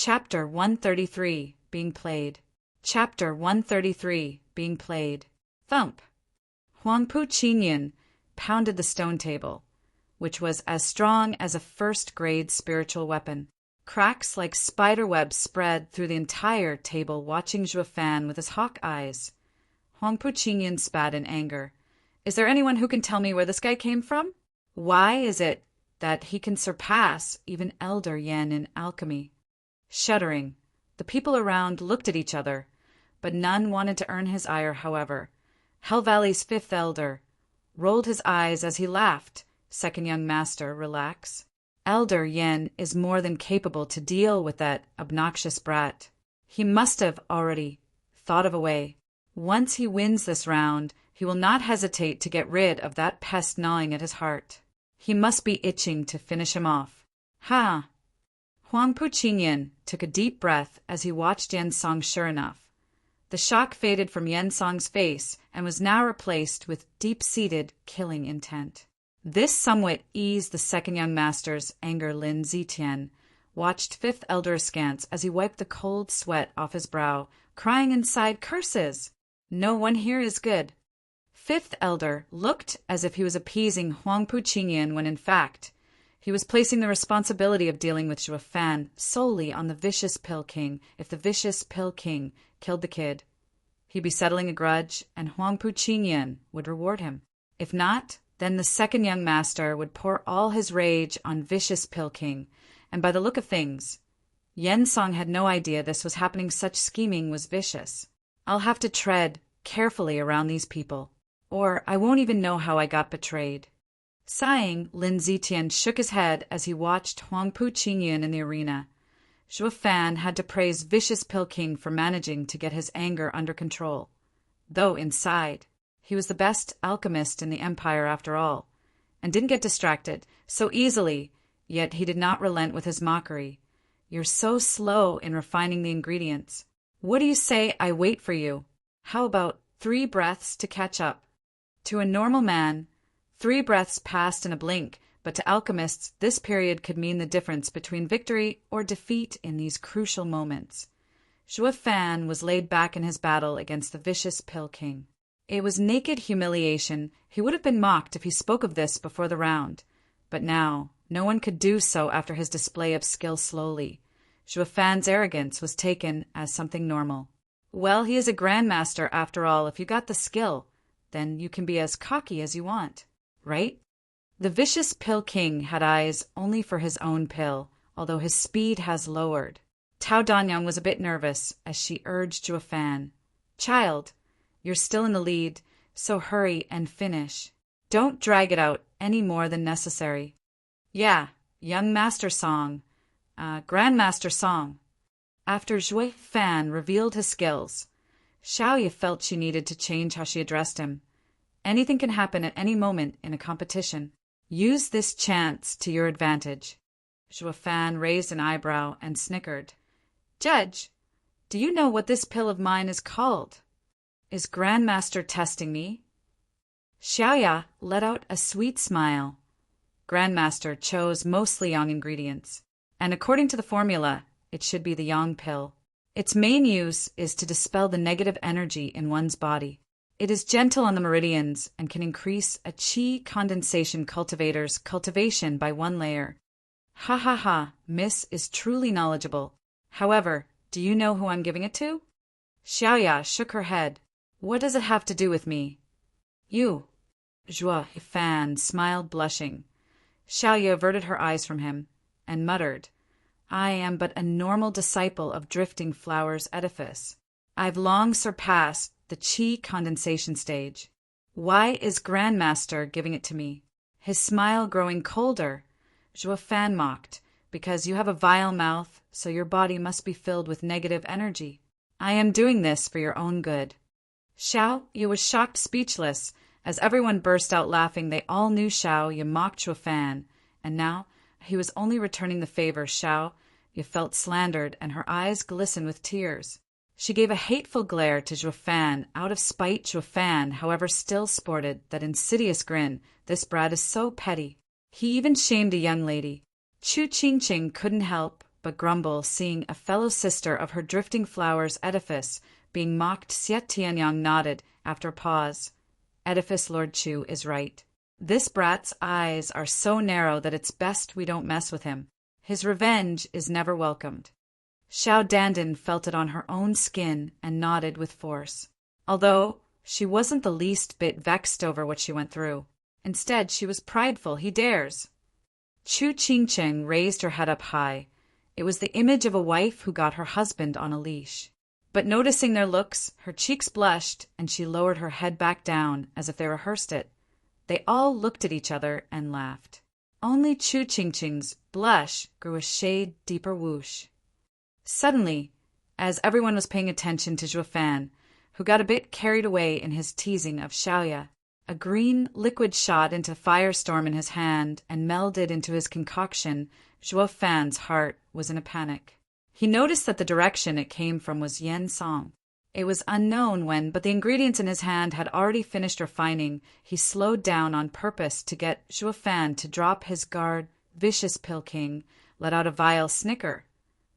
Chapter 133, Being Played. Chapter 133, Being Played. Thump! Huangpu Qinyan pounded the stone table, which was as strong as a first-grade spiritual weapon. Cracks like spider webs spread through the entire table, watching Zhuo Fan with his hawk eyes. Huangpu Qinyan spat in anger. Is there anyone who can tell me where this guy came from? Why is it that he can surpass even Elder Yan in alchemy? Shuddering, the people around looked at each other, but none wanted to earn his ire, however. Hell Valley's fifth elder rolled his eyes as he laughed. Second young master, relax. Elder Yan is more than capable to deal with that obnoxious brat. He must have already thought of a way. Once he wins this round, he will not hesitate to get rid of that pest gnawing at his heart. He must be itching to finish him off. Ha! Huangpu Qinyan took a deep breath as he watched Yen Song. Sure enough, the shock faded from Yen Song's face and was now replaced with deep-seated killing intent. This somewhat eased the second young master's anger. Lin Zitian watched fifth elder askance as he wiped the cold sweat off his brow, crying inside, curses! No one here is good. Fifth elder looked as if he was appeasing Huangpu Qinyan when in fact he was placing the responsibility of dealing with Zhuo Fan solely on the Vicious Pill King. If the Vicious Pill King killed the kid, he'd be settling a grudge, and Huangpu Qinyan would reward him. If not, then the second young master would pour all his rage on Vicious Pill King, and by the look of things, Yen Song had no idea this was happening. Such scheming was vicious. I'll have to tread carefully around these people, or I won't even know how I got betrayed. Sighing, Lin Zitian shook his head as he watched Huangpu Qinyan in the arena. Zhuo Fan had to praise Vicious Pill King for managing to get his anger under control. Though inside, he was the best alchemist in the empire after all, and didn't get distracted so easily, yet he did not relent with his mockery. You're so slow in refining the ingredients. What do you say I wait for you? How about 3 breaths to catch up? To a normal man, 3 breaths passed in a blink, but to alchemists this period could mean the difference between victory or defeat in these crucial moments. Zhuo Fan was laid back in his battle against the Vicious Pill King. It was naked humiliation. He would have been mocked if he spoke of this before the round, but now no one could do so after his display of skill. Slowly, Zhuo Fan's arrogance was taken as something normal. Well, he is a grandmaster after all. If you got the skill, then you can be as cocky as you want, right? The Vicious Pill King had eyes only for his own pill, although his speed has lowered. Tao Danyang was a bit nervous as she urged Zhuo Fan. Child, you're still in the lead, so hurry and finish. Don't drag it out any more than necessary. Yeah, young master song. Grandmaster song. After Zhuo Fan revealed his skills, Xiaoya felt she needed to change how she addressed him. Anything can happen at any moment in a competition. Use this chance to your advantage. Zhuo Fan raised an eyebrow and snickered. Judge, do you know what this pill of mine is called? Is Grandmaster testing me? Xiaoya let out a sweet smile. Grandmaster chose mostly yang ingredients, and according to the formula, it should be the yang pill. Its main use is to dispel the negative energy in one's body. It is gentle on the meridians and can increase a qi condensation cultivator's cultivation by 1 layer. Ha ha ha, Miss is truly knowledgeable. However, do you know who I'm giving it to? Xiaoya shook her head. What does it have to do with me? You. Zhuo Fan smiled, blushing. Xiaoya averted her eyes from him and muttered, I am but a normal disciple of Drifting Flower's edifice. I've long surpassed the qi condensation stage. Why is Grandmaster giving it to me? His smile growing colder, Zhuo Fan mocked, because you have a vile mouth, so your body must be filled with negative energy. I am doing this for your own good. Xiaoya was shocked speechless. As everyone burst out laughing, they all knew Xiaoya mocked Zhuo Fan, and now he was only returning the favor. Xiaoya felt slandered, and her eyes glistened with tears. She gave a hateful glare to Zhuo Fan. Out of spite, Zhuo Fan, however, still sported that insidious grin. This brat is so petty. He even shamed a young lady. Chu Qingqing couldn't help but grumble seeing a fellow sister of her drifting flowers edifice being mocked. Xie Tianyang nodded after a pause. Edifice Lord Chu is right. This brat's eyes are so narrow that it's best we don't mess with him. His revenge is never welcomed. Xiao Dandan felt it on her own skin and nodded with force, although she wasn't the least bit vexed over what she went through. Instead, she was prideful. He dares. Chu Qingcheng raised her head up high. It was the image of a wife who got her husband on a leash. But noticing their looks, her cheeks blushed, and she lowered her head back down as if they rehearsed it. They all looked at each other and laughed. Only Chu Qingcheng's blush grew a shade deeper whoosh. Suddenly, as everyone was paying attention to Zhuo Fan, who got a bit carried away in his teasing of Xiaoya, a green liquid shot into firestorm in his hand and melded into his concoction. Zhuo Fan's heart was in a panic. He noticed that the direction it came from was Yen Song. It was unknown when, but the ingredients in his hand had already finished refining. He slowed down on purpose to get Zhuo Fan to drop his guard. Vicious Pill King let out a vile snicker.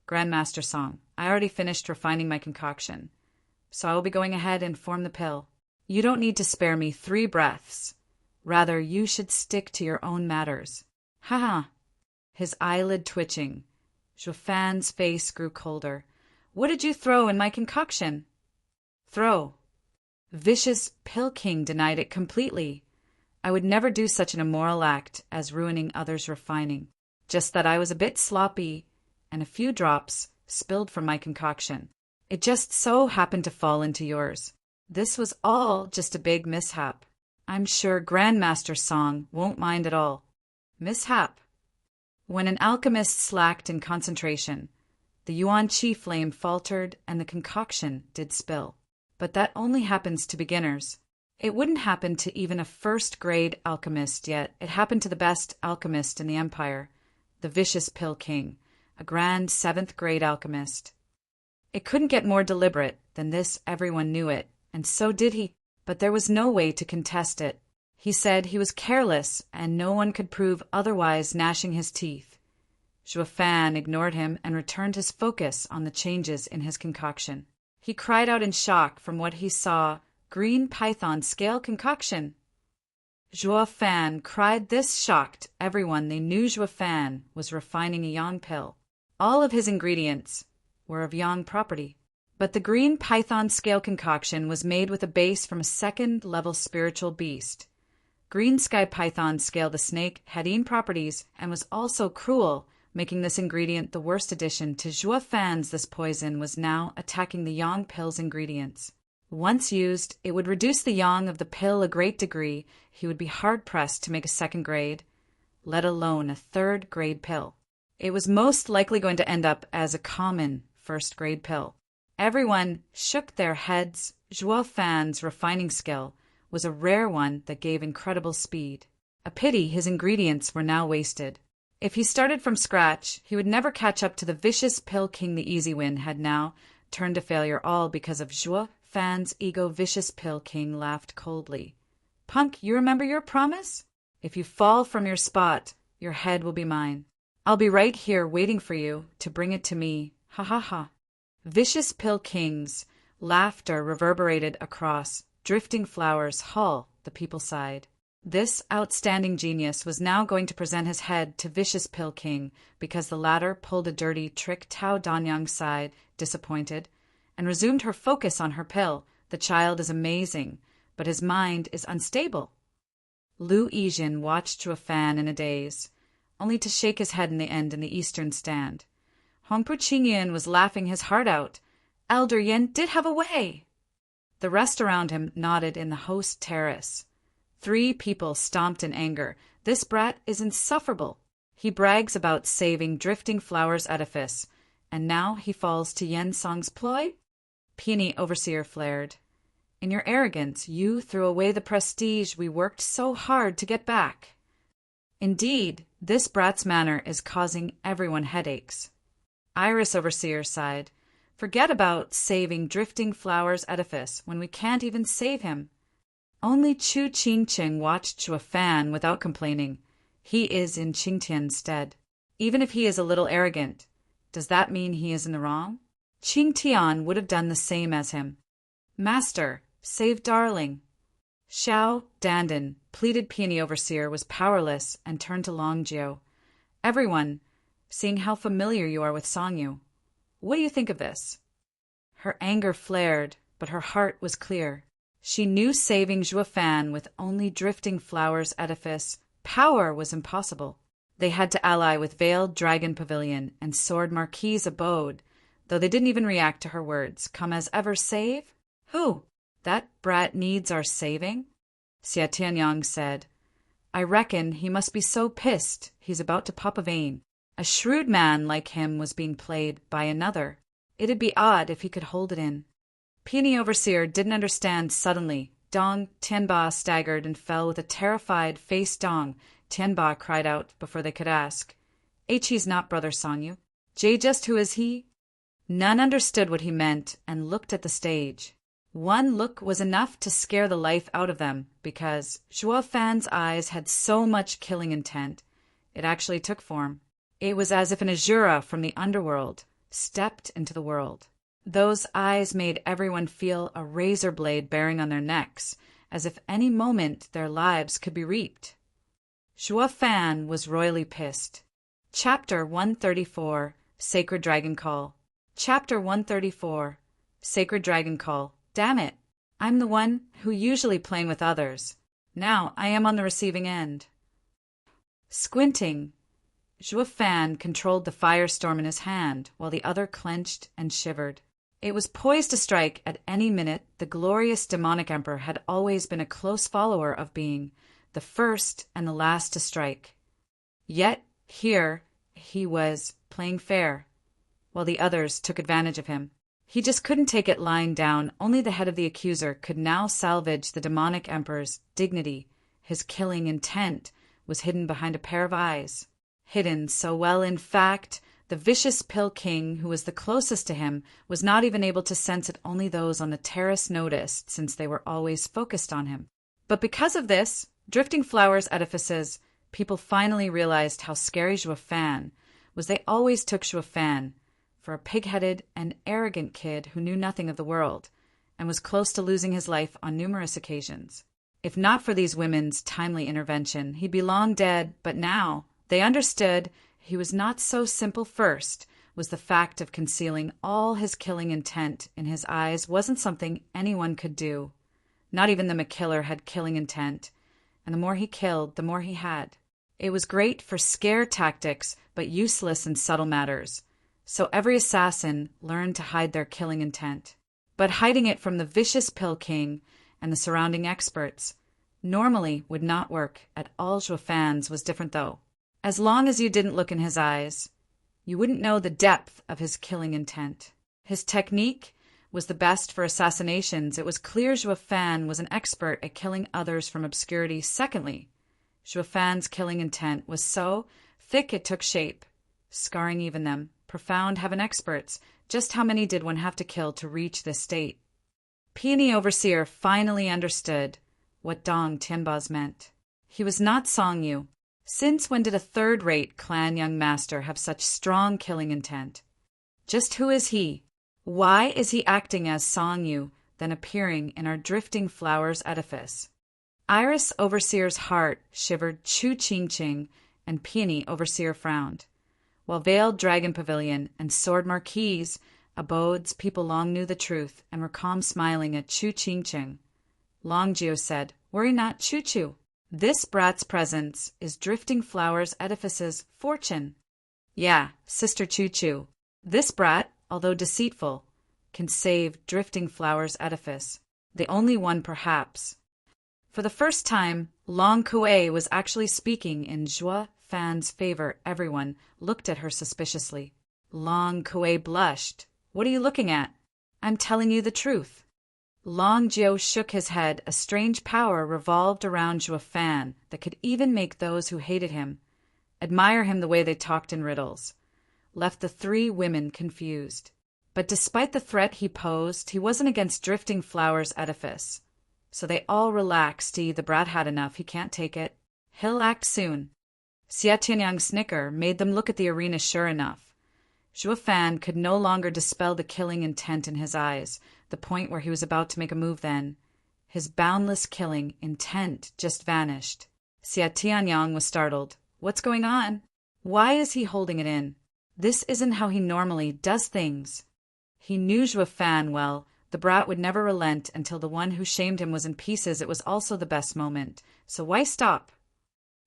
Grandmaster Song, I already finished refining my concoction, so I will be going ahead and form the pill. You don't need to spare me 3 breaths. Rather, you should stick to your own matters. Ha ha. His eyelid twitching. Zhuo Fan's face grew colder. What did you throw in my concoction? Throw. Vicious Pill King denied it completely. I would never do such an immoral act as ruining others' refining. Just that I was a bit sloppy, and a few drops spilled from my concoction. It just so happened to fall into yours. This was all just a big mishap. I'm sure Grandmaster Song won't mind at all. Mishap. When an alchemist slacked in concentration, the yuan qi flame faltered and the concoction did spill. But that only happens to beginners. It wouldn't happen to even a first-grade alchemist, yet it happened to the best alchemist in the empire, the Vicious Pill King, a grand 7th-grade alchemist. It couldn't get more deliberate than this. Everyone knew it, and so did he. But there was no way to contest it. He said he was careless, and no one could prove otherwise, gnashing his teeth. Zhuo Fan ignored him and returned his focus on the changes in his concoction. He cried out in shock from what he saw. Green python scale concoction. Zhuo Fan cried. This shocked everyone. They knew Zhuo Fan was refining a yang pill. All of his ingredients were of yang property. But the green python scale concoction was made with a base from a 2nd-level spiritual beast. Green sky python scale, the snake, had yin properties and was also cruel, making this ingredient the worst addition to Zhuo Fan's. This poison was now attacking the yang pill's ingredients. Once used, it would reduce the yang of the pill a great degree. He would be hard-pressed to make a 2nd grade, let alone a 3rd-grade pill. It was most likely going to end up as a common 1st-grade pill. Everyone shook their heads. Zhuo Fan's refining skill was a rare one that gave incredible speed. A pity his ingredients were now wasted. If he started from scratch, he would never catch up to the Vicious Pill King. The easy win had now turned to failure, all because of Zhuo Fan's ego. Vicious Pill King laughed coldly. Punk, you remember your promise? If you fall from your spot, your head will be mine. I'll be right here waiting for you to bring it to me. Ha ha ha. Vicious Pill King's laughter reverberated across Drifting Flowers Hall. The people sighed. This outstanding genius was now going to present his head to Vicious Pill King because the latter pulled a dirty trick. Tao Danyang sighed, disappointed, and resumed her focus on her pill. The child is amazing, but his mind is unstable. Lu Yijin watched Zhuo Fan in a daze, only to shake his head in the end in the eastern stand. Huangpu Qingyan was laughing his heart out. Elder Yin did have a way. The rest around him nodded in the host terrace. 3 people stomped in anger. This brat is insufferable. He brags about saving Drifting Flowers edifice, and now he falls to Yen Song's ploy? Peony Overseer flared. In your arrogance, you threw away the prestige we worked so hard to get back. Indeed, this brat's manner is causing everyone headaches. Iris Overseer sighed. Forget about saving Drifting Flowers edifice when we can't even save him. Only Chu Qingcheng watched Zhuo Fan without complaining. He is in Qingtian's stead. Even if he is a little arrogant, Does that mean he is in the wrong? Qing Tian would have done the same as him. Master, save darling. Xiao Dandan, pleaded Peony Overseer, was powerless and turned to Long Jiu. Everyone, seeing how familiar you are with Songyu, what do you think of this? Her anger flared, but her heart was clear. She knew saving Zhuo Fan with only Drifting Flowers Edifice power was impossible. They had to ally with Veiled Dragon Pavilion and Sword Marquise Abode, though they didn't even react to her words. Come as ever save? Who? That brat needs our saving? Xia Tianyang said. I reckon he must be so pissed he's about to pop a vein. A shrewd man like him was being played by another. It'd be odd if he could hold it in. Peony Overseer didn't understand suddenly. Dong Tianba staggered and fell with a terrified face. Dong Tianba cried out before they could ask. He's not Brother Songyu. Jay, just who is he? None understood what he meant and looked at the stage. One look was enough to scare the life out of them, because Zhuo Fan's eyes had so much killing intent. It actually took form. It was as if an Azura from the underworld stepped into the world. Those eyes made everyone feel a razor blade bearing on their necks, as if any moment their lives could be reaped. Zhuo Fan was royally pissed. Chapter 134, Sacred Dragon Call. Chapter 134, Sacred Dragon Call. Damn it! I'm the one who usually playing with others. Now I am on the receiving end. Squinting, Zhuo Fan controlled the firestorm in his hand while the other clenched and shivered. It was poised to strike at any minute. The glorious demonic emperor had always been a close follower of being the first and the last to strike. Yet here he was playing fair, while the others took advantage of him. He just couldn't take it lying down. Only the head of the accuser could now salvage the demonic emperor's dignity. His killing intent was hidden behind a pair of eyes. Hidden so well, in fact, the vicious Pill King, who was the closest to him, was not even able to sense it. Only those on the terrace noticed, since they were always focused on him. But because of this, Drifting Flowers Edifices, people finally realized how scary Zhuo Fan was. They always took Zhuo Fan for a pig-headed and arrogant kid who knew nothing of the world and was close to losing his life on numerous occasions. If not for these women's timely intervention, he'd be long dead, but now they understood he was not so simple. First was the fact of concealing all his killing intent in his eyes wasn't something anyone could do. Not even the McKiller had killing intent, and the more he killed, the more he had. It was great for scare tactics, but useless in subtle matters. So every assassin learned to hide their killing intent. But hiding it from the vicious Pill King and the surrounding experts normally would not work at all. Zhuo Fan's was different, though. As long as you didn't look in his eyes, you wouldn't know the depth of his killing intent. His technique was the best for assassinations. It was clear Zhuo Fan was an expert at killing others from obscurity. Secondly, Zhuo Fan's killing intent was so thick it took shape, scarring even them. Profound heaven experts. Just how many did one have to kill to reach this state? Peony Overseer finally understood what Dong Tianba's meant. He was not Songyu. Since when did a third-rate clan young master have such strong killing intent? Just who is he? Why is he acting as Songyu, then appearing in our Drifting Flowers Edifice? Iris Overseer's heart shivered. Chu Qingqing and Peony Overseer frowned. While Veiled Dragon Pavilion and Sword Marquise Abodes, people long knew the truth and were calm, smiling at Chu Qingqing. Long Jiu said, Worry not, Chu Chu. This brat's presence is Drifting Flowers Edifice's fortune. Yeah, Sister Chu Chu. This brat, although deceitful, can save Drifting Flowers Edifice. The only one, perhaps. For the first time, Long Kuei was actually speaking in Zhuo Fan's favor. Everyone looked at her suspiciously. Long Kuei blushed. What are you looking at? I'm telling you the truth. Long Jiu shook his head. A strange power revolved around Zhuo Fan that could even make those who hated him admire him. The way they talked in riddles left the three women confused. But despite the threat he posed, he wasn't against Drifting Flowers Edifice. So they all relaxed. The brat had enough. He can't take it. He'll act soon. Xia Tianyang's snicker made them look at the arena. Sure enough, Zhuo Fan could no longer dispel the killing intent in his eyes, the point where he was about to make a move then. His boundless killing intent just vanished. Xia Tianyang was startled. What's going on? Why is he holding it in? This isn't how he normally does things. He knew Zhuo Fan well. The brat would never relent until the one who shamed him was in pieces. It was also the best moment. So why stop?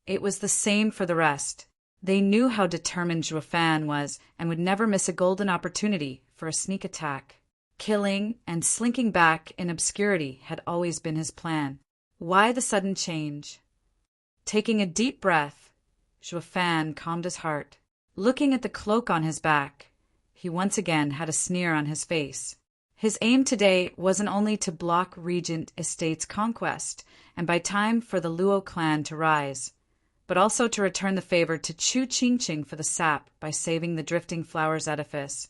It was the same for the rest. They knew how determined Zhuo Fan was and would never miss a golden opportunity for a sneak attack. Killing and slinking back in obscurity had always been his plan. Why the sudden change? Taking a deep breath, Zhuo Fan calmed his heart. Looking at the cloak on his back, he once again had a sneer on his face. His aim today wasn't only to block Regent Estate's conquest and buy time for the Luo clan to rise, but also to return the favor to Chu Qingqing for the sap by saving the Drifting Flowers edifice.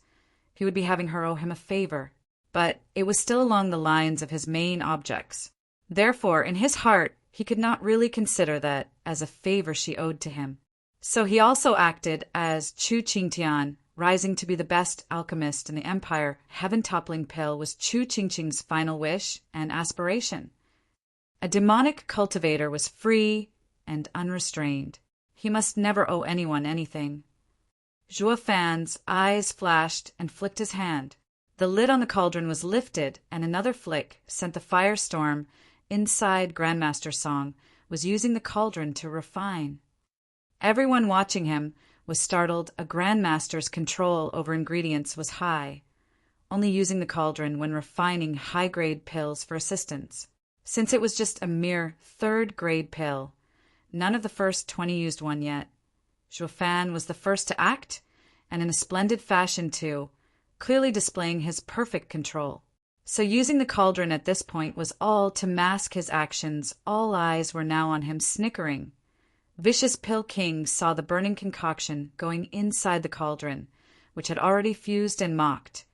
He would be having her owe him a favor, but it was still along the lines of his main objects. Therefore, in his heart, he could not really consider that as a favor she owed to him. So he also acted as Chu Qingtian, rising to be the best alchemist in the empire. Heaven-toppling pill was Chu Qingqing's final wish and aspiration. A demonic cultivator was free and unrestrained. He must never owe anyone anything. Zhuo Fan's eyes flashed and flicked his hand. The lid on the cauldron was lifted, and another flick sent the firestorm inside Grandmaster Song was using the cauldron to refine. Everyone watching him was startled. A Grandmaster's control over ingredients was high, only using the cauldron when refining high-grade pills for assistance. Since it was just a mere third-grade pill, none of the first 20 used one yet. Zhuo Fan was the first to act, and in a splendid fashion too, clearly displaying his perfect control. So using the cauldron at this point was all to mask his actions. All eyes were now on him, snickering. Vicious Pill King saw the burning concoction going inside the cauldron, which had already fused and mocked.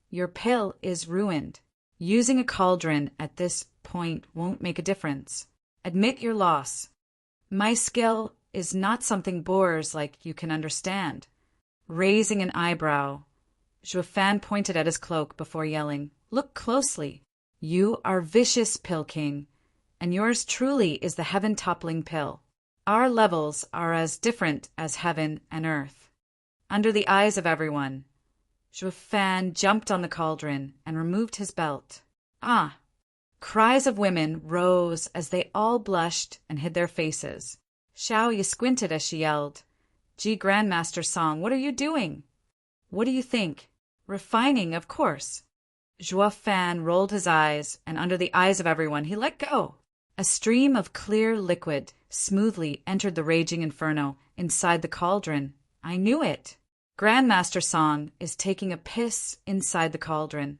Your pill is ruined. Using a cauldron at this point won't make a difference. Admit your loss. My skill is not something boors like you can understand. Raising an eyebrow, Zhuo Fan pointed at his cloak before yelling, Look closely. You are Vicious Pill King, and yours truly is the heaven-toppling pill. Our levels are as different as heaven and earth. Under the eyes of everyone, Zhuo Fan jumped on the cauldron and removed his belt. Ah! Cries of women rose as they all blushed and hid their faces. Xiao Yi squinted as she yelled, Gee, Grandmaster Song, what are you doing? What do you think? Refining, of course. Zhuo Fan rolled his eyes, and under the eyes of everyone, he let go. A stream of clear liquid smoothly entered the raging inferno inside the cauldron. I knew it. Grandmaster Song is taking a piss inside the cauldron.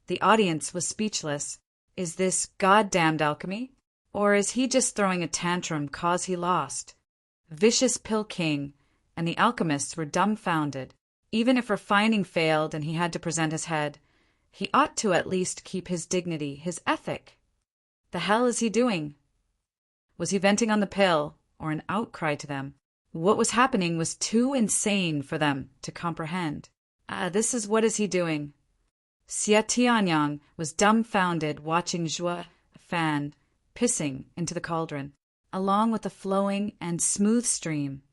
The audience was speechless. Is this goddamned alchemy? Or is he just throwing a tantrum cause he lost? Vicious Pill King and the alchemists were dumbfounded. Even if refining failed and he had to present his head, he ought to at least keep his dignity, his ethic. The hell is he doing? Was he venting on the pill, or an outcry to them? What was happening was too insane for them to comprehend. What is he doing? Xia Tianyang was dumbfounded watching Zhuo Fan pissing into the cauldron, along with the flowing and smooth stream.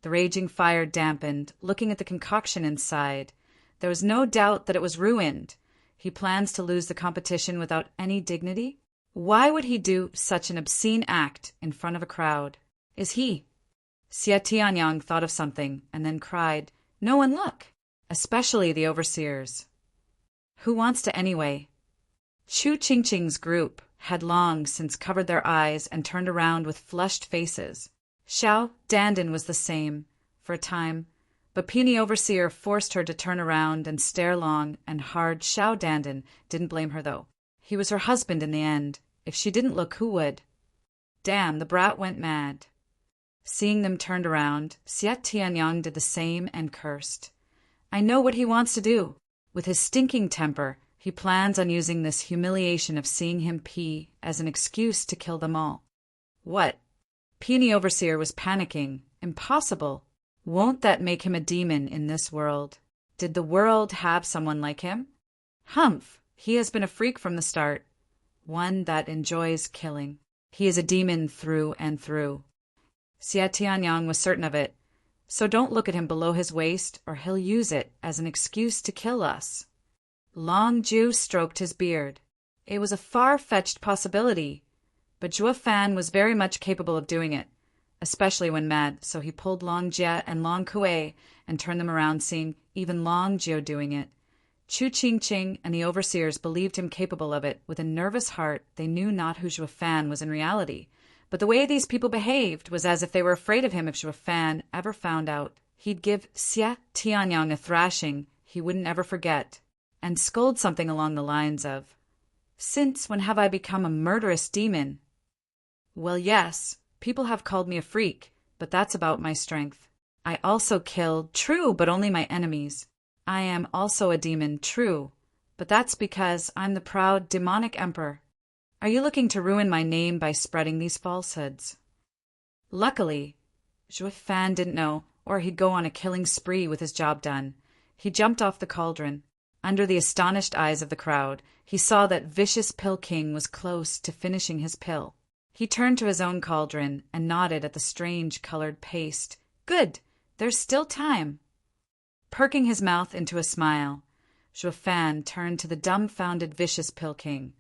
The raging fire dampened. Looking at the concoction inside, there was no doubt that it was ruined. He plans to lose the competition without any dignity? Why would he do such an obscene act in front of a crowd? Is he? Xia Tianyang thought of something and then cried, No one look! Especially the overseers. Who wants to anyway? Chu Qingqing's group had long since covered their eyes and turned around with flushed faces. Xiao Dandan was the same, for a time, but Peony Overseer forced her to turn around and stare long and hard. Xiao Dandan didn't blame her, though. He was her husband in the end. If she didn't look, who would? Damn, the brat went mad. Seeing them turned around, Xia Tianyang did the same and cursed. I know what he wants to do. With his stinking temper, he plans on using this humiliation of seeing him pee as an excuse to kill them all. What? Peony Overseer was panicking. Impossible. Won't that make him a demon in this world? Did the world have someone like him? Humph! He has been a freak from the start. One that enjoys killing. He is a demon through and through. Xie Tianyang was certain of it, so don't look at him below his waist, or he'll use it as an excuse to kill us. Long Jiu stroked his beard. It was a far-fetched possibility, but Zhuo Fan was very much capable of doing it, especially when mad, so he pulled Long Jie and Long Kuei and turned them around, seeing even Long Jiu doing it. Chu Qingqing and the overseers believed him capable of it. With a nervous heart, they knew not who Zhuo Fan was in reality, but the way these people behaved was as if they were afraid of him. If Zhuo Fan ever found out, he'd give Xie Tianyang a thrashing he wouldn't ever forget, and scold something along the lines of, "Since when have I become a murderous demon?" Well, yes, people have called me a freak, but that's about my strength. I also killed, true, but only my enemies. I am also a demon, true, but that's because I'm the proud demonic emperor. Are you looking to ruin my name by spreading these falsehoods? Luckily, Zhuo Fan didn't know, or he'd go on a killing spree with his job done. He jumped off the cauldron. Under the astonished eyes of the crowd, he saw that vicious Pill King was close to finishing his pill. He turned to his own cauldron and nodded at the strange colored paste. Good, there's still time. Perking his mouth into a smile, Zhuo Fan turned to the dumbfounded vicious Pill King.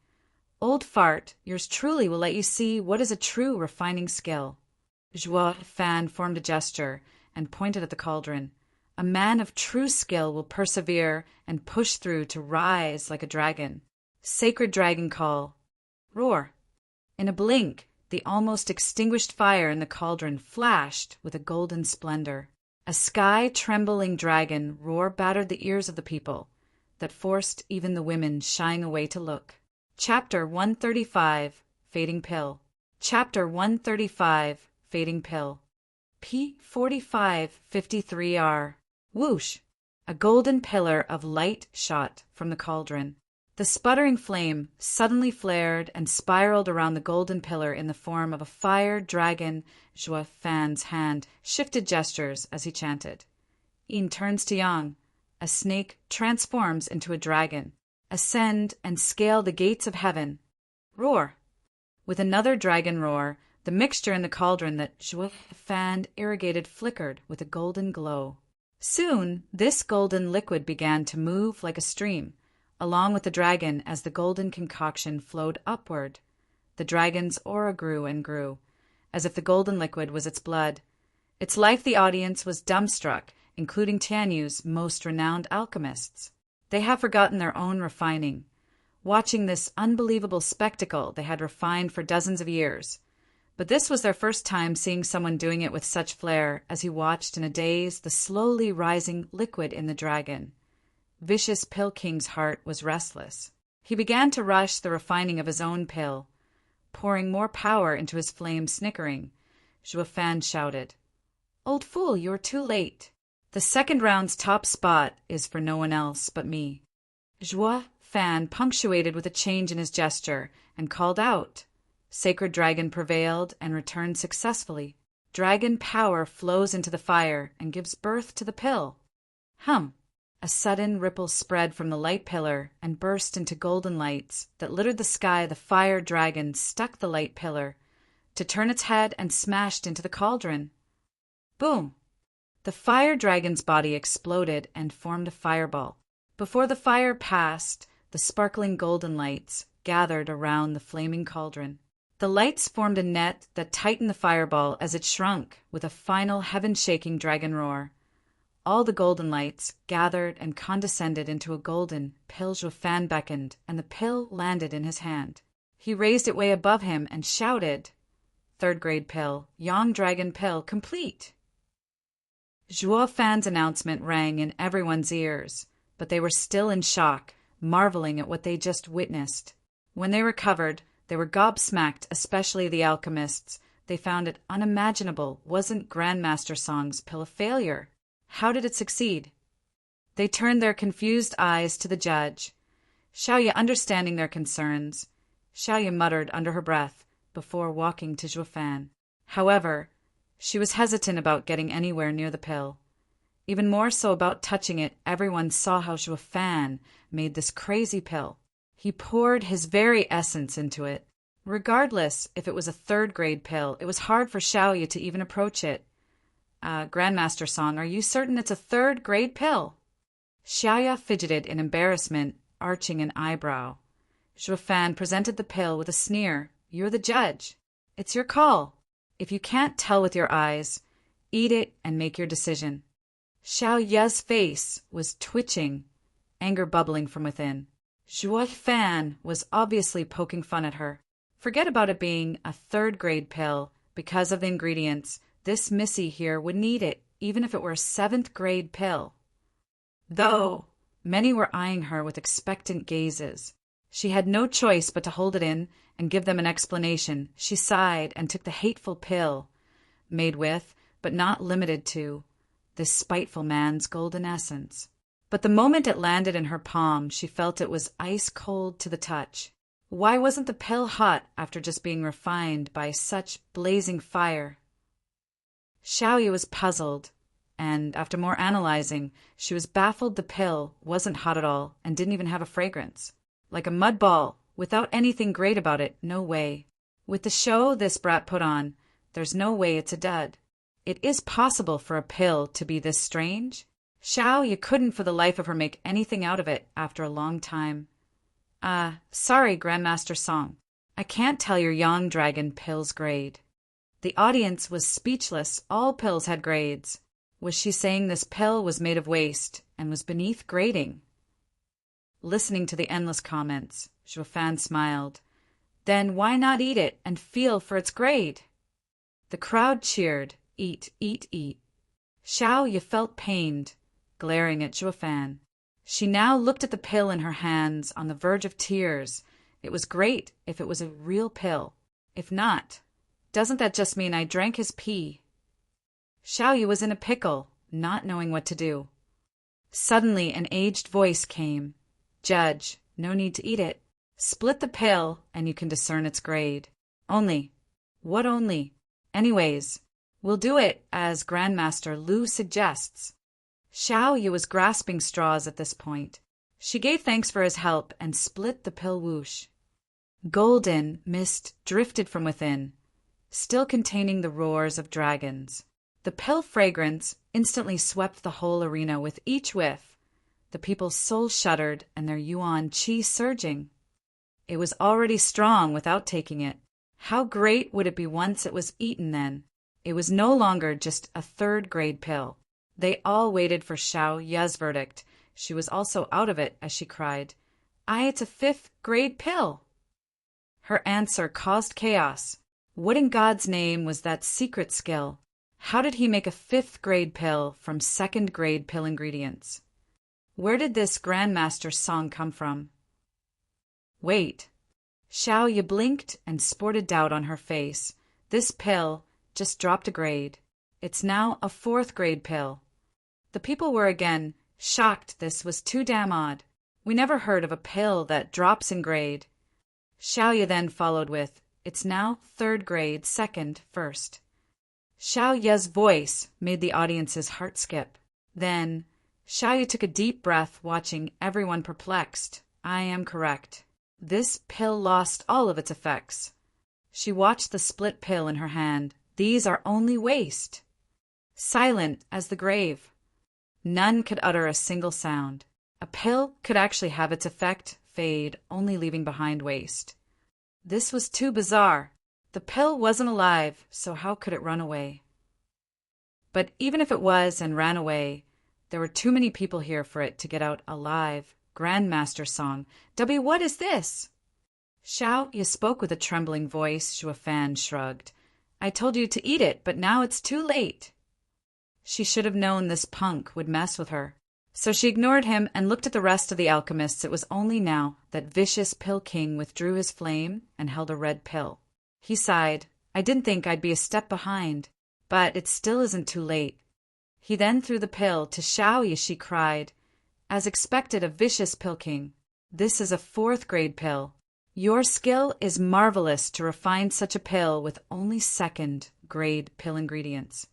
Old fart, yours truly will let you see what is a true refining skill. Zhuo Fan formed a gesture and pointed at the cauldron. A man of true skill will persevere and push through to rise like a dragon. Sacred dragon call. Roar. In a blink, the almost extinguished fire in the cauldron flashed with a golden splendor. A sky-trembling dragon roar battered the ears of the people, that forced even the women shying away to look. Chapter 135, Fading Pill. Chapter 135, Fading Pill. P4553R. Whoosh! A golden pillar of light shot from the cauldron. The sputtering flame suddenly flared and spiraled around the golden pillar in the form of a fire dragon. Zhuo Fan's hand shifted gestures as he chanted. Yin turns to yang. A snake transforms into a dragon. Ascend and scale the gates of heaven. Roar! With another dragon roar, the mixture in the cauldron that Zhuo Fan irrigated flickered with a golden glow. Soon, this golden liquid began to move like a stream, along with the dragon as the golden concoction flowed upward. The dragon's aura grew and grew, as if the golden liquid was its blood. Its life the audience was dumbstruck, including Tianyu's most renowned alchemists. They have forgotten their own refining. Watching this unbelievable spectacle they had refined for dozens of years. But this was their first time seeing someone doing it with such flair as he watched in a daze the slowly rising liquid in the dragon. Vicious Pill King's heart was restless. He began to rush the refining of his own pill, pouring more power into his flame, snickering. Zhuo Fan shouted, "Old fool, you are too late. The second round's top spot is for no one else but me." Zhuo Fan punctuated with a change in his gesture and called out. Sacred Dragon prevailed and returned successfully. Dragon power flows into the fire and gives birth to the pill. Hum! A sudden ripple spread from the light pillar and burst into golden lights that littered the sky. The fire dragon stuck the light pillar to turn its head and smashed into the cauldron. Boom! The fire dragon's body exploded and formed a fireball. Before the fire passed, the sparkling golden lights gathered around the flaming cauldron. The lights formed a net that tightened the fireball as it shrunk with a final heaven-shaking dragon roar. All the golden lights gathered and condescended into a golden pill. Zhuo Fan beckoned, and the pill landed in his hand. He raised it way above him and shouted, "Third grade pill, Yang Dragon pill, complete!" Zhuo Fan's announcement rang in everyone's ears, but they were still in shock, marveling at what they just witnessed. When they recovered, they were gobsmacked, especially the alchemists. They found it unimaginable. Wasn't Grandmaster Song's pill a failure? How did it succeed? They turned their confused eyes to the judge. Xiaoye, understanding their concerns, Xiaoye muttered under her breath before walking to Zhuo Fan. However, she was hesitant about getting anywhere near the pill. Even more so about touching it, everyone saw how Zhuo Fan made this crazy pill. He poured his very essence into it. Regardless if it was a third-grade pill, it was hard for Xiaoyu to even approach it. Grandmaster Song, are you certain it's a third-grade pill? Xiaoyu fidgeted in embarrassment, arching an eyebrow. Zhuo Fan presented the pill with a sneer. You're the judge. It's your call. If you can't tell with your eyes, eat it and make your decision. Xiaoyu's face was twitching, anger bubbling from within. Zhuo Fan was obviously poking fun at her. Forget about it being a third-grade pill. Because of the ingredients, this Missy here would need it, even if it were a seventh-grade pill. Though many were eyeing her with expectant gazes, she had no choice but to hold it in and give them an explanation. She sighed and took the hateful pill, made with, but not limited to, this spiteful man's golden essence. But the moment it landed in her palm, she felt it was ice-cold to the touch. Why wasn't the pill hot after just being refined by such blazing fire? Xiaoyu was puzzled, and after more analyzing, she was baffled the pill wasn't hot at all and didn't even have a fragrance. Like a mud ball, without anything great about it, no way. With the show this brat put on, there's no way it's a dud. It is possible for a pill to be this strange. Xiaoyu couldn't for the life of her make anything out of it after a long time. Sorry, Grandmaster Song. I can't tell your Yang Dragon pill's grade. The audience was speechless. All pills had grades. Was she saying this pill was made of waste and was beneath grading? Listening to the endless comments, Zhuo Fan smiled. Then why not eat it and feel for its grade? The crowd cheered. Eat, eat, eat. Xiaoyu felt pained, glaring at Zhuo Fan. She now looked at the pill in her hands, on the verge of tears. It was great if it was a real pill. If not, doesn't that just mean I drank his pee? Xiaoyu was in a pickle, not knowing what to do. Suddenly an aged voice came. Judge, no need to eat it. Split the pill and you can discern its grade. Only. What only? Anyways, we'll do it as Grandmaster Lu suggests. Xiaoyu was grasping straws at this point. She gave thanks for his help and split the pill whoosh. Golden mist drifted from within, still containing the roars of dragons. The pill fragrance instantly swept the whole arena with each whiff. The people's souls shuddered and their yuan qi surging. It was already strong without taking it. How great would it be once it was eaten then? It was no longer just a third-grade pill. They all waited for Xiaoyu's verdict. She was also out of it as she cried, it's a fifth-grade pill. Her answer caused chaos. What in God's name was that secret skill? How did he make a fifth-grade pill from second-grade pill ingredients? Where did this Grandmaster Song come from? Wait. Xiaoyu blinked and sported doubt on her face. This pill just dropped a grade. It's now a fourth-grade pill. The people were again shocked. This was too damn odd. We never heard of a pill that drops in grade. Xiaoyu then followed with, it's now third grade, second, first. Xiaoyu's voice made the audience's heart skip. Then Xiaoyu took a deep breath, watching everyone perplexed. I am correct. This pill lost all of its effects. She watched the split pill in her hand. These are only waste. Silent as the grave. None could utter a single sound. A pill could actually have its effect fade, only leaving behind waste. This was too bizarre. The pill wasn't alive, so how could it run away? But even if it was and ran away, there were too many people here for it to get out alive. Grandmaster Song, what is this? Xiaoyu spoke with a trembling voice. Zhuo Fan shrugged. I told you to eat it, but now it's too late. She should have known this punk would mess with her. So she ignored him and looked at the rest of the alchemists. It was only now that vicious Pill King withdrew his flame and held a red pill. He sighed. I didn't think I'd be a step behind, but it still isn't too late. He then threw the pill to Xiaoyu. She cried. As expected of vicious Pill King, this is a fourth-grade pill. Your skill is marvelous to refine such a pill with only second-grade pill ingredients.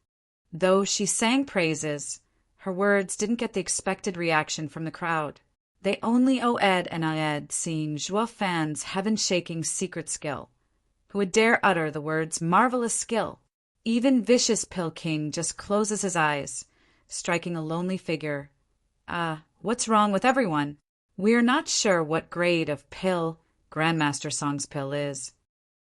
Though she sang praises, Her words didn't get the expected reaction from the crowd. They only owed and ayed seeing Zhuo Fan's heaven-shaking secret skill. Who would dare utter the words marvelous skill? Even vicious Pill King just closes his eyes, striking a lonely figure. What's wrong with everyone? We are not sure what grade of pill Grandmaster Song's pill is.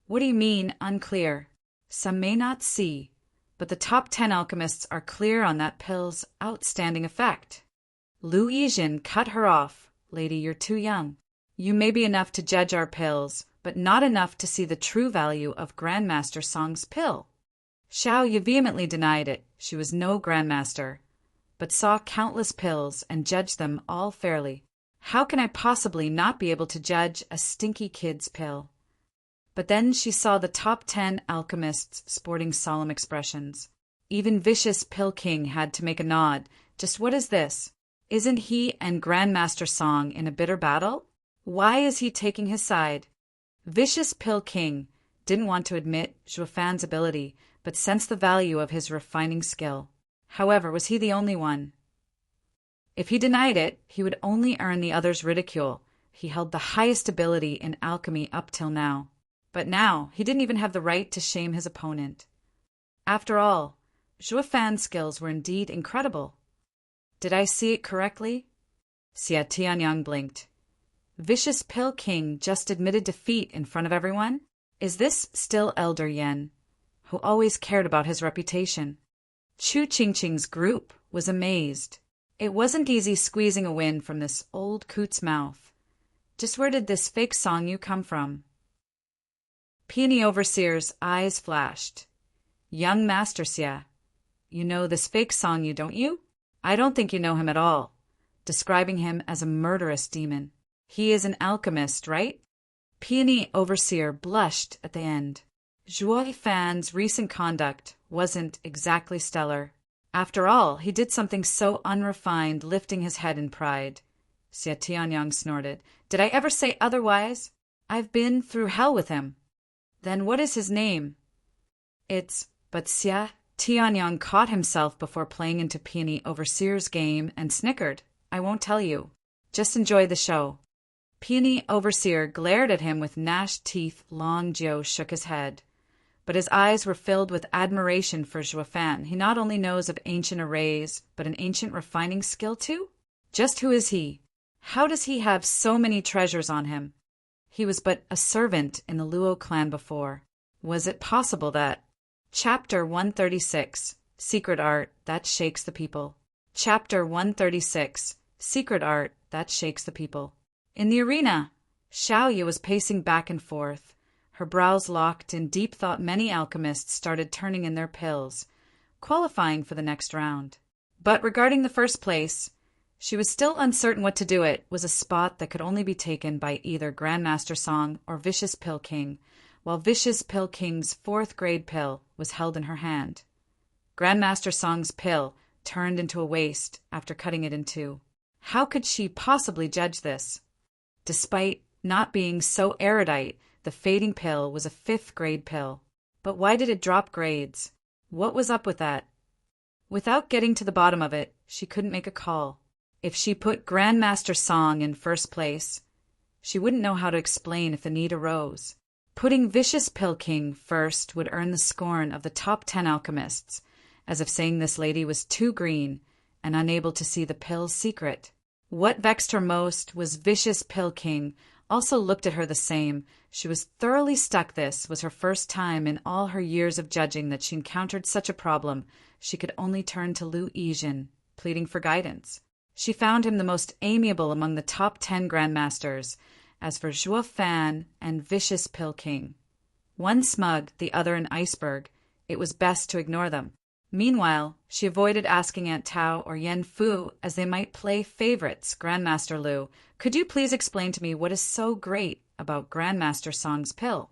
What do you mean, unclear? Some may not see, but the top 10 alchemists are clear on that pill's outstanding effect. Lu Yijin cut her off. Lady, you're too young. You may be enough to judge our pills, but not enough to see the true value of Grandmaster Song's pill. Xiao Yi vehemently denied it. She was no grandmaster, but saw countless pills and judged them all fairly. How can I possibly not be able to judge a stinky kid's pill? But then she saw the top 10 alchemists sporting solemn expressions. Even vicious Pill King had to make a nod. Just what is this? Isn't he and Grandmaster Song in a bitter battle? Why is he taking his side? Vicious Pill King didn't want to admit Zhuo Fan's ability, but sensed the value of his refining skill. However, was he the only one? If he denied it, he would only earn the others' ridicule. He held the highest ability in alchemy up till now. But now, he didn't even have the right to shame his opponent. After all, Zhuo Fan's skills were indeed incredible. Did I see it correctly? Xia Tianyang blinked. Vicious Pill King just admitted defeat in front of everyone? Is this still Elder Yen, who always cared about his reputation? Chu Qingqing's group was amazed. It wasn't easy squeezing a win from this old coot's mouth. Just where did this fake Song Yu come from? Peony Overseer's eyes flashed. Young Master Xia, you know this fake Song Yu, don't you? I don't think you know him at all, describing him as a murderous demon. He is an alchemist, right? Peony Overseer blushed at the end. Zhuo Fan's recent conduct wasn't exactly stellar. After all, he did something so unrefined, lifting his head in pride. Xia Tianyang snorted. Did I ever say otherwise? I've been through hell with him. Then what is his name? But Xia Tianyang caught himself before playing into Peony Overseer's game and snickered. I won't tell you. Just enjoy the show. Peony Overseer glared at him with gnashed teeth. Long Jiu shook his head. But his eyes were filled with admiration for Zhuo Fan. He not only knows of ancient arrays, but an ancient refining skill too? Just who is he? How does he have so many treasures on him? He was but a servant in the Luo clan before. Was it possible that... Chapter 136, Secret Art That Shakes the People. Chapter 136, Secret Art That Shakes the People. In the arena, Xiao Yi was pacing back and forth. Her brows locked in deep thought. Many alchemists started turning in their pills, qualifying for the next round. But regarding the first place, she was still uncertain what to do. It was a spot that could only be taken by either Grandmaster Song or Vicious Pill King, while Vicious Pill King's 4th grade pill was held in her hand. Grandmaster Song's pill turned into a waste after cutting it in two. How could she possibly judge this? Despite not being so erudite, the fading pill was a 5th grade pill. But why did it drop grades? What was up with that? Without getting to the bottom of it, she couldn't make a call. If she put Grandmaster Song in first place, she wouldn't know how to explain if the need arose. Putting Vicious Pill King first would earn the scorn of the top 10 alchemists, as if saying this lady was too green and unable to see the pill's secret. What vexed her most was Vicious Pill King also looked at her the same. She was thoroughly stuck. This was her first time in all her years of judging that she encountered such a problem. She could only turn to Lu Yijin, pleading for guidance. She found him the most amiable among the top 10 grandmasters. As for Zhuo Fan and Vicious Pill King, one smug, the other an iceberg, it was best to ignore them. Meanwhile, she avoided asking Aunt Tao or Yen Fu, as they might play favorites. Grandmaster Lu, could you please explain to me what is so great about Grandmaster Song's pill?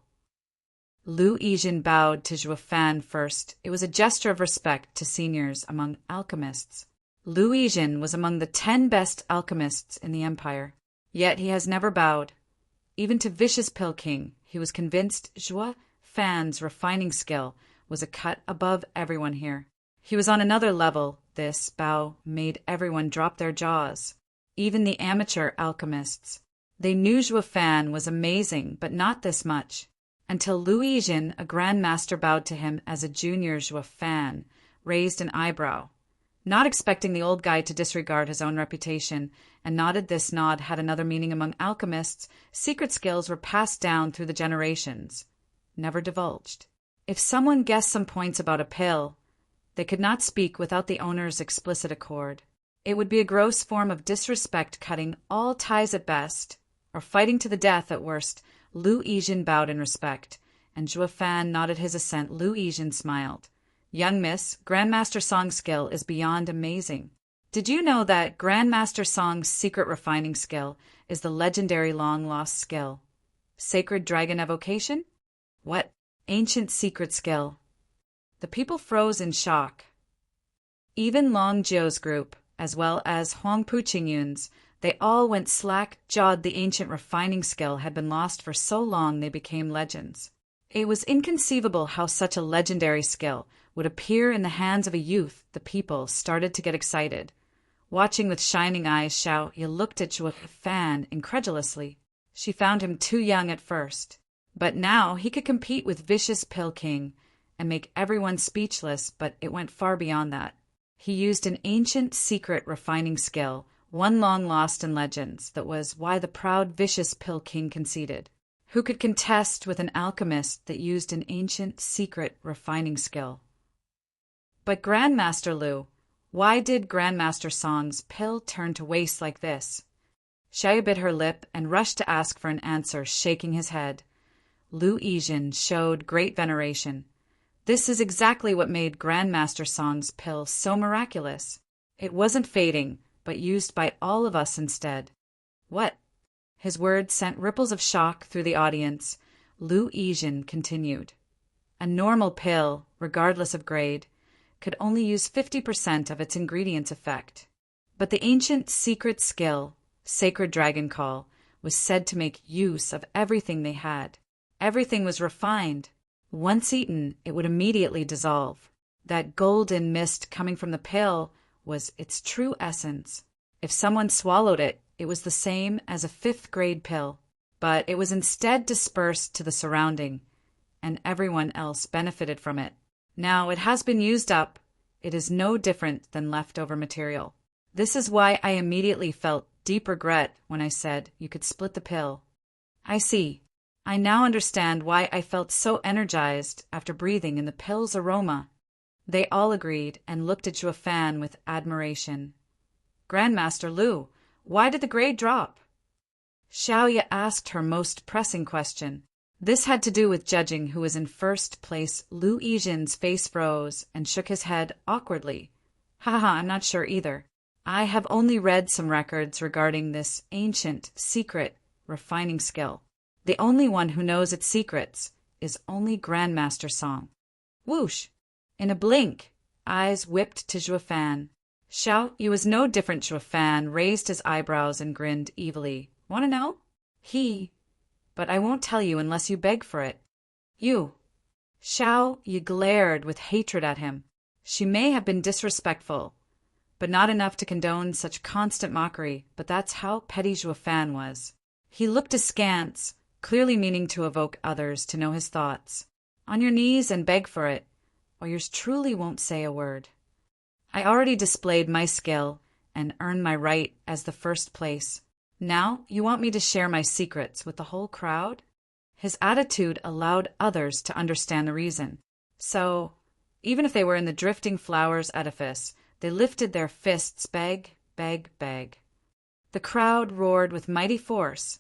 Lu Yijin bowed to Zhuo Fan first. It was a gesture of respect to seniors among alchemists. Lu Yijin was among the 10 best alchemists in the empire, yet he has never bowed. Even to Vicious Pill King, he was convinced Zhuo Fan's refining skill was a cut above everyone here. He was on another level. this bow made everyone drop their jaws, even the amateur alchemists. They knew Zhuo Fan was amazing, but not this much, until Lu Yijin, a grandmaster, bowed to him as a junior Zhuo Fan, raised an eyebrow, not expecting the old guy to disregard his own reputation, and nodded. This nod had another meaning among alchemists. Secret skills were passed down through the generations, never divulged. If someone guessed some points about a pill, they could not speak without the owner's explicit accord. It would be a gross form of disrespect, cutting all ties at best, or fighting to the death at worst. Lu Yijin bowed in respect, and Zhuo Fan nodded his assent. Lu Yijin smiled. Young miss, Grandmaster Song's skill is beyond amazing. Did you know that Grandmaster Song's secret refining skill is the legendary long-lost skill? Sacred Dragon Evocation? What ancient secret skill? The people froze in shock. Even Long Jiu's group, as well as Huangpu Qingyun's, they all went slack-jawed. The ancient refining skill had been lost for so long they became legends. It was inconceivable how such a legendary skill would appear in the hands of a youth. The people started to get excited. Watching with shining eyes, Xiao Yi looked at Zhuo Fan incredulously. She found him too young at first, but now he could compete with Vicious Pill King and make everyone speechless. But it went far beyond that. He used an ancient secret refining skill, one long lost in legends. That was why the proud Vicious Pill King conceded. Who could contest with an alchemist that used an ancient secret refining skill? But Grandmaster Lu, why did Grandmaster Song's pill turn to waste like this? Xiao Yi bit her lip and rushed to ask for an answer, shaking his head. Lu Yijin showed great veneration. This is exactly what made Grandmaster Song's pill so miraculous. It wasn't fading, but used by all of us instead. What? His words sent ripples of shock through the audience. Lu Yijin continued. A normal pill, regardless of grade, could only use 50% of its ingredients' effect. But the ancient secret skill, Sacred Dragon Call, was said to make use of everything they had. Everything was refined. Once eaten, it would immediately dissolve. That golden mist coming from the pill was its true essence. If someone swallowed it, it was the same as a 5th-grade pill, but it was instead dispersed to the surrounding, and everyone else benefited from it. Now it has been used up. It is no different than leftover material. This is why I immediately felt deep regret when I said you could split the pill. I see. I now understand why I felt so energized after breathing in the pill's aroma. They all agreed and looked at Zhuo Fan with admiration. Grandmaster Lu, why did the grade drop? Xiao Yi asked her most pressing question. This had to do with judging who was in first place. Lu Yijin's face froze and shook his head awkwardly. Haha, I'm not sure either. I have only read some records regarding this ancient, secret, refining skill. The only one who knows its secrets is only Grandmaster Song. Whoosh! In a blink, eyes whipped to Zhuo Fan. Xiao Yi was no different. Zhuo Fan raised his eyebrows and grinned evilly. Want to know? But I won't tell you unless you beg for it. You. Xiao Yi glared with hatred at him. She may have been disrespectful, but not enough to condone such constant mockery. But that's how petty Zhuo Fan was. He looked askance, clearly meaning to evoke others to know his thoughts. On your knees and beg for it, or yours truly won't say a word. I already displayed my skill and earned my right as the first place. Now you want me to share my secrets with the whole crowd? His attitude allowed others to understand the reason. So, even if they were in the Drifting Flowers edifice, they lifted their fists, beg, beg, beg. The crowd roared with mighty force,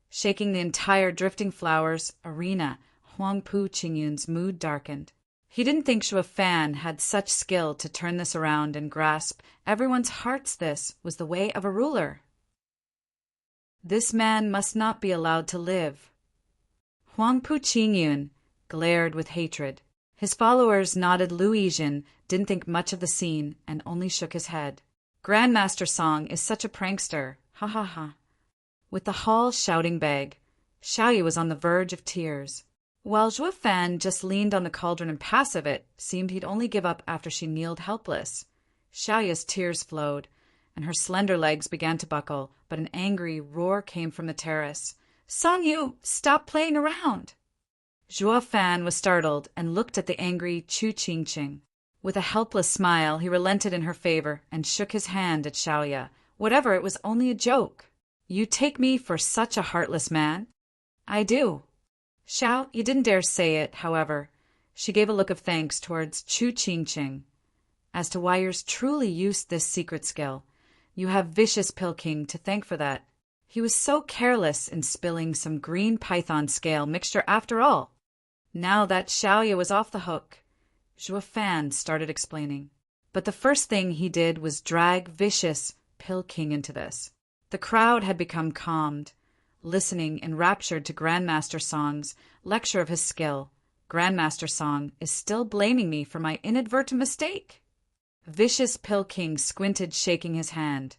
shaking the entire Drifting Flowers arena. Huangpu Qingyun's mood darkened. He didn't think Zhuo Fan had such skill to turn this around and grasp everyone's hearts. This was the way of a ruler. This man must not be allowed to live. Huangpu Qingyun glared with hatred. His followers nodded. Lu Yijin didn't think much of the scene and only shook his head. Grandmaster Song is such a prankster. Ha ha ha. With the hall shouting beg, Xiao Yi was on the verge of tears. While Zhuo Fan just leaned on the cauldron impassive, it seemed he'd only give up after she kneeled helpless. Xiaoya's tears flowed, and her slender legs began to buckle, but an angry roar came from the terrace. Song Yu, stop playing around! Zhuo Fan was startled and looked at the angry Chu Qingqing. With a helpless smile, he relented in her favor and shook his hand at Xiaoya. Whatever, it was only a joke. You take me for such a heartless man? I do. Xiao, you didn't dare say it, however. She gave a look of thanks towards Chu Qingqing. As to why yours truly used this secret skill, you have vicious Pilking to thank for that. He was so careless in spilling some green python scale mixture after all. Now that Xiaoya was off the hook, Zhuo Fan started explaining. But the first thing he did was drag vicious Pilking into this. The crowd had become calmed, listening enraptured to Grandmaster Song's lecture of his skill. Grandmaster Song is still blaming me for my inadvertent mistake. Vicious Pilking squinted, shaking his hand.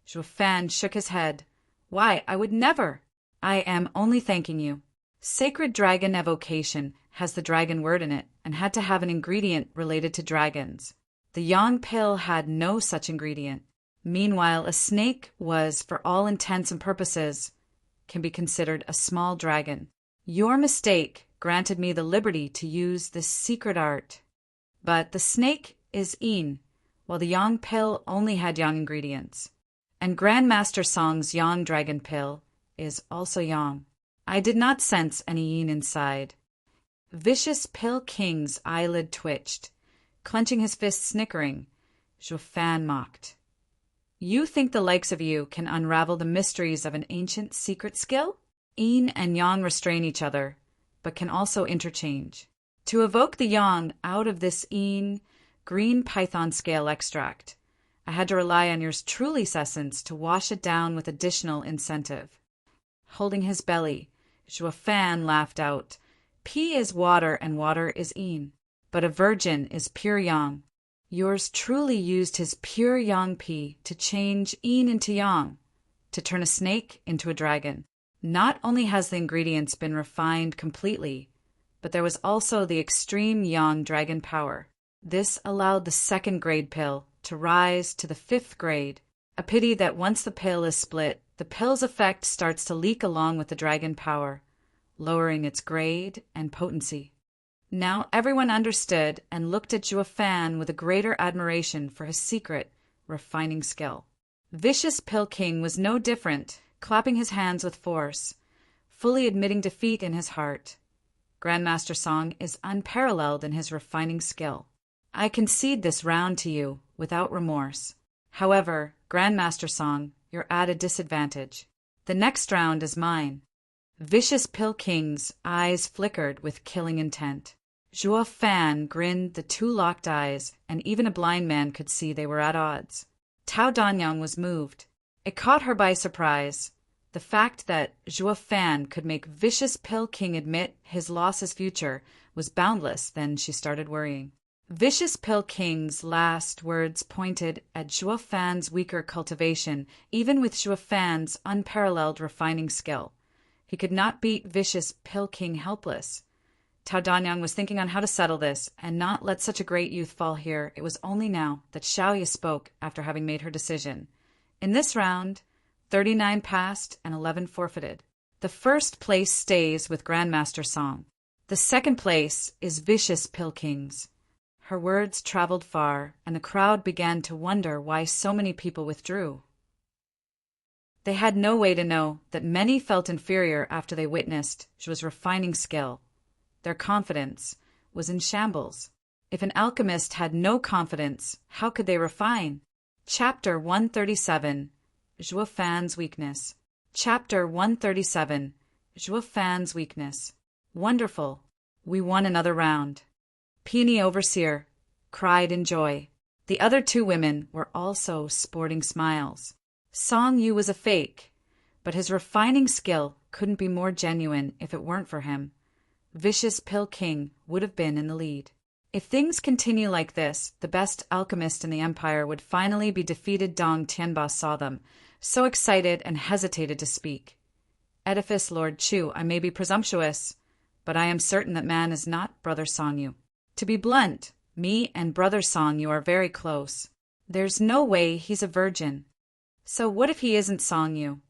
Zhuo Fan shook his head. Why, I would never. I am only thanking you. Sacred Dragon Evocation has the dragon word in it and had to have an ingredient related to dragons. The Yang pill had no such ingredient. Meanwhile, a snake was, for all intents and purposes, can be considered a small dragon. Your mistake granted me the liberty to use this secret art. But the snake is Yin, while the Yang pill only had Yang ingredients. And Grandmaster Song's Yang dragon pill is also Yang. I did not sense any Yin inside. Vicious Pill King's eyelid twitched. Clenching his fist, snickering, Zhuo Fan mocked. You think the likes of you can unravel the mysteries of an ancient secret skill? Yin and Yang restrain each other, but can also interchange. To evoke the Yang out of this Yin green python scale extract, I had to rely on your truly essence to wash it down with additional incentive. Holding his belly, Zhuo Fan laughed out. Pi is water and water is Yin, but a virgin is pure Yang. Yours truly used his pure Yang Pi to change Yin into Yang, to turn a snake into a dragon. Not only has the ingredients been refined completely, but there was also the extreme Yang dragon power. This allowed the 2nd grade pill to rise to the 5th grade. A pity that once the pill is split, the pill's effect starts to leak along with the dragon power, lowering its grade and potency. Now everyone understood and looked at Zhuo Fan with a greater admiration for his secret, refining skill. Vicious Pill King was no different, clapping his hands with force, fully admitting defeat in his heart. Grandmaster Song is unparalleled in his refining skill. I concede this round to you without remorse. However, Grandmaster Song, you're at a disadvantage. The next round is mine. Vicious Pill King's eyes flickered with killing intent. Zhuo Fan grinned the 2 locked eyes, and even a blind man could see they were at odds. Tao Danyang was moved. It caught her by surprise. The fact that Zhuo Fan could make Vicious Pill King admit his loss is future was boundless. Then she started worrying. Vicious Pill King's last words pointed at Zhuo Fan's weaker cultivation, even with Zhuo Fan's unparalleled refining skill. He could not beat Vicious Pill King helpless. Tao Danyang was thinking on how to settle this and not let such a great youth fall here. It was only now that Xiaoya spoke after having made her decision. In this round, 39 passed and 11 forfeited. The first place stays with Grandmaster Song. The second place is Vicious Pill King's. Her words traveled far, and the crowd began to wonder why so many people withdrew. They had no way to know that many felt inferior after they witnessed Zhuo's refining skill. Their confidence was in shambles. If an alchemist had no confidence, how could they refine? Chapter 137, Zhuo Fan's Weakness. Chapter 137, Zhuo Fan's Weakness. Wonderful. We won another round. Peony Overseer cried in joy. The other 2 women were also sporting smiles. Song Yu was a fake, but his refining skill couldn't be more genuine if it weren't for him. Vicious Pill King would have been in the lead. If things continue like this, the best alchemist in the Empire would finally be defeated. Dong Tianba saw them, so excited and hesitated to speak. Edifice Lord Chu, I may be presumptuous, but I am certain that man is not Brother Song Yu. To be blunt, me and Brother Song Yu are very close. There's no way he's a virgin. So what if he isn't Song Yu?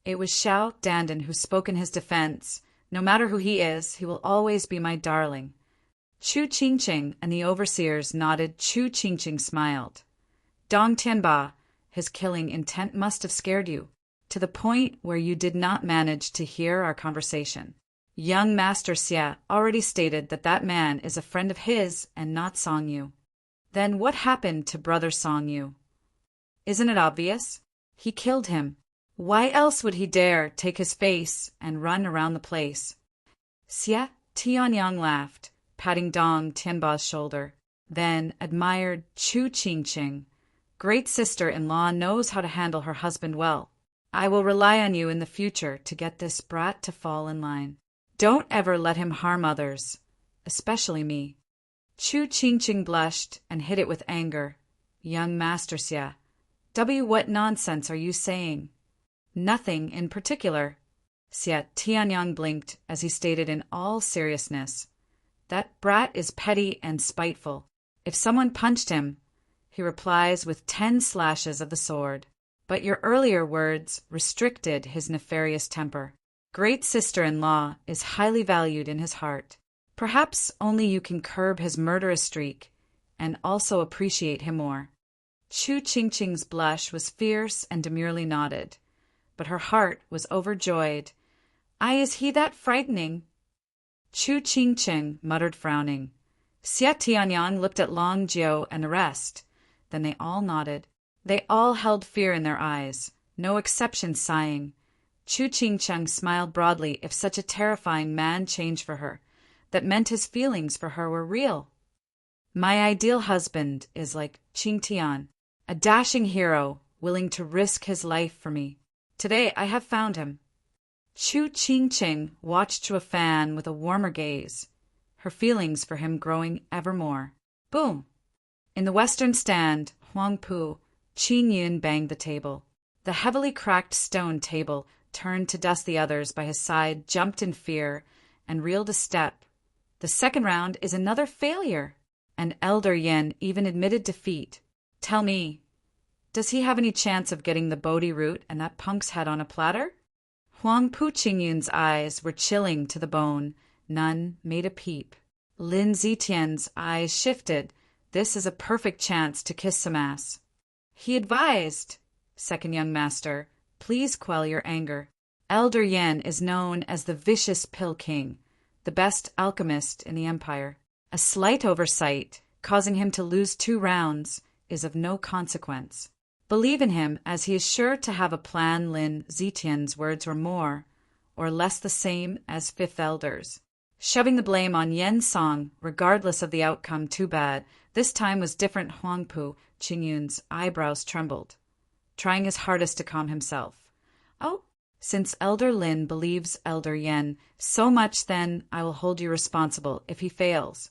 It was Xiao Dandan who spoke in his defense. No matter who he is, he will always be my darling. Chu Qingqing and the overseers nodded. Chu Qingqing smiled. Dong Tianba, his killing intent must have scared you, to the point where you did not manage to hear our conversation. Young Master Xia already stated that that man is a friend of his and not Song Yu. Then what happened to brother Song Yu? Isn't it obvious? He killed him. Why else would he dare take his face and run around the place? Xia Tianyang laughed, patting Dong Tianba's shoulder, then admired Chu Qingqing. Great sister-in-law knows how to handle her husband well. I will rely on you in the future to get this brat to fall in line. Don't ever let him harm others, especially me. Chu Qingqing blushed and hid it with anger. Young Master Xia, what nonsense are you saying? Nothing in particular. Xia Tianyang blinked as he stated in all seriousness. That brat is petty and spiteful. If someone punched him, he replies with 10 slashes of the sword. But your earlier words restricted his nefarious temper. Great sister-in-law is highly valued in his heart. Perhaps only you can curb his murderous streak and also appreciate him more. Chu Qingqing's blush was fierce and demurely nodded, but her heart was overjoyed. Is he that frightening? Chu Qingqing muttered, frowning. Xia Tianyang looked at Long Jiao and the rest. Then they all nodded. They all held fear in their eyes, no exception sighing. Chu Qingqing smiled broadly. If such a terrifying man changed for her, that meant his feelings for her were real. My ideal husband is like Qing Tian, a dashing hero willing to risk his life for me. Today I have found him. Chu Qingqing watched Chua Fan with a warmer gaze, her feelings for him growing ever more. Boom! In the western stand, Huang Pu, Qin Yun banged the table. The heavily cracked stone table turned to dust. The others by his side jumped in fear and reeled a step. The second round is another failure. And Elder Yen even admitted defeat. Tell me, does he have any chance of getting the Bodhi root and that punk's head on a platter? Huang Pu Qingyun's eyes were chilling to the bone. None made a peep. Lin Zitian's eyes shifted. This is a perfect chance to kiss some ass. He advised, second young master, please quell your anger. Elder Yen is known as the vicious Pill King, the best alchemist in the empire. A slight oversight, causing him to lose 2 rounds, is of no consequence. Believe in him, as he is sure to have a plan. Lin Zitian's words were more or less the same as Fifth Elder's, shoving the blame on Yen Song, regardless of the outcome. Too bad. This time was different. Huang Pu Qingyun's eyebrows trembled, trying his hardest to calm himself. Oh, since Elder Lin believes Elder Yen so much, then I will hold you responsible if he fails.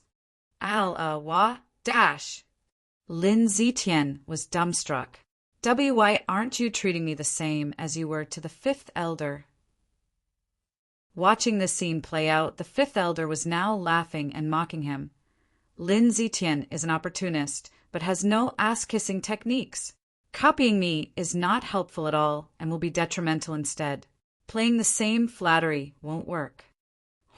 Dash. Lin Zitian was dumbstruck. Why aren't you treating me the same as you were to the 5th Elder? Watching this scene play out, the 5th Elder was now laughing and mocking him. Lin Zitian is an opportunist, but has no ass-kissing techniques. Copying me is not helpful at all and will be detrimental instead. Playing the same flattery won't work.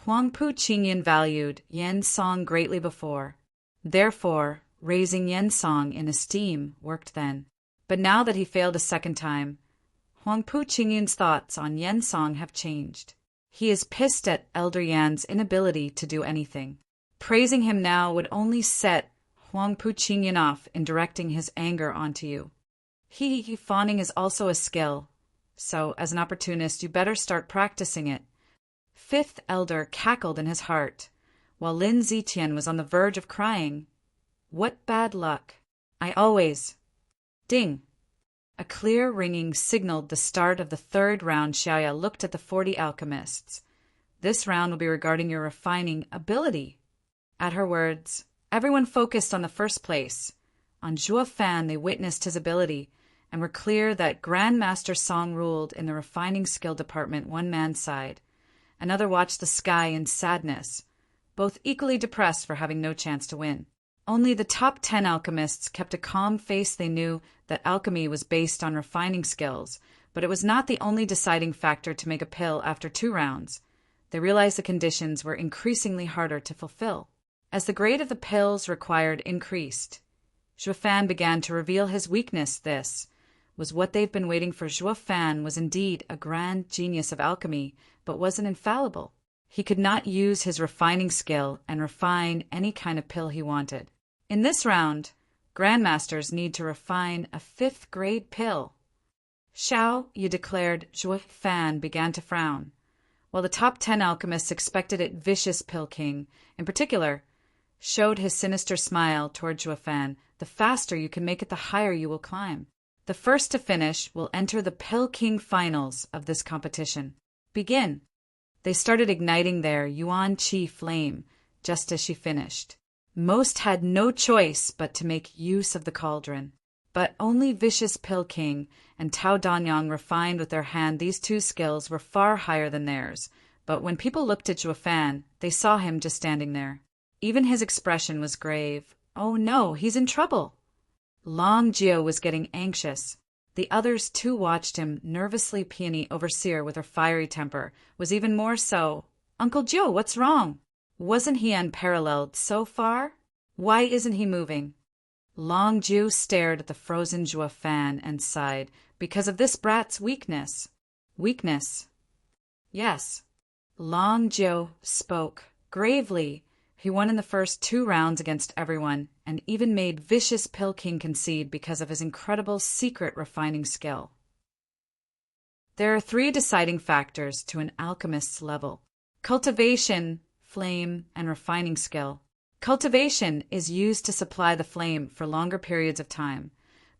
Huang Pu Qingyun valued Yen Song greatly before. Therefore, raising Yen Song in esteem worked then. But now that he failed a second time, Huang Pu Qingyun's thoughts on Yen Song have changed. He is pissed at Elder Yan's inability to do anything. Praising him now would only set Huang Pu Qingyun off in directing his anger onto you. Fawning is also a skill, so as an opportunist you better start practicing it. 5th Elder cackled in his heart, while Lin Zitian was on the verge of crying. What bad luck. I always... Ding! A clear ringing signaled the start of the 3rd round. Xiaoya looked at the 40 alchemists. This round will be regarding your refining ability. At her words, everyone focused on the first place. On Zhuo Fan they witnessed his ability, and were clear that Grandmaster Song ruled in the refining skill department one man's side. Another watched the sky in sadness, both equally depressed for having no chance to win. Only the top 10 alchemists kept a calm face. They knew that alchemy was based on refining skills, but it was not the only deciding factor to make a pill after 2 rounds. They realized the conditions were increasingly harder to fulfill. As the grade of the pills required increased, Zhuo Fan began to reveal his weakness. This was what they've been waiting for. Zhuo Fan was indeed a grand genius of alchemy, but wasn't infallible. He could not use his refining skill and refine any kind of pill he wanted. In this round, grandmasters need to refine a 5th grade pill. Shall you declared? Zhuo Fan began to frown. While the top 10 alchemists expected it, Vicious Pill King, in particular, showed his sinister smile toward Zhuo Fan. The faster you can make it, the higher you will climb. The first to finish will enter the Pill King finals of this competition. Begin. They started igniting their Yuan Qi flame just as she finished. Most had no choice but to make use of the cauldron. But only Vicious Pill King and Tao Danyang refined with their hand. These 2 skills were far higher than theirs. But when people looked at Zhuo Fan, they saw him just standing there. Even his expression was grave. Oh no, he's in trouble. Long Jiao was getting anxious. The others too watched him. Nervously, Peony, overseer with her fiery temper, was even more so. Uncle Jiao, what's wrong? Wasn't he unparalleled so far? Why isn't he moving? Long Jiao stared at the frozen Zhuo Fan and sighed. Because of this brat's weakness. Weakness? Yes. Long Jiao spoke gravely. He won in the first 2 rounds against everyone, and even made Vicious Pill King concede because of his incredible secret refining skill. There are 3 deciding factors to an alchemist's level: cultivation, flame, and refining skill. Cultivation is used to supply the flame for longer periods of time.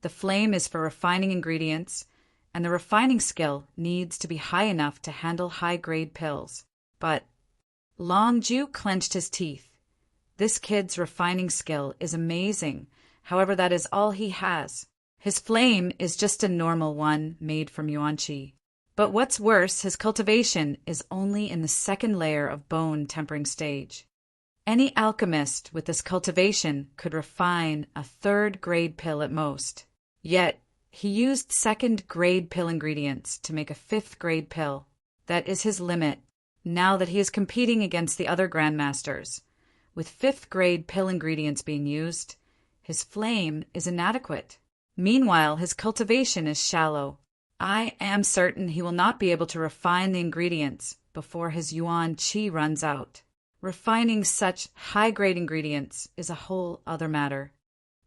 The flame is for refining ingredients, and the refining skill needs to be high enough to handle high-grade pills. But Long Jiao clenched his teeth. This kid's refining skill is amazing. However, that is all he has. His flame is just a normal one made from Yuan Qi. But what's worse, his cultivation is only in the 2nd layer of bone tempering stage. Any alchemist with this cultivation could refine a 3rd grade pill at most. Yet, he used 2nd grade pill ingredients to make a 5th grade pill. That is his limit, now that he is competing against the other grandmasters. With 5th grade pill ingredients being used, his flame is inadequate. Meanwhile, his cultivation is shallow. I am certain he will not be able to refine the ingredients before his Yuan Qi runs out. Refining such high-grade ingredients is a whole other matter.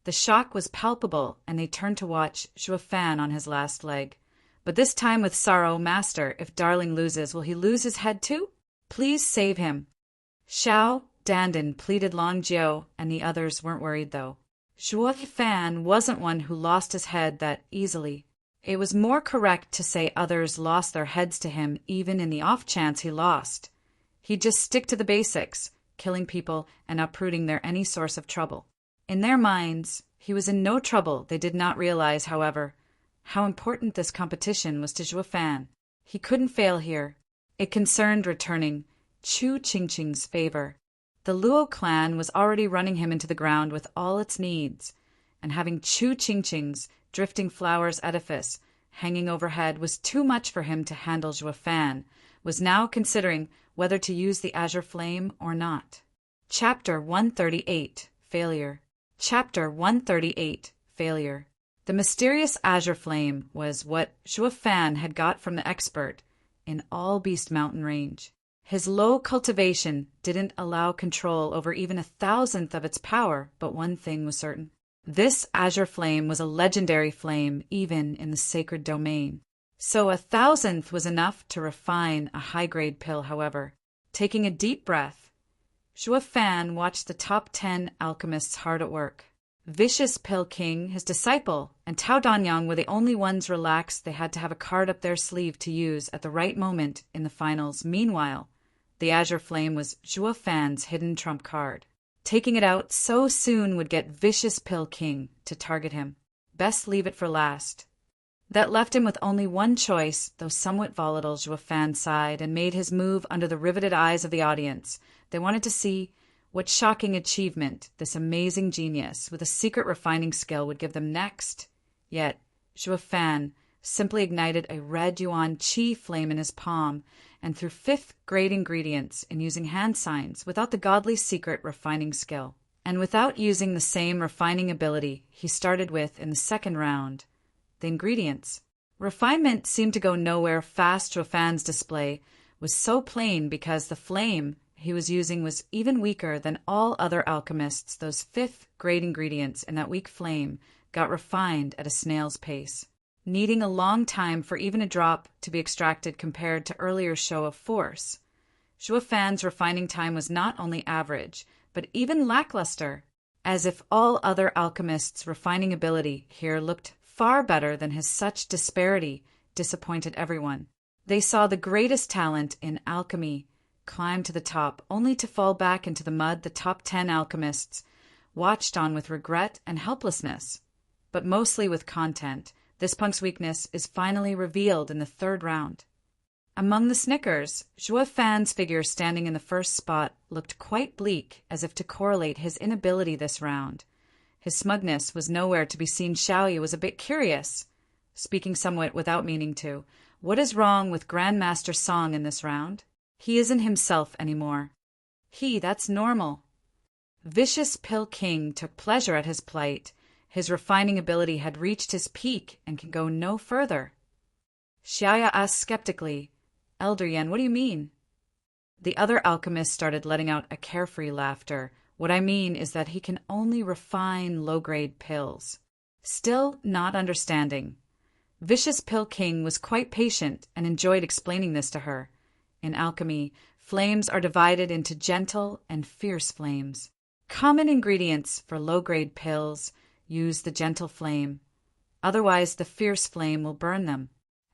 The shock was palpable, and they turned to watch Zhuo Fan on his last leg. But this time with sorrow. Master, if Darling loses, will he lose his head too? Please save him. Xiao Dandan pleaded. Long Jiao and the others weren't worried, though. Zhuo Fan wasn't one who lost his head that easily. It was more correct to say others lost their heads to him, even in the off chance he lost. He'd just stick to the basics, killing people and uprooting their any source of trouble. In their minds, he was in no trouble. They did not realize, however, how important this competition was to Zhuo Fan. He couldn't fail here. It concerned returning Chu Qingqing's favor. The Luo clan was already running him into the ground with all its needs, and having Chu Qingqing's drifting flowers edifice hanging overhead was too much for him to handle. Zhuo Fan was now considering whether to use the azure flame or not. Chapter 138, Failure. Chapter 138, Failure. The mysterious azure flame was what Zhuo Fan had got from the expert in all Beast Mountain range. His low cultivation didn't allow control over even 1,000th of its power, but one thing was certain. This azure flame was a legendary flame even in the sacred domain. So 1,000th was enough to refine a high-grade pill, however. Taking a deep breath, Zhuo Fan watched the top 10 alchemists hard at work. Vicious Pill King, his disciple, and Tao Danyang were the only ones relaxed. They had to have a card up their sleeve to use at the right moment in the finals. Meanwhile, the azure flame was Zhuo Fan's hidden trump card. Taking it out so soon would get Vicious Pill King to target him. Best leave it for last. That left him with only one choice, though somewhat volatile. Zhuo Fan sighed and made his move under the riveted eyes of the audience. They wanted to see What shocking achievement this amazing genius with a secret refining skill would give them next? Yet, Zhuo Fan simply ignited a red yuan qi flame in his palm and threw fifth-grade ingredients in using hand signs without the godly secret refining skill. And without using the same refining ability he started with in the second round, the ingredients. Refinement seemed to go nowhere fast. Zhuo Fan's display was so plain because the flame he was using was even weaker than all other alchemists. Those fifth-grade ingredients in that weak flame got refined at a snail's pace, needing a long time for even a drop to be extracted compared to earlier show of force. Zhuo Fan's refining time was not only average, but even lackluster, as if all other alchemists' refining ability here looked far better than his. Such disparity disappointed everyone. They saw the greatest talent in alchemy climb to the top, only to fall back into the mud. The top 10 alchemists watched on with regret and helplessness, but mostly with content. This punk's weakness is finally revealed in the third round. Among the snickers, Zhuo Fan's figure standing in the first spot looked quite bleak, as if to correlate his inability this round. His smugness was nowhere to be seen. Xiaoyu was a bit curious, speaking somewhat without meaning to. What is wrong with Grandmaster Song in this round? He isn't himself anymore. That's normal. Vicious Pill King took pleasure at his plight. His refining ability had reached his peak and can go no further. Xiaoya asked skeptically, Elder Yan, what do you mean? The other alchemist started letting out a carefree laughter. What I mean is that he can only refine low-grade pills. Still not understanding. Vicious Pill King was quite patient and enjoyed explaining this to her. In alchemy, flames are divided into gentle and fierce flames. Common ingredients for low-grade pills use the gentle flame. Otherwise, the fierce flame will burn them.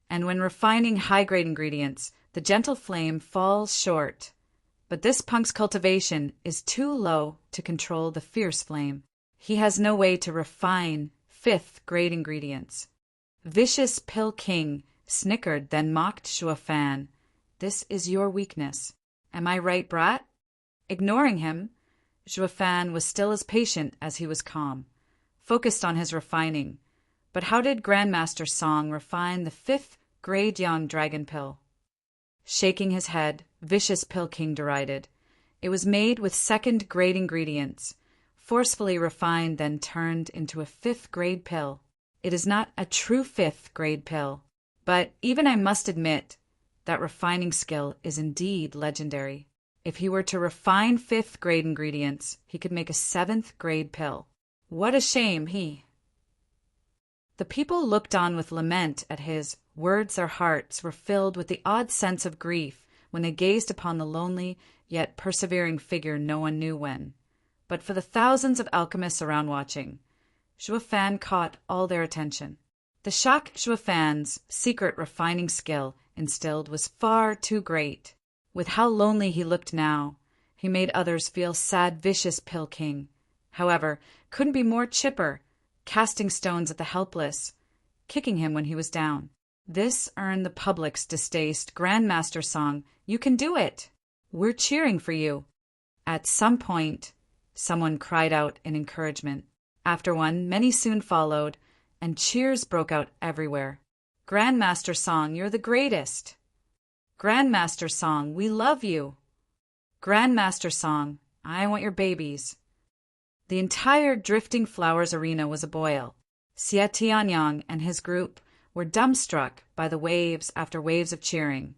And when refining high-grade ingredients, the gentle flame falls short. But this punk's cultivation is too low to control the fierce flame. He has no way to refine fifth-grade ingredients. Vicious Pill King snickered, then mocked Zhuo Fan. This is your weakness. Am I right, brat? Ignoring him, Zhuo Fan was still as patient as he was calm, focused on his refining. But how did Grandmaster Song refine the fifth-grade young dragon pill? Shaking his head, Vicious Pill King derided. It was made with second-grade ingredients, forcefully refined, then turned into a fifth-grade pill. It is not a true fifth-grade pill. But even I must admit that refining skill is indeed legendary. If he were to refine fifth-grade ingredients, he could make a seventh-grade pill. What a shame The people looked on with lament at his words. Their hearts were filled with the odd sense of grief when they gazed upon the lonely yet persevering figure no one knew when. But for the thousands of alchemists around watching, Zhuo Fan caught all their attention. The shock Zhuo Fan's secret refining skill instilled was far too great. With how lonely he looked now, he made others feel sad. Vicious Pill King, however, couldn't be more chipper, casting stones at the helpless, kicking him when he was down. This earned the public's distaste. Grandmaster Song, you can do it! We're cheering for you. At some point, someone cried out in encouragement. After one, many soon followed, and cheers broke out everywhere. Grandmaster Song, you're the greatest! Grandmaster Song, we love you! Grandmaster Song, I want your babies. The entire Drifting Flowers arena was aboil. Xie Tianyang and his group were dumbstruck by the waves after waves of cheering.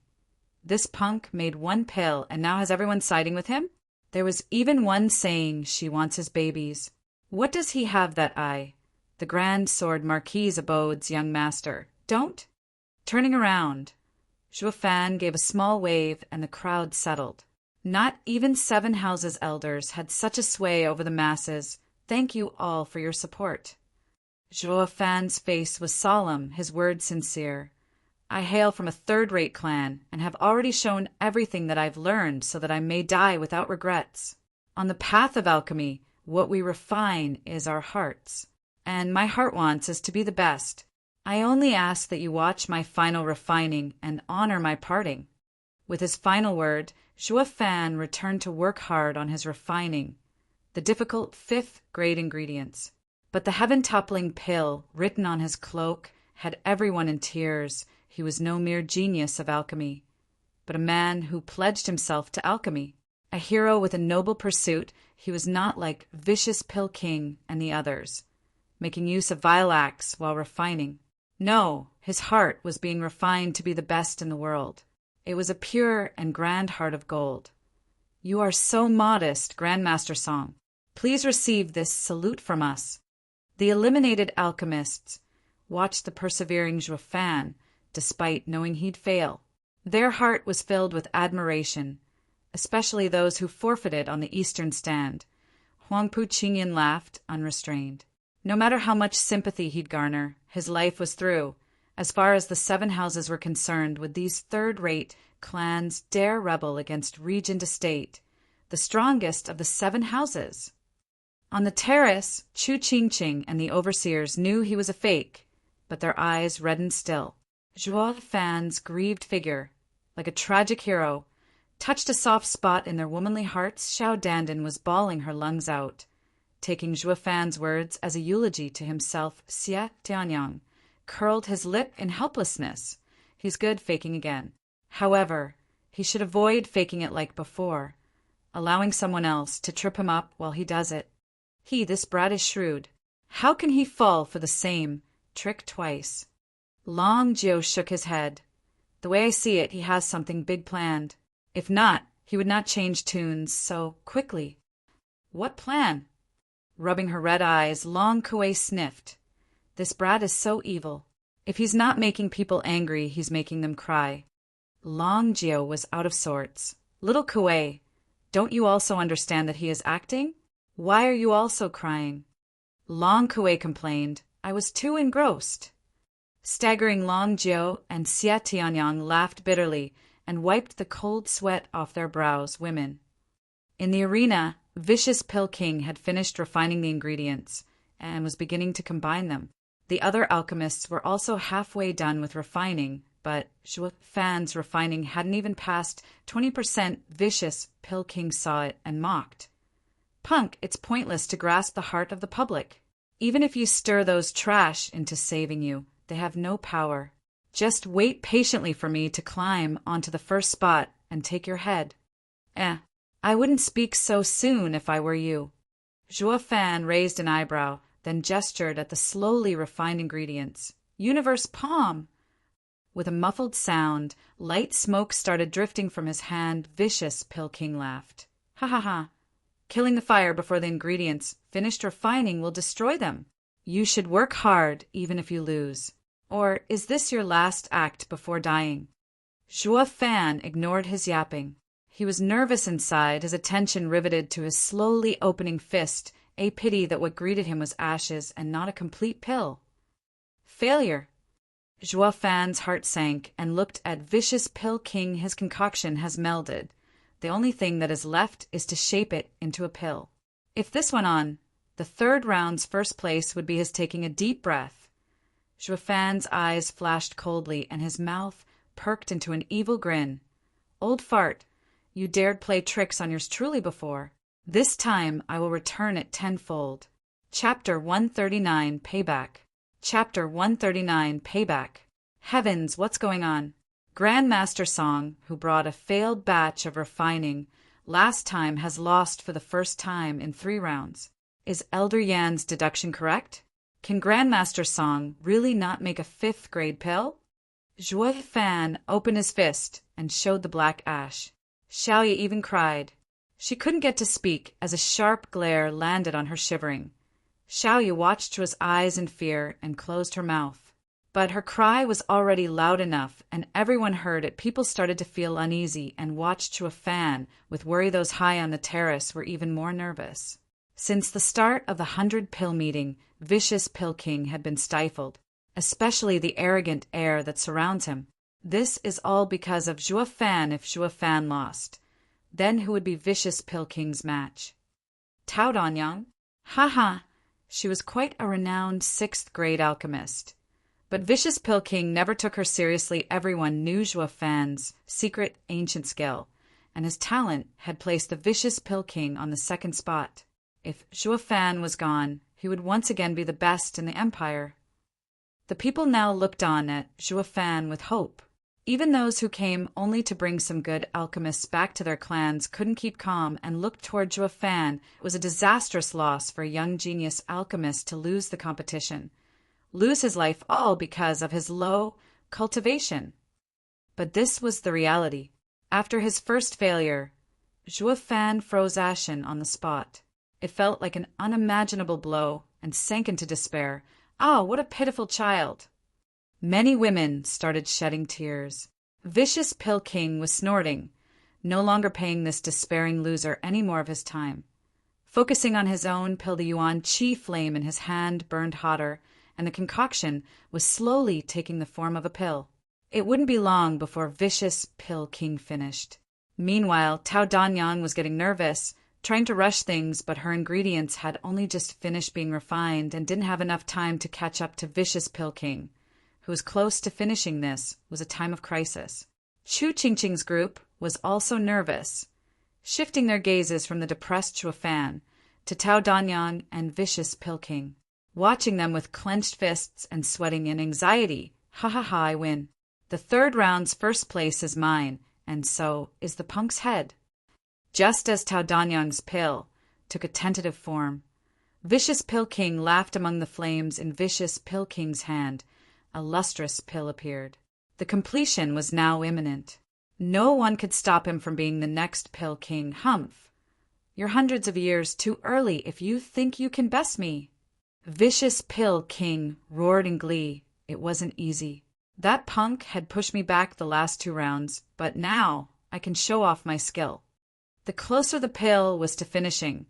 This punk made one pill and now has everyone siding with him? There was even one saying she wants his babies. What does he have that the Grand Sword Marquis abodes, young master? Don't? Turning around, Zhuo Fan gave a small wave and the crowd settled. Not even 7 houses elders had such a sway over the masses. Thank you all for your support. Zhuo Fan's face was solemn, his words sincere. I hail from a third-rate clan and have already shown everything that I've learned so that I may die without regrets. On the path of alchemy, what we refine is our hearts. And my heart wants is to be the best. I only ask that you watch my final refining and honor my parting. With his final word, Zhuo Fan returned to work hard on his refining the difficult 5th-grade ingredients. But the heaven-toppling pill written on his cloak had everyone in tears. He was no mere genius of alchemy, but a man who pledged himself to alchemy. A hero with a noble pursuit, he was not like vicious Pill King and the others, making use of vile acts while refining. No, his heart was being refined to be the best in the world. It was a pure and grand heart of gold. You are so modest, Grandmaster Song. Please receive this salute from us. The eliminated alchemists watched the persevering Zhuo Fan, despite knowing he'd fail. Their heart was filled with admiration, especially those who forfeited on the eastern stand. Huangpu Qingyan laughed, unrestrained. No matter how much sympathy he'd garner, his life was through. As far as the 7 houses were concerned, would these third-rate clans dare rebel against regent estate, the strongest of the 7 houses? On the terrace, Chu Qingqing and the overseers knew he was a fake, but their eyes reddened still. Zhuo Fan's grieved figure, like a tragic hero, touched a soft spot in their womanly hearts. Xiao Dandan was bawling her lungs out. Taking Zhuo Fan's words as a eulogy to himself, Xie Tianyang curled his lip in helplessness. He's good faking again. However, he should avoid faking it like before, allowing someone else to trip him up while he does it. This brat is shrewd. How can he fall for the same trick twice? Long Jiu shook his head. The way I see it, he has something big planned. If not, he would not change tunes so quickly. What plan? Rubbing her red eyes, Long Kuei sniffed. This brat is so evil. If he's not making people angry, he's making them cry. Long Jiu was out of sorts. Little Kuei, don't you also understand that he is acting? Why are you also crying? Long Kuei complained. I was too engrossed. Staggering, Long Jiu and Xie Tianyang laughed bitterly and wiped the cold sweat off their brows. Women. In the arena, vicious Pill King had finished refining the ingredients and was beginning to combine them. The other alchemists were also halfway done with refining, but Zhuo Fan's refining hadn't even passed 20%. Vicious Pill King saw it and mocked. Punk, it's pointless to grasp the heart of the public. Even if you stir those trash into saving you, they have no power. Just wait patiently for me to climb onto the first spot and take your head. I wouldn't speak so soon if I were you. Zhuo Fan raised an eyebrow, then gestured at the slowly refined ingredients. Universe palm! With a muffled sound, light smoke started drifting from his hand. Vicious Pill King laughed. Ha ha ha. Killing the fire before the ingredients finished refining will destroy them. You should work hard even if you lose. Or is this your last act before dying? Zhuo Fan ignored his yapping. He was nervous inside, his attention riveted to his slowly opening fist. A pity that what greeted him was ashes and not a complete pill. Failure. Zhuo Fan's heart sank and looked at vicious Pill King. His concoction has melded. The only thing that is left is to shape it into a pill. If this went on, the 3rd round's first place would be his taking a deep breath. Zhuo Fan's eyes flashed coldly and his mouth perked into an evil grin. Old fart, you dared play tricks on yours truly before. This time I will return it tenfold. Chapter 139, Payback. Chapter 139, Payback. Heavens, what's going on? Grandmaster Song, who brought a failed batch of refining last time, has lost for the first time in 3 rounds. Is Elder Yan's deduction correct? Can Grandmaster Song really not make a 5th-grade pill? Zhuo Fan opened his fist and showed the black ash. Xiaoye even cried. She couldn't get to speak as a sharp glare landed on her shivering. Xiaoye watched Zhuo's eyes in fear and closed her mouth. But her cry was already loud enough, and everyone heard it. People started to feel uneasy and watched Zhuo Fan with worry. Those high on the terrace were even more nervous. Since the start of the 100-pill meeting, vicious Pill King had been stifled, especially the arrogant air that surrounds him. This is all because of Zhuo Fan. If Zhuo Fan lost, then who would be vicious Pill King's match? Tao Danyang? Ha ha! She was quite a renowned 6th-grade alchemist. But Vicious Pill King never took her seriously. Everyone knew Zhuo Fan's secret ancient skill, and his talent had placed the Vicious Pill King on the second spot. If Zhuo Fan was gone, he would once again be the best in the empire. The people now looked on at Zhuo Fan with hope. Even those who came only to bring some good alchemists back to their clans couldn't keep calm and looked toward Zhuo Fan. It was a disastrous loss for a young genius alchemist to lose the competition, lose his life all because of his low cultivation. But this was the reality. After his first failure, Zhuo Fan froze ashen on the spot. It felt like an unimaginable blow and sank into despair. Ah, what a pitiful child! Many women started shedding tears. Vicious Pill King was snorting, no longer paying this despairing loser any more of his time. Focusing on his own pill, the yuan qi flame in his hand burned hotter, and the concoction was slowly taking the form of a pill. It wouldn't be long before Vicious Pill King finished. Meanwhile, Tao Danyang was getting nervous, trying to rush things, but her ingredients had only just finished being refined and didn't have enough time to catch up to Vicious Pill King, who was close to finishing. This was a time of crisis. Chu Qingqing's group was also nervous, shifting their gazes from the depressed Zhuo Fan to Tao Danyang and Vicious Pill King, watching them with clenched fists and sweating in anxiety. Ha ha ha, I win. The third round's first place is mine, and so is the punk's head. Just as Tao Danyang's pill took a tentative form, Vicious Pill King laughed among the flames. In Vicious Pill King's hand, a lustrous pill appeared. The completion was now imminent. No one could stop him from being the next Pill King. Humph! You're hundreds of years too early if you think you can best me. Vicious Pill King roared in glee. It wasn't easy. That punk had pushed me back the last 2 rounds, but now I can show off my skill. The closer the pill was to finishing,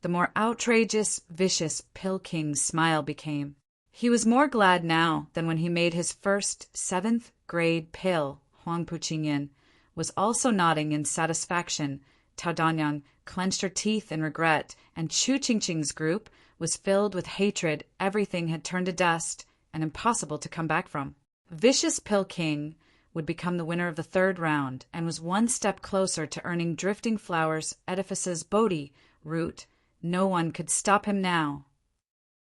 the more outrageous Vicious Pill King's smile became. He was more glad now than when he made his first 7th grade pill. Huang Puqingyan was also nodding in satisfaction. Tao Danyang clenched her teeth in regret, and Chu Qingqing's group was filled with hatred. Everything had turned to dust and impossible to come back from. Vicious Pill King would become the winner of the 3rd round and was one step closer to earning Drifting Flowers Edifice's Bodhi root. No one could stop him now.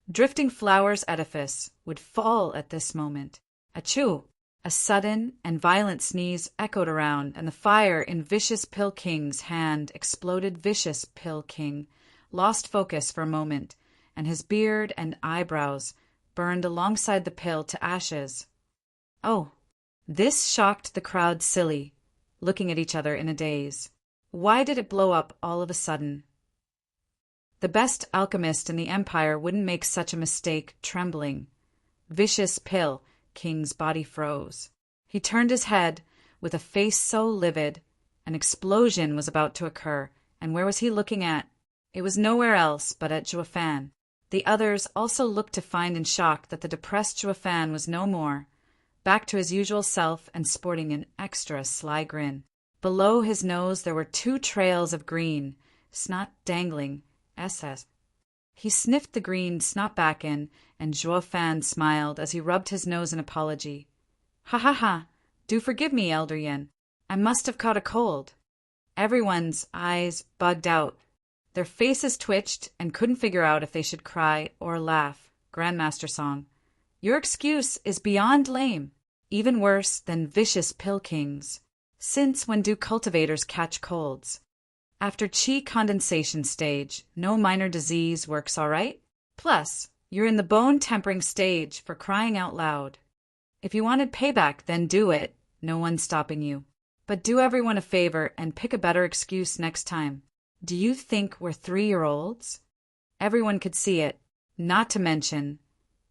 Drifting Flowers Edifice would fall at this moment. Achoo! A sudden and violent sneeze echoed around, and the fire in Vicious Pill King's hand exploded. Vicious Pill King lost focus for a moment, and his beard and eyebrows burned alongside the pill to ashes. Oh! This shocked the crowd silly, looking at each other in a daze. Why did it blow up all of a sudden? The best alchemist in the empire wouldn't make such a mistake. Trembling, Vicious Pill King's body froze. He turned his head with a face so livid. An explosion was about to occur, and where was he looking at? It was nowhere else but at Zhuo Fan. The others also looked to find in shock that the depressed Zhuo Fan was no more, back to his usual self and sporting an extra sly grin. Below his nose there were 2 trails of green snot dangling. SS. He sniffed the green snot back in, and Zhuo Fan smiled as he rubbed his nose in apology. Ha ha ha! Do forgive me, Elder Yin. I must have caught a cold. Everyone's eyes bugged out. Their faces twitched and couldn't figure out if they should cry or laugh. Grandmaster Song. Your excuse is beyond lame, even worse than Vicious Pill King's. Since when do cultivators catch colds? After qi condensation stage, no minor disease works all right. Plus, you're in the bone tempering stage, for crying out loud. If you wanted payback, then do it. No one's stopping you. But do everyone a favor and pick a better excuse next time. Do you think we're 3-year-olds? Everyone could see it. Not to mention,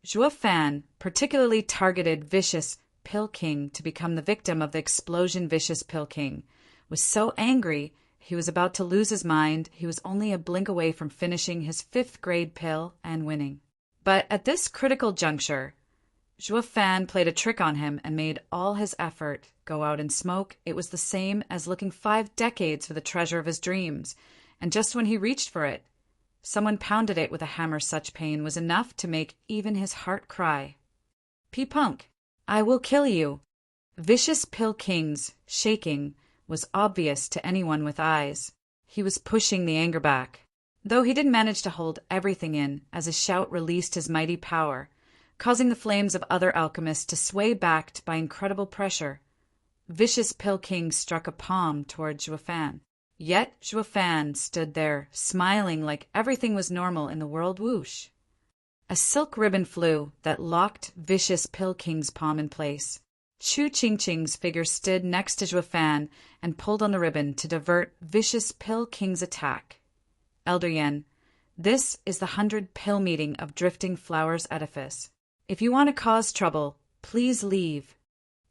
Zhuo Fan particularly targeted Vicious Pill King to become the victim of the explosion. Vicious Pill King was so angry he was about to lose his mind. He was only a blink away from finishing his 5th grade pill and winning. But at this critical juncture, Zhuo Fan played a trick on him and made all his effort go out in smoke. It was the same as looking 5 decades for the treasure of his dreams, and just when he reached for it, someone pounded it with a hammer. Such pain was enough to make even his heart cry. P-Punk, I will kill you. Vicious Pill King's shaking was obvious to anyone with eyes. He was pushing the anger back, though he didn't manage to hold everything in as his shout released his mighty power, causing the flames of other alchemists to sway backed by incredible pressure. Vicious Pill King struck a palm toward Zhuofan. Yet Zhuofan stood there, smiling like everything was normal in the world. Whoosh! A silk ribbon flew that locked Vicious Pill King's palm in place. Chu Qingqing's figure stood next to Zhuofan and pulled on the ribbon to divert Vicious Pill King's attack. Elder Yen, this is the 100-pill meeting of Drifting Flowers Edifice. If you want to cause trouble, please leave.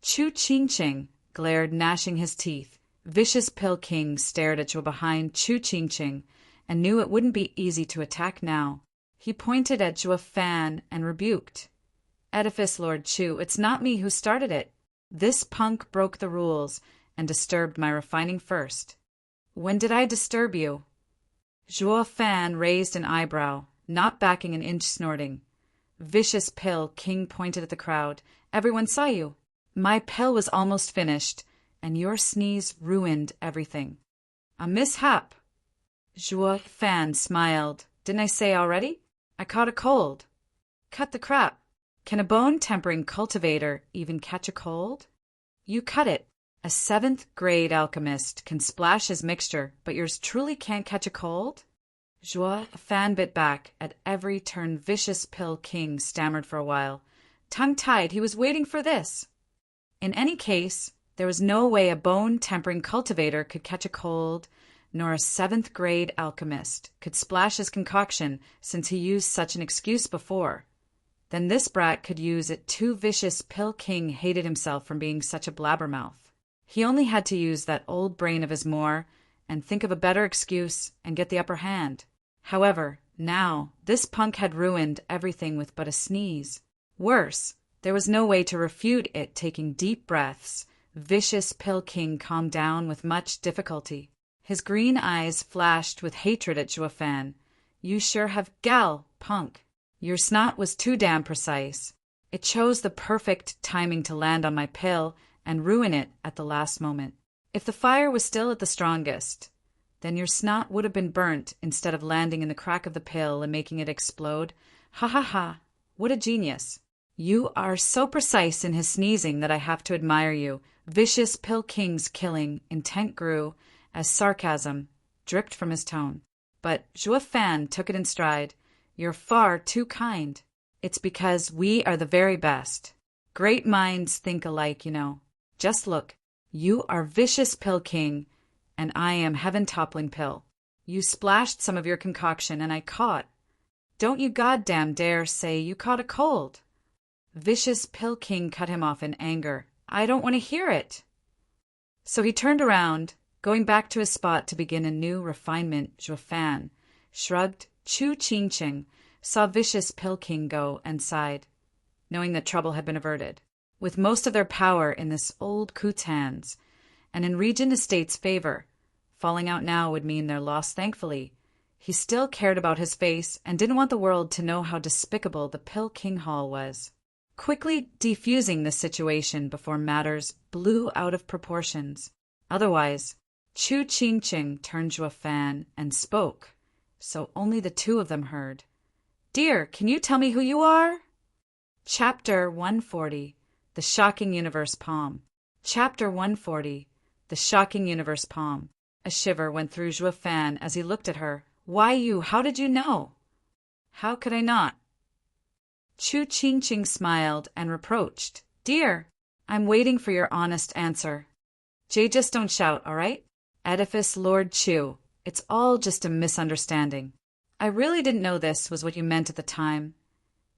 Chu Qingqing glared, gnashing his teeth. Vicious Pill King stared at behind Chu Qingqing and knew it wouldn't be easy to attack now. He pointed at Zhuofan and rebuked. Edifice Lord Chu, it's not me who started it. This punk broke the rules and disturbed my refining first. When did I disturb you? Zhuofan raised an eyebrow, not backing an inch, snorting. Vicious Pill King pointed at the crowd. Everyone saw you. My pill was almost finished, and your sneeze ruined everything. A mishap. Zhuofan smiled. Didn't I say already? I caught a cold. Cut the crap. Can a bone-tempering cultivator even catch a cold? You cut it. A 7th-grade alchemist can splash his mixture, but yours truly can't catch a cold? Zhuofan bit back at every turn. Vicious Pill King stammered for a while. Tongue-tied, he was waiting for this. In any case, there was no way a bone-tempering cultivator could catch a cold, nor a 7th-grade alchemist could splash his concoction, since he used such an excuse before. Then this brat could use it too. Vicious Pill King hated himself from being such a blabbermouth. He only had to use that old brain of his more and think of a better excuse and get the upper hand. However, now, this punk had ruined everything with but a sneeze. Worse, there was no way to refute it. Taking deep breaths, Vicious Pill King calmed down with much difficulty. His green eyes flashed with hatred at Zhuofan. You sure have gal, punk. Your snot was too damn precise. It chose the perfect timing to land on my pill and ruin it at the last moment. If the fire was still at the strongest, then your snot would have been burnt instead of landing in the crack of the pill and making it explode. Ha ha ha, what a genius. You are so precise in his sneezing that I have to admire you. Vicious Pill King's killing intent grew as sarcasm dripped from his tone. But Zhuofan took it in stride. You're far too kind. It's because we are the very best. Great minds think alike, you know. Just look. You are Vicious Pill King, and I am Heaven Toppling Pill. You splashed some of your concoction, and I caught. Don't you goddamn dare say you caught a cold. Vicious Pill King cut him off in anger. I don't want to hear it. So he turned around, going back to his spot to begin a new refinement. Zhuofan shrugged. Chu Qingqing saw Vicious Pill King go and sighed, knowing that trouble had been averted. With most of their power in this old coot's hands, and in Regent Estate's favor, falling out now would mean their loss. Thankfully, he still cared about his face and didn't want the world to know how despicable the Pill King Hall was. Quickly defusing the situation before matters blew out of proportions. Otherwise, Chu Qingqing turned Zhuofan and spoke, so only the two of them heard. Dear, can you tell me who you are? Chapter 140, The Shocking Universe Palm. Chapter 140, The Shocking Universe Palm. A shiver went through Zhuofan as he looked at her. Why you? How did you know? How could I not? Chu Qingqing smiled and reproached. Dear, I'm waiting for your honest answer. Jay, just don't shout, all right? Edifice Lord Chu. It's all just a misunderstanding. I really didn't know this was what you meant at the time.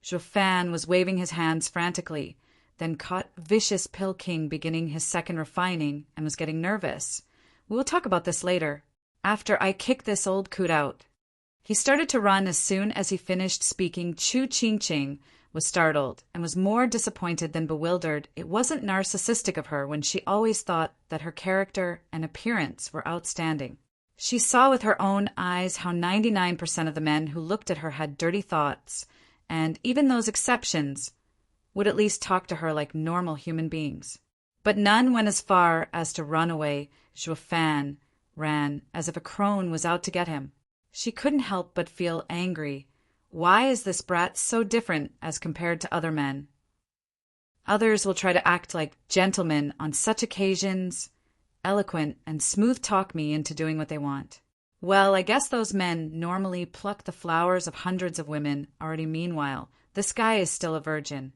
Zhuofan was waving his hands frantically, then caught Vicious Pill King beginning his second refining and was getting nervous. We will talk about this later, after I kick this old coot out. He started to run as soon as he finished speaking. Chu Qingqing was startled and was more disappointed than bewildered. It wasn't narcissistic of her when she always thought that her character and appearance were outstanding. She saw with her own eyes how 99% of the men who looked at her had dirty thoughts, and even those exceptions would at least talk to her like normal human beings. But none went as far as to run away. Zhuo Fan ran as if a crone was out to get him. She couldn't help but feel angry. Why is this brat so different as compared to other men? Others will try to act like gentlemen on such occasions, eloquent and smooth-talk me into doing what they want. Well, I guess those men normally pluck the flowers of hundreds of women already. Meanwhile, this guy is still a virgin.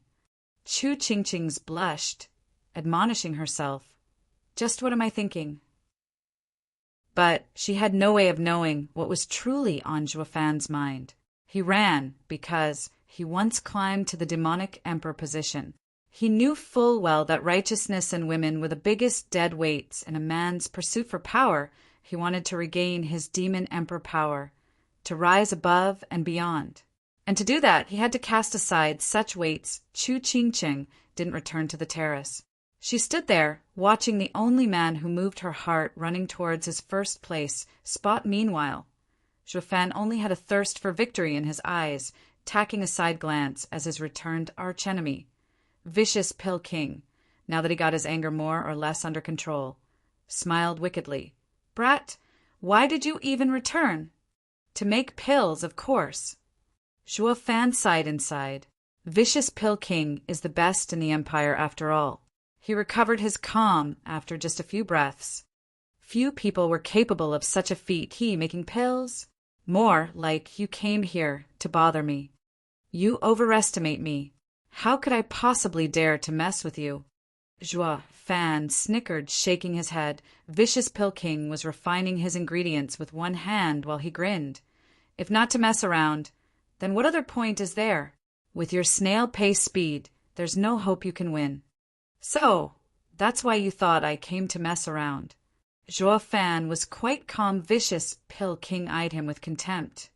Chu Qingqing's blushed, admonishing herself. Just what am I thinking? But she had no way of knowing what was truly on Zhuo Fan's mind. He ran because he once climbed to the demonic emperor position. He knew full well that righteousness and women were the biggest dead weights in a man's pursuit for power. He wanted to regain his demon emperor power, to rise above and beyond. And to do that, he had to cast aside such weights. Chu Qingqing didn't return to the terrace. She stood there, watching the only man who moved her heart running towards his first place spot. Meanwhile, Zhuo Fan only had a thirst for victory in his eyes, tacking a side glance as his returned archenemy, vicious Pill King, now that he got his anger more or less under control, smiled wickedly. Brat, why did you even return? To make pills, of course. Zhuo Fan sighed inside. Vicious Pill King is the best in the empire after all. He recovered his calm after just a few breaths. Few people were capable of such a feat. He making pills? More like you came here to bother me. You overestimate me. How could I possibly dare to mess with you? Zhuo Fan snickered, shaking his head. Vicious Pill King was refining his ingredients with one hand while he grinned. If not to mess around, then what other point is there? With your snail-pace speed, there's no hope you can win. So, that's why you thought I came to mess around. Zhuo Fan was quite calm. Vicious Pill King eyed him with contempt.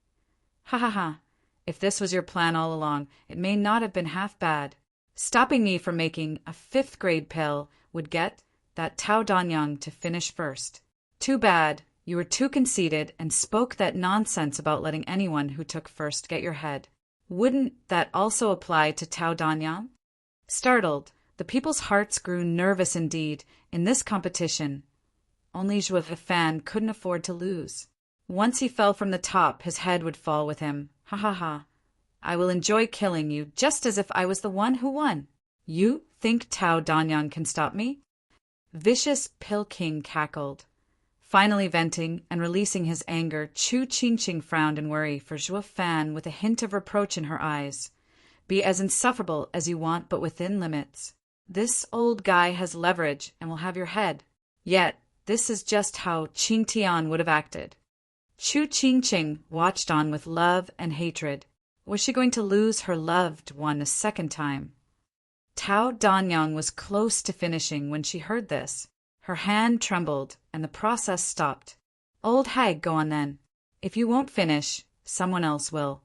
Ha ha ha. If this was your plan all along, it may not have been half bad. Stopping me from making a 5th-grade pill would get that Tao Danyang to finish first. Too bad. You were too conceited and spoke that nonsense about letting anyone who took first get your head. Wouldn't that also apply to Tao Danyang? Startled, the people's hearts grew nervous indeed. In this competition, only Zhuo Fan couldn't afford to lose. Once he fell from the top, his head would fall with him. Ha ha ha. I will enjoy killing you just as if I was the one who won. You think Tao Danyang can stop me? Vicious Pill King cackled. Finally venting and releasing his anger, Chu Qingqing frowned in worry for Zhuo Fan with a hint of reproach in her eyes. Be as insufferable as you want, but within limits. This old guy has leverage and will have your head. Yet, this is just how Qing Tian would have acted. Chu Qingqing watched on with love and hatred. Was she going to lose her loved one a second time? Tao Danyang was close to finishing when she heard this. Her hand trembled, and the process stopped. Old hag, go on then. If you won't finish, someone else will.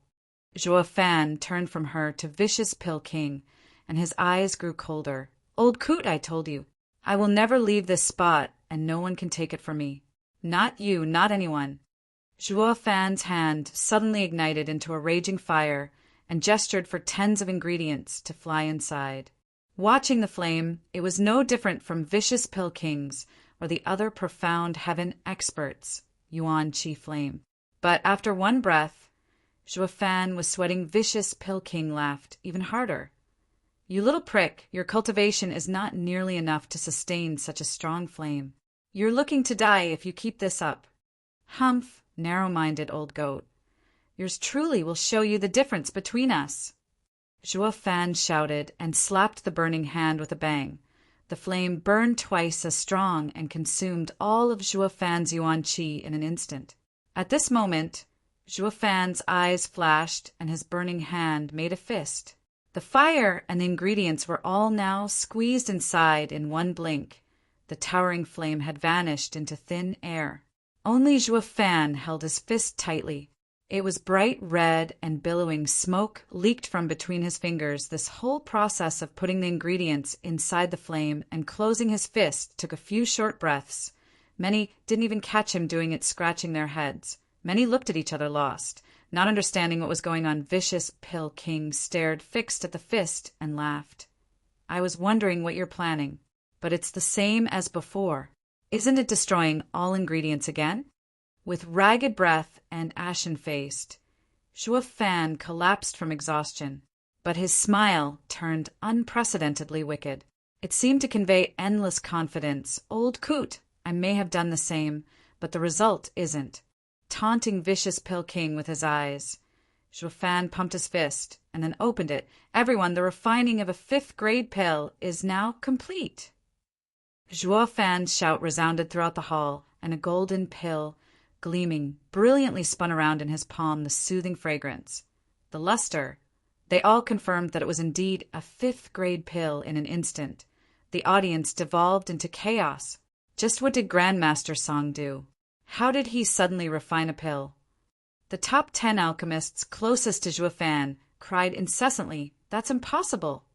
Zhuo Fan turned from her to Vicious Pill King, and his eyes grew colder. Old coot, I told you. I will never leave this spot, and no one can take it from me. Not you, not anyone. Zhuo Fan's hand suddenly ignited into a raging fire and gestured for tens of ingredients to fly inside. Watching the flame, it was no different from Vicious Pill King's or the other profound heaven experts' Yuan Qi flame. But after one breath, Zhuo Fan was sweating. Vicious Pill King laughed even harder. You little prick, your cultivation is not nearly enough to sustain such a strong flame. You're looking to die if you keep this up. Humph, narrow-minded old goat. Yours truly will show you the difference between us. Zhuo Fan shouted and slapped the burning hand with a bang. The flame burned twice as strong and consumed all of Zhuo Fan's Yuan Qi in an instant. At this moment, Zhuo Fan's eyes flashed and his burning hand made a fist. The fire and the ingredients were all now squeezed inside in one blink. The towering flame had vanished into thin air. Only Zhuo Fan held his fist tightly. It was bright red and billowing. Smoke leaked from between his fingers. This whole process of putting the ingredients inside the flame and closing his fist took a few short breaths. Many didn't even catch him doing it, scratching their heads. Many looked at each other lost, not understanding what was going on. Vicious Pill King stared fixed at the fist and laughed. I was wondering what you're planning, but it's the same as before. Isn't it destroying all ingredients again? With ragged breath and ashen-faced, Zhuo Fan collapsed from exhaustion, but his smile turned unprecedentedly wicked. It seemed to convey endless confidence. Old coot, I may have done the same, but the result isn't. Taunting Vicious Pill King with his eyes. Zhuo Fan pumped his fist and then opened it. Everyone, the refining of a 5th grade pill is now complete. Zhuo Fan's shout resounded throughout the hall, and a golden pill, gleaming, brilliantly spun around in his palm, the soothing fragrance. The luster. They all confirmed that it was indeed a 5th grade pill in an instant. The audience devolved into chaos. Just what did Grandmaster Song do? How did he suddenly refine a pill? The top 10 alchemists closest to Zhuo Fan cried incessantly, "That's impossible!"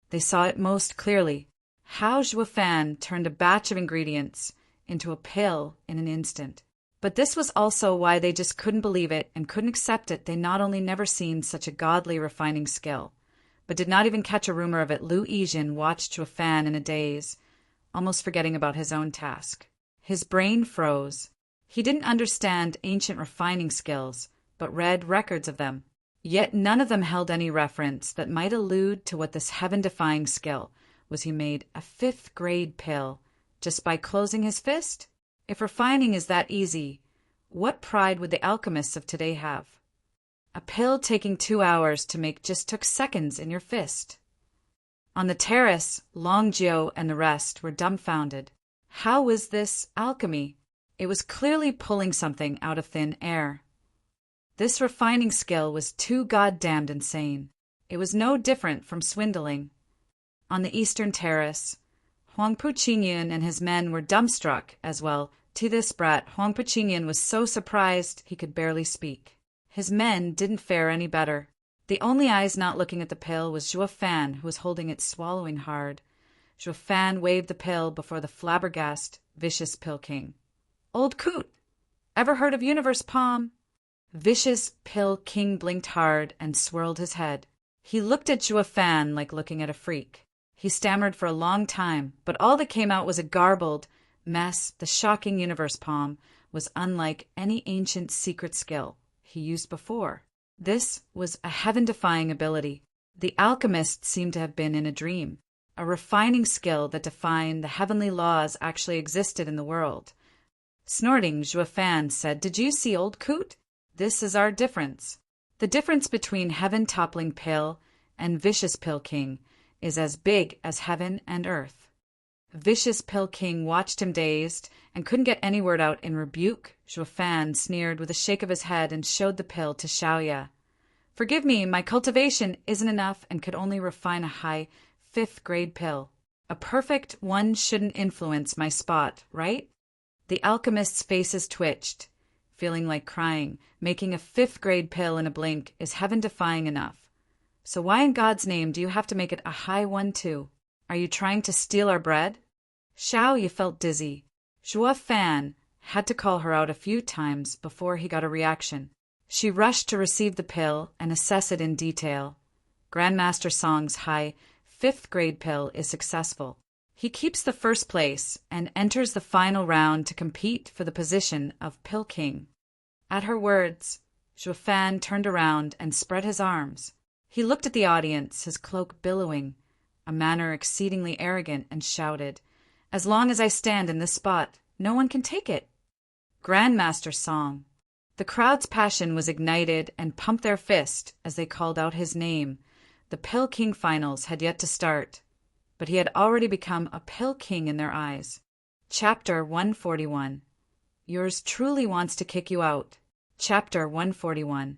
They saw it most clearly. How Zhuo Fan turned a batch of ingredients into a pill in an instant. But this was also why they just couldn't believe it and couldn't accept it. They not only never seen such a godly refining skill, but did not even catch a rumor of it. Lu Yijin watched Zhuo Fan in a daze, almost forgetting about his own task. His brain froze. He didn't understand ancient refining skills, but read records of them. Yet none of them held any reference that might allude to what this heaven-defying skill was. He made a 5th grade pill just by closing his fist? If refining is that easy, what pride would the alchemists of today have? A pill taking 2 hours to make just took seconds in your fist. On the terrace, Long Jiu and the rest were dumbfounded. How was this alchemy? It was clearly pulling something out of thin air. This refining skill was too goddamned insane. It was no different from swindling. On the eastern terrace, Huangpu Qingyun and his men were dumbstruck as well. To this brat, Huangpu Qingyun was so surprised he could barely speak. His men didn't fare any better. The only eyes not looking at the pill was Zhuo Fan, who was holding it, swallowing hard. Zhuo Fan waved the pill before the flabbergasted Vicious Pill King. "Old coot! Ever heard of Universe Palm?" Vicious Pill King blinked hard and swirled his head. He looked at Zhuo Fan like looking at a freak. He stammered for a long time, but all that came out was a garbled mess. The shocking Universe Palm was unlike any ancient secret skill he used before. This was a heaven-defying ability. The alchemist seemed to have been in a dream. A refining skill that defined the heavenly laws actually existed in the world. Snorting, Zhuo Fan said, "Did you see, old coot? This is our difference. The difference between heaven-toppling pill and Vicious Pill King is as big as heaven and earth." Vicious Pill King watched him dazed and couldn't get any word out. In rebuke, Zhuo Fan sneered with a shake of his head and showed the pill to Xiaoya. "Forgive me, my cultivation isn't enough and could only refine a high 5th grade pill. A perfect one shouldn't influence my spot, right?" The alchemists' faces twitched, feeling like crying. Making a 5th grade pill in a blink is heaven-defying enough. So why in God's name do you have to make it a high one too? Are you trying to steal our bread? Xiaoya felt dizzy. Zhuo Fan had to call her out a few times before he got a reaction. She rushed to receive the pill and assess it in detail. Grandmaster Song's high 5th grade pill is successful. He keeps the first place and enters the final round to compete for the position of Pill King. At her words, Zhuo Fan turned around and spread his arms. He looked at the audience, his cloak billowing, a manner exceedingly arrogant, and shouted, "As long as I stand in this spot, no one can take it." Grandmaster Song. The crowd's passion was ignited and pumped their fist as they called out his name. The Pill King finals had yet to start, but he had already become a Pill King in their eyes. Chapter 141. Yours truly wants to kick you out. Chapter 141.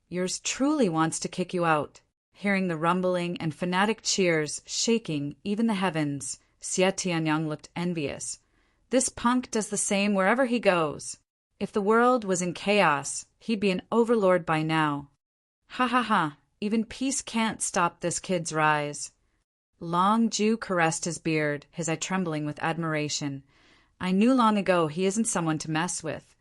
Yours truly wants to kick you out. Hearing the rumbling and fanatic cheers shaking even the heavens, Xie Tianyang looked envious. This punk does the same wherever he goes. If the world was in chaos, he'd be an overlord by now. Ha ha ha, even peace can't stop this kid's rise. Long Jiu caressed his beard, his eye trembling with admiration. I knew long ago he isn't someone to mess with.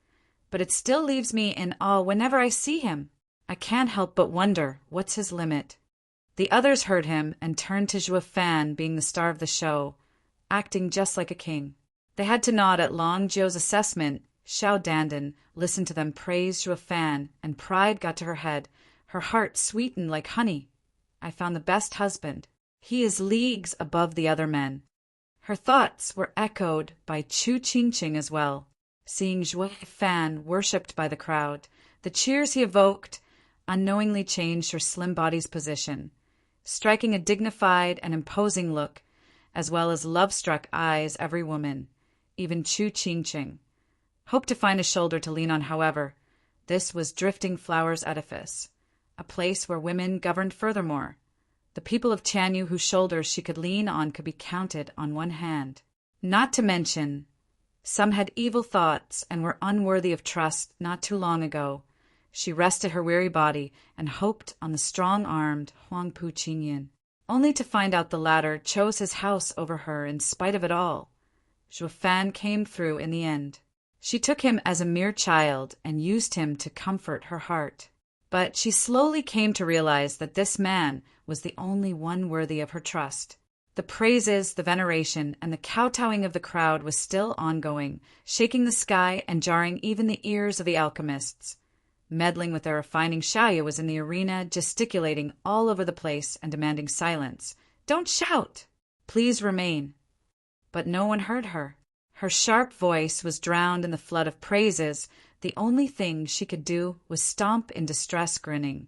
but it still leaves me in awe whenever I see him. I can't help but wonder, what's his limit? The others heard him and turned to Zhuo Fan, being the star of the show, acting just like a king. They had to nod at Long Jiu's assessment. Xiao Dandan listened to them praise Zhuo Fan, and pride got to her head. Her heart sweetened like honey. I found the best husband. He is leagues above the other men. Her thoughts were echoed by Chu Qingqing as well. Seeing Zhuo Fan worshipped by the crowd, the cheers he evoked unknowingly changed her slim body's position, striking a dignified and imposing look, as well as love-struck eyes every woman, even Chu Qingqing. Hoped to find a shoulder to lean on, however. This was Drifting Flowers Edifice, a place where women governed furthermore. The people of Chanyu whose shoulders she could lean on could be counted on one hand. Not to mention, some had evil thoughts and were unworthy of trust not too long ago. She rested her weary body and hoped on the strong-armed Huangpu Qinyan, only to find out the latter chose his house over her in spite of it all. Zhuo Fan came through in the end. She took him as a mere child and used him to comfort her heart. But she slowly came to realize that this man was the only one worthy of her trust. The praises, the veneration, and the kowtowing of the crowd was still ongoing, shaking the sky and jarring even the ears of the alchemists. Meddling with their refining, Xiaoya was in the arena, gesticulating all over the place and demanding silence. "Don't shout! Please remain." But no one heard her. Her sharp voice was drowned in the flood of praises. The only thing she could do was stomp in distress, grinning.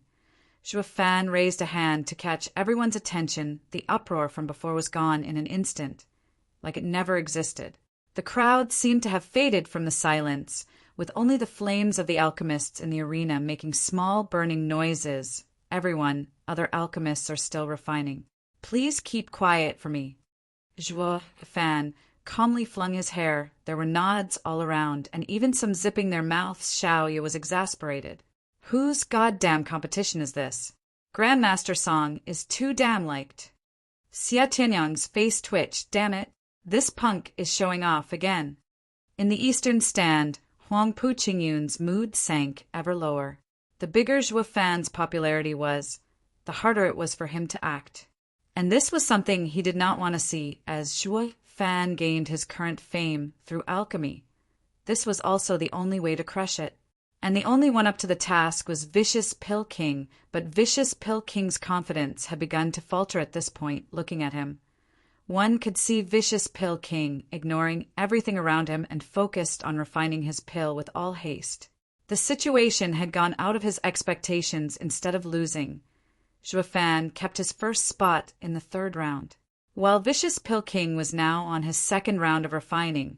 Zhuo Fan raised a hand to catch everyone's attention. The uproar from before was gone in an instant, like it never existed. The crowd seemed to have faded from the silence, with only the flames of the alchemists in the arena making small burning noises. Everyone, other alchemists are still refining. "Please keep quiet for me." Zhuo Fan calmly flung his hair. There were nods all around, and even some zipping their mouths. Xiaoya was exasperated. Whose goddamn competition is this? Grandmaster Song is too damn liked. Xia Tianyang's face twitched. Damn it, this punk is showing off again. In the eastern stand, Huangpu Qingyun's mood sank ever lower. The bigger Zhuo Fan's popularity was, the harder it was for him to act. And this was something he did not want to see, as Zhuo Fan gained his current fame through alchemy. This was also the only way to crush it. And the only one up to the task was Vicious Pill King, but Vicious Pill King's confidence had begun to falter at this point, looking at him. One could see Vicious Pill King ignoring everything around him and focused on refining his pill with all haste. The situation had gone out of his expectations instead of losing. Zhuo Fan kept his first spot in the third round, while Vicious Pill King was now on his second round of refining.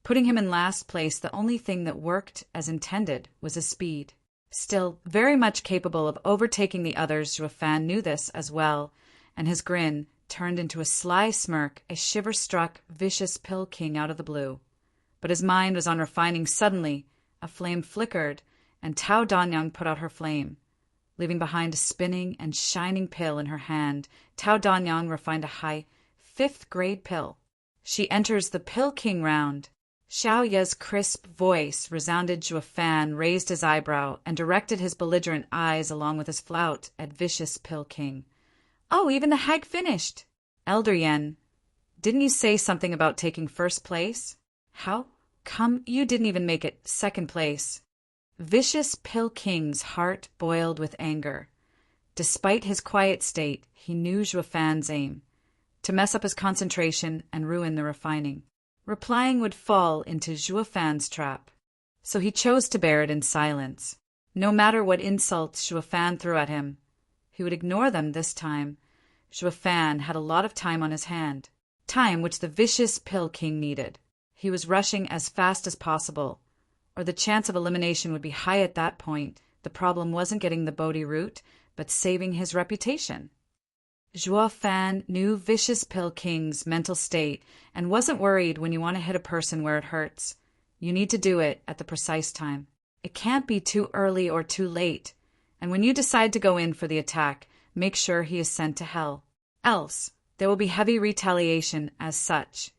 Putting him in last place, the only thing that worked as intended was his speed. Still very much capable of overtaking the others, Zhuo Fan knew this as well, and his grin turned into a sly smirk. A shiver struck Vicious Pill King out of the blue. But his mind was on refining. Suddenly, a flame flickered, and Tao Danyang put out her flame. Leaving behind a spinning and shining pill in her hand, Tao Danyang refined a high 5th grade pill. She enters the Pill King round. Xiaoya's crisp voice resounded. Zhuo Fan raised his eyebrow and directed his belligerent eyes along with his flout at Vicious Pill King. "Oh, even the hag finished!" "Elder Yen, didn't you say something about taking first place? How come you didn't even make it second place?" Vicious Pill King's heart boiled with anger. Despite his quiet state, he knew Zhuo Fan's aim: to mess up his concentration and ruin the refining. Replying would fall into Zhuo Fan's trap. So he chose to bear it in silence. No matter what insults Zhuo Fan threw at him, he would ignore them this time. Zhuo Fan had a lot of time on his hand, time which the Vicious Pill King needed. He was rushing as fast as possible, or the chance of elimination would be high at that point. The problem wasn't getting the Bodhi root, but saving his reputation. Zhuo Fan knew Vicious Pill King's mental state and wasn't worried. When you want to hit a person where it hurts, you need to do it at the precise time. It can't be too early or too late, and when you decide to go in for the attack, make sure he is sent to hell. Else, there will be heavy retaliation as such.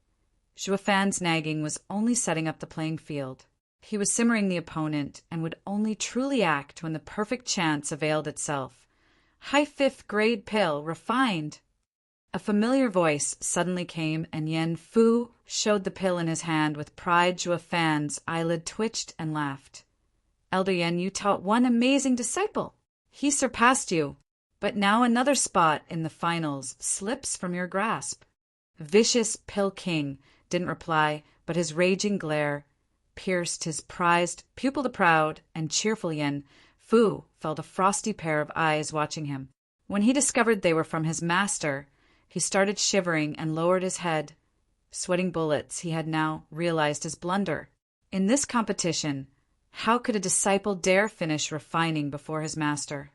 Zhuo Fan's nagging was only setting up the playing field. He was simmering the opponent and would only truly act when the perfect chance availed itself. High fifth-grade pill, refined. A familiar voice suddenly came, and Yen Fu showed the pill in his hand with pride. Zhuo Fan's eyelid twitched and laughed. Elder Yen, you taught one amazing disciple. He surpassed you, but now another spot in the finals slips from your grasp. Vicious Pill King didn't reply, but his raging glare pierced his prized pupil. The proud and cheerful Yen Fu felt a frosty pair of eyes watching him. When he discovered they were from his master, he started shivering and lowered his head. Sweating bullets, he had now realized his blunder. In this competition, how could a disciple dare finish refining before his master?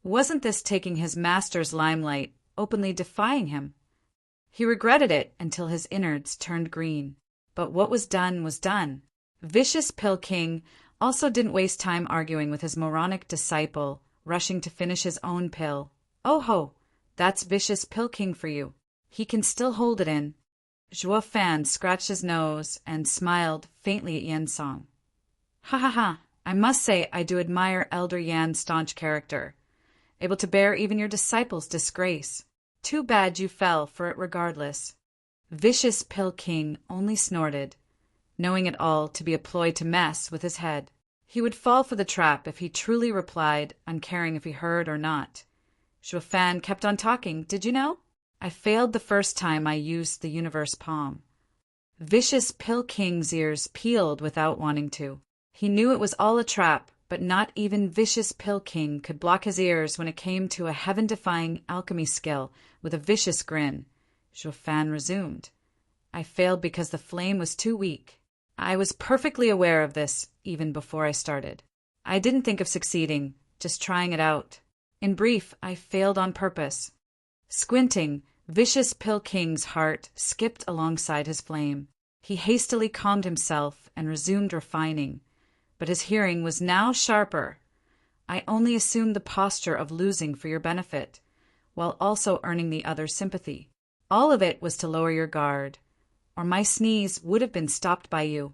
Wasn't this taking his master's limelight, openly defying him? He regretted it until his innards turned green. But what was done was done. Vicious Pill King also didn't waste time arguing with his moronic disciple, rushing to finish his own pill. Oh ho, that's Vicious Pill King for you. He can still hold it in. Zhuo Fan scratched his nose and smiled faintly at Yan's song. Ha ha ha, I must say I do admire Elder Yan's staunch character, able to bear even your disciple's disgrace. Too bad you fell for it regardless. Vicious Pill King only snorted, knowing it all to be a ploy to mess with his head. He would fall for the trap if he truly replied, uncaring if he heard or not. Zhuo Fan kept on talking. Did you know? I failed the first time I used the universe palm. Vicious Pill King's ears peeled without wanting to. He knew it was all a trap, but not even Vicious Pill King could block his ears when it came to a heaven-defying alchemy skill. With a vicious grin, Zhuo Fan resumed. I failed because the flame was too weak. I was perfectly aware of this even before I started. I didn't think of succeeding, just trying it out. In brief, I failed on purpose. Squinting, Vicious Pill King's heart skipped alongside his flame. He hastily calmed himself and resumed refining, but his hearing was now sharper. I only assumed the posture of losing for your benefit, while also earning the other's sympathy. All of it was to lower your guard, or my sneeze would have been stopped by you.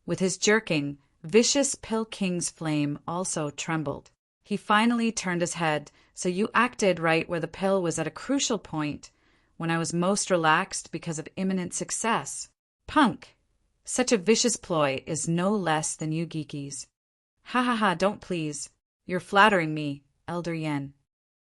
With his jerking, Vicious Pill King's flame also trembled. He finally turned his head. So you acted right where the pill was at a crucial point, when I was most relaxed because of imminent success. Punk! Such a vicious ploy is no less than you geekies. Ha ha ha, don't please. You're flattering me, Elder Yen.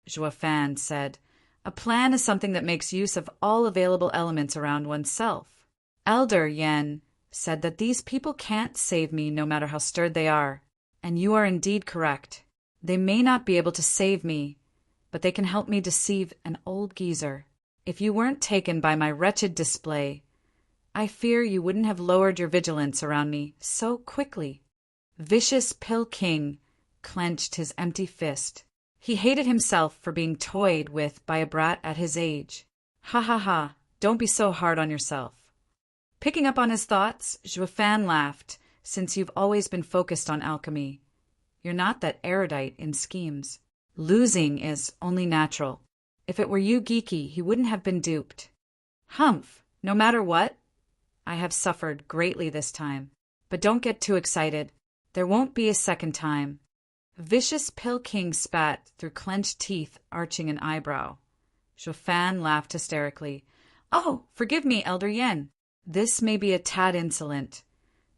Zhuo Fan said, a plan is something that makes use of all available elements around oneself. Elder Yen said that these people can't save me no matter how stirred they are, and you are indeed correct. They may not be able to save me, but they can help me deceive an old geezer. If you weren't taken by my wretched display, I fear you wouldn't have lowered your vigilance around me so quickly. Vicious Pill King clenched his empty fist. He hated himself for being toyed with by a brat at his age. Ha ha ha, don't be so hard on yourself. Picking up on his thoughts, Zhuo Fan laughed, since you've always been focused on alchemy. You're not that erudite in schemes. Losing is only natural. If it were you geeky, he wouldn't have been duped. Humph, no matter what, I have suffered greatly this time. But don't get too excited. There won't be a second time. Vicious Pill King spat through clenched teeth, arching an eyebrow. Zhuo Fan laughed hysterically. Oh, forgive me, Elder Yen. This may be a tad insolent,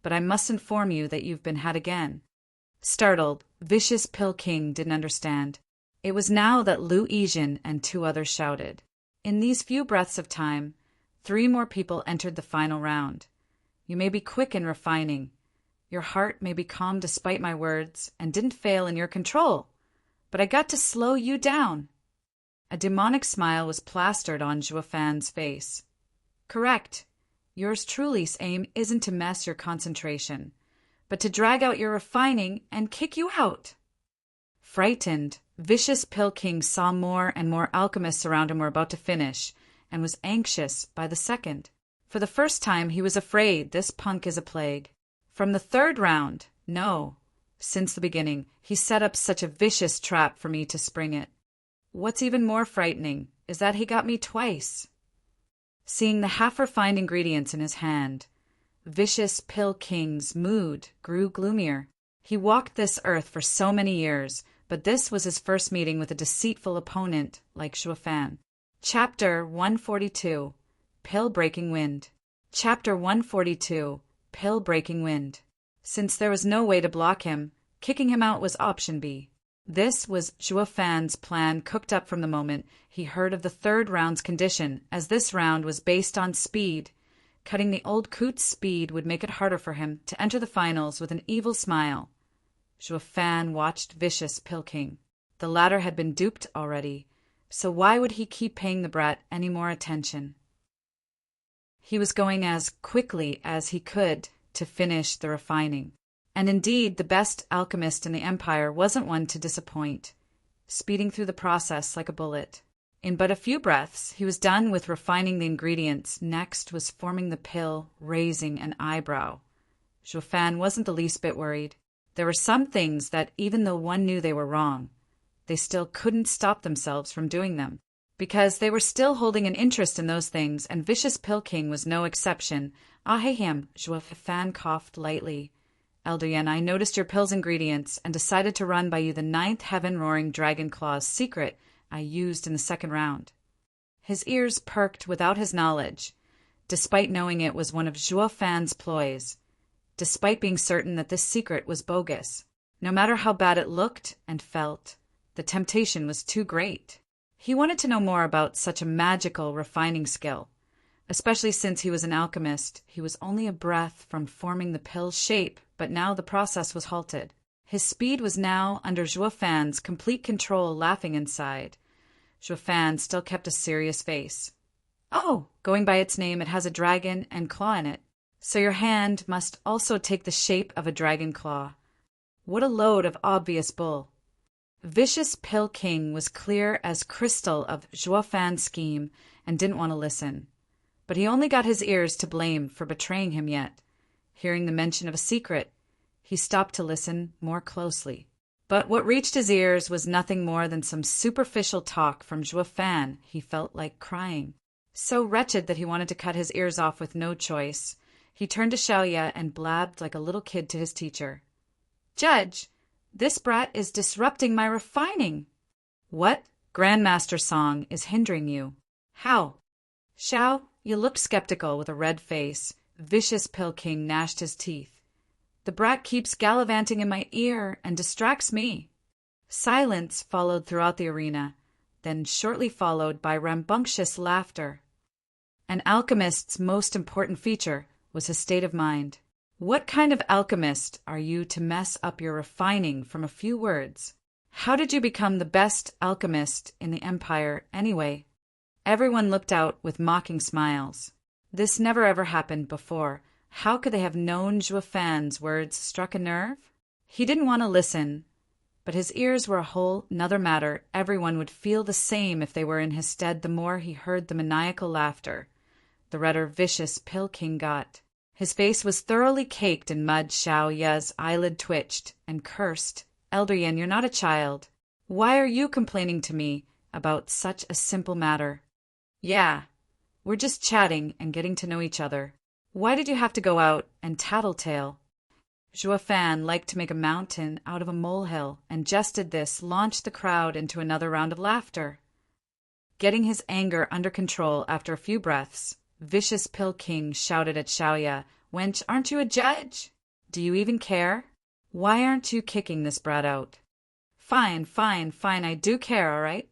but I must inform you that you've been had again. Startled, Vicious Pill King didn't understand. It was now that Lu Yijin and two others shouted. In these few breaths of time, 3 more people entered the final round. You may be quick in refining. Your heart may be calm despite my words, and didn't fail in your control. But I got to slow you down. A demonic smile was plastered on Zhuo Fan's face. Correct. Yours truly's aim isn't to mess your concentration, but to drag out your refining and kick you out. Frightened, Vicious Pill King saw more and more alchemists around him were about to finish, and was anxious by the second. For the first time he was afraid. This punk is a plague. From the 3rd round, no. Since the beginning, he set up such a vicious trap for me to spring it. What's even more frightening is that he got me twice. Seeing the half-refined ingredients in his hand, Vicious Pill King's mood grew gloomier. He walked this earth for so many years, but this was his first meeting with a deceitful opponent like Zhuo Fan. Chapter 142. Pill-Breaking Wind. Chapter 142. Pill-Breaking Wind. Since there was no way to block him, kicking him out was option B. This was Zhuo Fan's plan, cooked up from the moment he heard of the third round's condition, as this round was based on speed. Cutting the old coot's speed would make it harder for him to enter the finals with an evil smile. Zhuo Fan watched Vicious Pill King. The latter had been duped already, so why would he keep paying the brat any more attention? He was going as quickly as he could to finish the refining. And indeed, the best alchemist in the Empire wasn't one to disappoint, speeding through the process like a bullet. In but a few breaths, he was done with refining the ingredients. Next was forming the pill, raising an eyebrow. Zhuo Fan wasn't the least bit worried. There were some things that, even though one knew they were wrong, they still couldn't stop themselves from doing them, because they were still holding an interest in those things, and Vicious Pill King was no exception. Ahem, Zhuo Fan coughed lightly. Elder Yen, I noticed your pill's ingredients and decided to run by you the 9th Heaven-Roaring Dragon Claw's secret I used in the second round. His ears perked without his knowledge, despite knowing it was one of Zhuo Fan's ploys, despite being certain that this secret was bogus. No matter how bad it looked and felt, the temptation was too great. He wanted to know more about such a magical refining skill, especially since he was an alchemist. He was only a breath from forming the pill's shape, but now the process was halted. His speed was now under Zhuo Fan's complete control. Laughing inside, Zhuo Fan still kept a serious face. Oh, going by its name, it has a dragon and claw in it. So your hand must also take the shape of a dragon claw. What a load of obvious bull. Vicious Pill King was clear as crystal of Zhuo Fan's scheme and didn't want to listen. But he only got his ears to blame for betraying him yet. Hearing the mention of a secret, he stopped to listen more closely. But what reached his ears was nothing more than some superficial talk from Zhuo Fan. He felt like crying. So wretched that he wanted to cut his ears off with no choice. He turned to Xiaoya and blabbed like a little kid to his teacher. Judge, this brat is disrupting my refining. What? Grandmaster Song is hindering you. How? Xiao, you looked skeptical with a red face. Vicious Pill King gnashed his teeth. The brat keeps gallivanting in my ear and distracts me. Silence followed throughout the arena, then shortly followed by rambunctious laughter. An alchemist's most important feature was his state of mind. What kind of alchemist are you to mess up your refining from a few words? How did you become the best alchemist in the Empire, anyway? Everyone looked out with mocking smiles. This never ever happened before. How could they have known Zhuo Fan's words struck a nerve? He didn't want to listen, but his ears were a whole nother matter. Everyone would feel the same if they were in his stead. The more he heard the maniacal laughter, the redder Vicious Pill King got. His face was thoroughly caked in mud. Xiaoya's eyelid twitched and cursed. Elder Yin, you're not a child. Why are you complaining to me about such a simple matter? Yeah, we're just chatting and getting to know each other. Why did you have to go out and tattletale? Zhuo Fan liked to make a mountain out of a molehill, and just at this launched the crowd into another round of laughter. Getting his anger under control after a few breaths, Vicious Pill King shouted at Xiaoya, Wench, aren't you a judge? Do you even care? Why aren't you kicking this brat out? Fine, I do care, all right?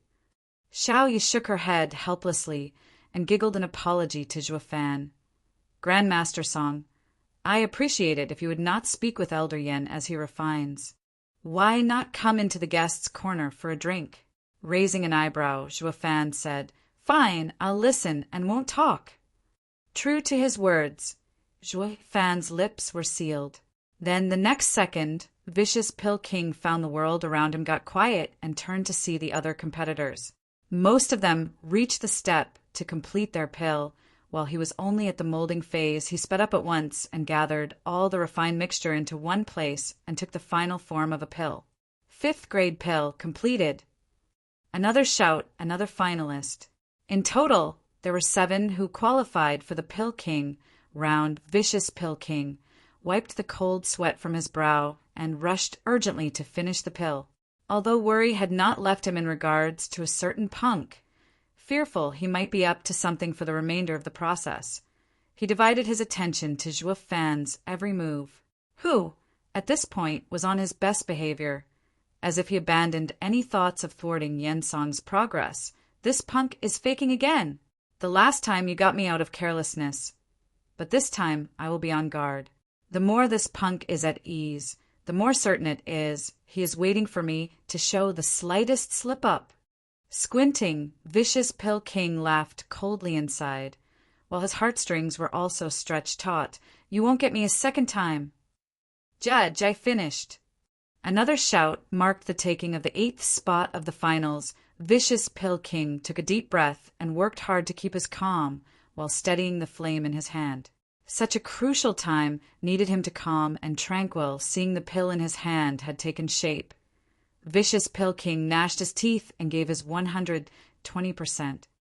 Xiaoya shook her head helplessly and giggled an apology to Zhuo Fan. Grandmaster Song, I appreciate it if you would not speak with Elder Yen as he refines. Why not come into the guest's corner for a drink? Raising an eyebrow, Zhuo Fan said, Fine, I'll listen and won't talk. True to his words, Zhuo Fan's lips were sealed. Then the next second, Vicious Pill King found the world around him got quiet and turned to see the other competitors. Most of them reached the step to complete their pill. While he was only at the molding phase, he sped up at once and gathered all the refined mixture into one place and took the final form of a pill. 5th grade pill completed. Another shout, another finalist. In total, there were 7 who qualified for the Pill King, round, vicious Pill King wiped the cold sweat from his brow and rushed urgently to finish the pill. Although worry had not left him in regards to a certain punk, fearful he might be up to something for the remainder of the process, he divided his attention to Zhuo Fan's every move, who, at this point, was on his best behavior, as if he abandoned any thoughts of thwarting Yen Song's progress. This punk is faking again. The last time you got me out of carelessness, but this time I will be on guard. The more this punk is at ease, the more certain it is he is waiting for me to show the slightest slip-up. Squinting, vicious Pill King laughed coldly inside, while his heartstrings were also stretched taut. You won't get me a second time. Judge, I finished. Another shout marked the taking of the 8th spot of the finals. Vicious Pill King took a deep breath and worked hard to keep his calm while steadying the flame in his hand. Such a crucial time needed him to calm and tranquil, seeing the pill in his hand had taken shape. Vicious Pill King gnashed his teeth and gave his 120%.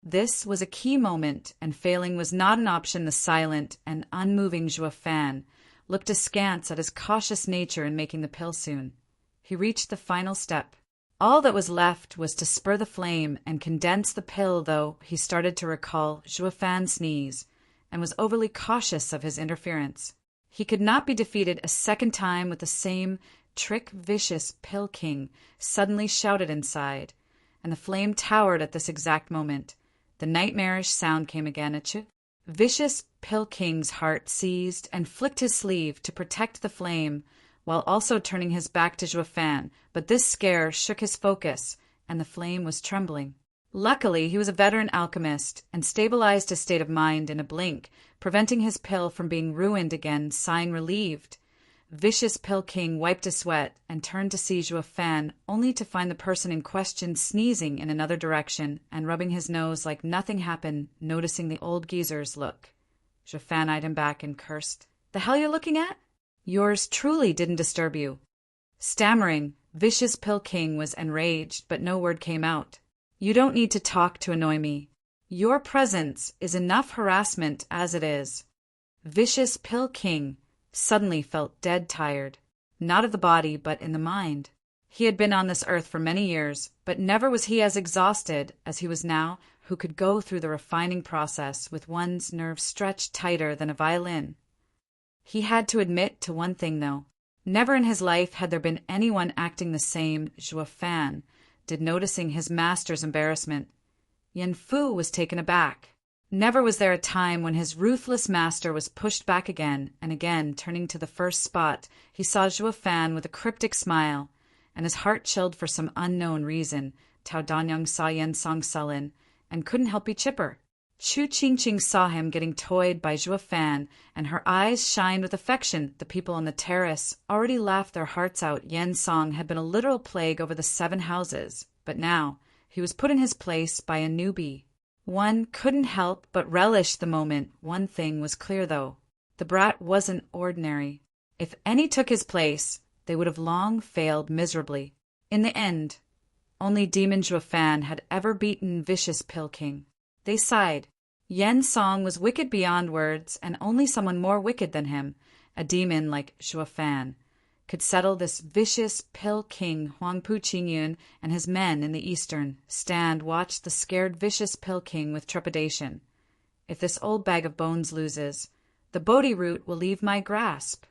This was a key moment, and failing was not an option. The silent and unmoving Zhuo Fan looked askance at his cautious nature in making the pill soon. He reached the final step. All that was left was to spur the flame and condense the pill, though he started to recall Zhuo Fan's sneeze and was overly cautious of his interference. He could not be defeated a second time with the same trick. Vicious Pill King suddenly shouted inside, and the flame towered at this exact moment. The nightmarish sound came again. Vicious Pill King's heart seized and flicked his sleeve to protect the flame, while also turning his back to Zhuo Fan, but this scare shook his focus, and the flame was trembling. Luckily, he was a veteran alchemist and stabilized his state of mind in a blink, preventing his pill from being ruined again. Sighing relieved, Vicious Pill King wiped his sweat and turned to see Zhuo Fan, only to find the person in question sneezing in another direction and rubbing his nose like nothing happened. Noticing the old geezer's look, Zhuo Fan eyed him back and cursed. "The hell you're looking at? Yours truly didn't disturb you." Stammering, Vicious Pill King was enraged, but no word came out. "You don't need to talk to annoy me. Your presence is enough harassment as it is." Vicious Pill King suddenly felt dead tired, not of the body but in the mind. He had been on this earth for many years, but never was he as exhausted as he was now, who could go through the refining process with one's nerves stretched tighter than a violin. He had to admit to one thing, though. Never in his life had there been anyone acting the same. Zhuo Fan did, noticing his master's embarrassment. Yen Fu was taken aback. Never was there a time when his ruthless master was pushed back again and again. Turning to the first spot, he saw Zhuo Fan with a cryptic smile, and his heart chilled for some unknown reason. Tao Danyang saw Yen Song sullen and couldn't help be chipper. Chu Qingqing saw him getting toyed by Zhuo Fan, and her eyes shined with affection. The people on the terrace already laughed their hearts out. Yen Song had been a literal plague over the 7 houses, but now he was put in his place by a newbie. One couldn't help but relish the moment. One thing was clear, though. The brat wasn't ordinary. If any took his place, they would have long failed miserably. In the end, only Demon Zhuo Fan had ever beaten Vicious Pill King. They sighed. Yen Song was wicked beyond words, and only someone more wicked than him, a demon like Zhuo Fan, could settle this Vicious Pill King. Huangpu Qingyun and his men in the eastern stand watched the scared Vicious Pill King with trepidation. If this old bag of bones loses, the Bodhi root will leave my grasp.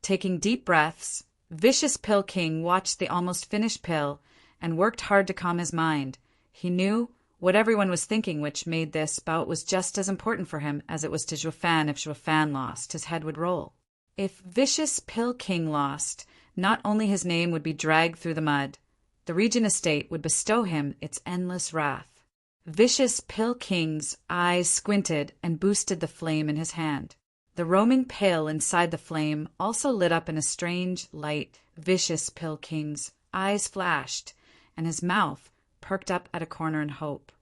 Taking deep breaths, Vicious Pill King watched the almost finished pill and worked hard to calm his mind. He knew what everyone was thinking, which made this bout was just as important for him as it was to Zhuo Fan. If Zhuo Fan lost, his head would roll. If Vicious Pill King lost, not only his name would be dragged through the mud, the Regent Estate would bestow him its endless wrath. Vicious Pill King's eyes squinted and boosted the flame in his hand. The roaming pail inside the flame also lit up in a strange light. Vicious Pill King's eyes flashed, and his mouth perked up at a corner in hope.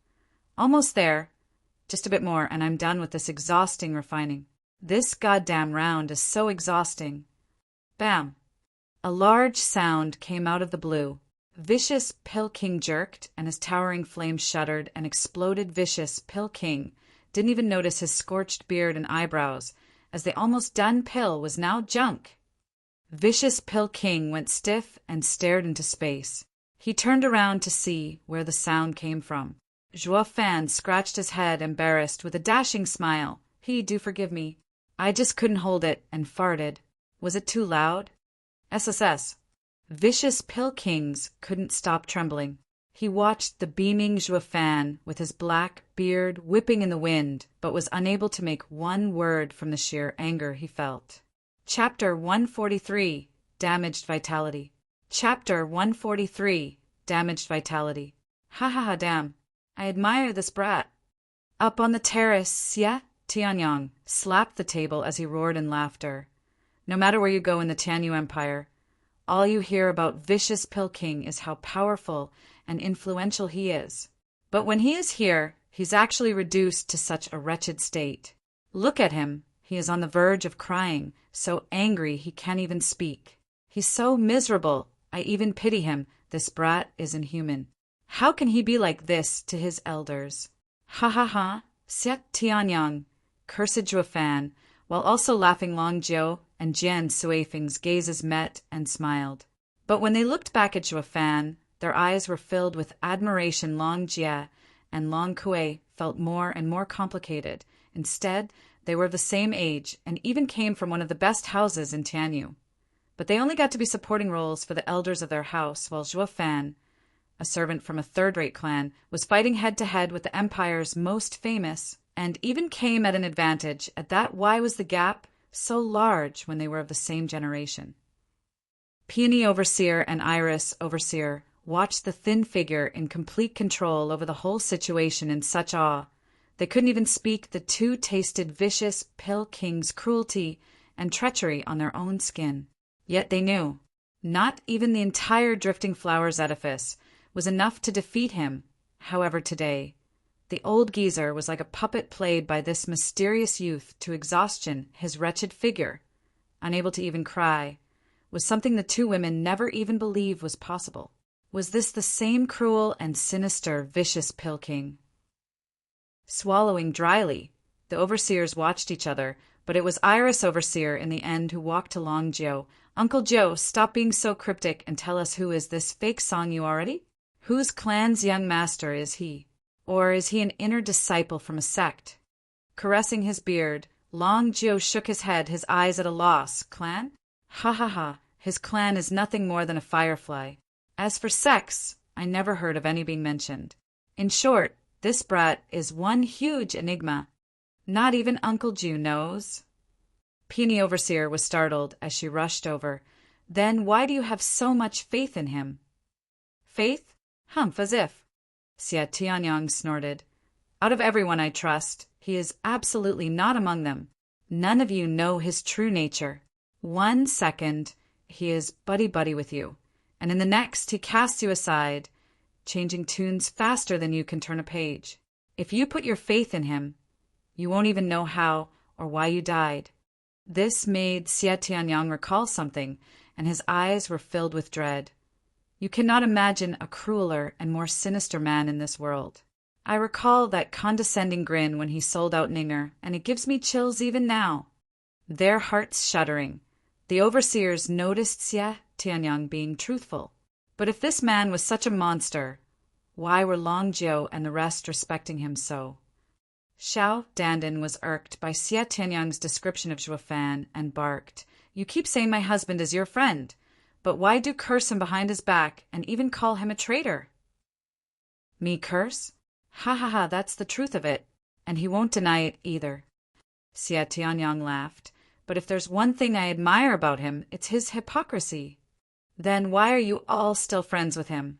Almost there. Just a bit more, and I'm done with this exhausting refining. This goddamn round is so exhausting. Bam! A large sound came out of the blue. Vicious Pill King jerked, and his towering flame shuddered and exploded. Vicious Pill King didn't even notice his scorched beard and eyebrows, as the almost done pill was now junk. Vicious Pill King went stiff and stared into space. He turned around to see where the sound came from. Joe Fan scratched his head, embarrassed, with a dashing smile. Do forgive me. I just couldn't hold it and farted. Was it too loud? SSS. Vicious Pill Kings couldn't stop trembling. He watched the beaming Joe Fan with his black beard whipping in the wind, but was unable to make one word from the sheer anger he felt. Chapter 143, Damaged Vitality. Chapter 143, Damaged Vitality. Ha ha ha, damn. I admire this brat. Up on the terrace, yeah? Tianyang slapped the table as he roared in laughter. No matter where you go in the Tianyu Empire, all you hear about Vicious Pill King is how powerful and influential he is. But when he is here, he's actually reduced to such a wretched state. Look at him. He is on the verge of crying, so angry he can't even speak. He's so miserable. I even pity him. This brat isn't human. How can he be like this to his elders? Ha ha ha. Siak Tianyang, cursed Joe Fan, while also laughing. Long Jiao and Jian Suifeng's gazes met and smiled. But when they looked back at Joe Fan, their eyes were filled with admiration. Long Jia and Long Kuei felt more and more complicated. Instead, they were of the same age and even came from one of the best houses in Tianyu. But they only got to be supporting roles for the elders of their house, while Joe Fan, a servant from a third-rate clan, was fighting head-to-head with the Empire's most famous, and even came at an advantage. At that, why was the gap so large when they were of the same generation? Peony Overseer and Iris Overseer watched the thin figure in complete control over the whole situation in such awe. They couldn't even speak. The two tasted Vicious Pill King's cruelty and treachery on their own skin. Yet they knew. Not even the entire Drifting Flowers edifice was enough to defeat him. However, today, the old geezer was like a puppet played by this mysterious youth to exhaustion. His wretched figure, unable to even cry, was something the two women never even believed was possible. Was this the same cruel and sinister Vicious Pill King? Swallowing dryly, the overseers watched each other, but it was Iris Overseer in the end who walked to Long Jiao. Uncle Joe, stop being so cryptic and tell us, who is this fake Song you already? Whose clan's young master is he? Or is he an inner disciple from a sect? Caressing his beard, Long Jiao shook his head, his eyes at a loss. Clan? Ha ha ha, his clan is nothing more than a firefly. As for sects, I never heard of any being mentioned. In short, this brat is one huge enigma. Not even Uncle Ju knows. Peony Overseer was startled as she rushed over. Then why do you have so much faith in him? Faith? Humph, as if. Xia Tianyang snorted. Out of everyone I trust, he is absolutely not among them. None of you know his true nature. 1 second, he is buddy-buddy with you, and in the next he casts you aside, changing tunes faster than you can turn a page. If you put your faith in him, you won't even know how or why you died. This made Xia Tianyang recall something, and his eyes were filled with dread. You cannot imagine a crueler and more sinister man in this world. I recall that condescending grin when he sold out Ninger, and it gives me chills even now. Their hearts shuddering, the overseers noticed Xia Tianyang being truthful. But if this man was such a monster, why were Long Jiao and the rest respecting him so? Xiao Dandan was irked by Xia Tianyang's description of Joe Fan and barked, "You keep saying my husband is your friend, but why do curse him behind his back and even call him a traitor?" Me curse? Ha ha ha, that's the truth of it, and he won't deny it either. Xia Tianyang laughed. But if there's one thing I admire about him, it's his hypocrisy. Then why are you all still friends with him?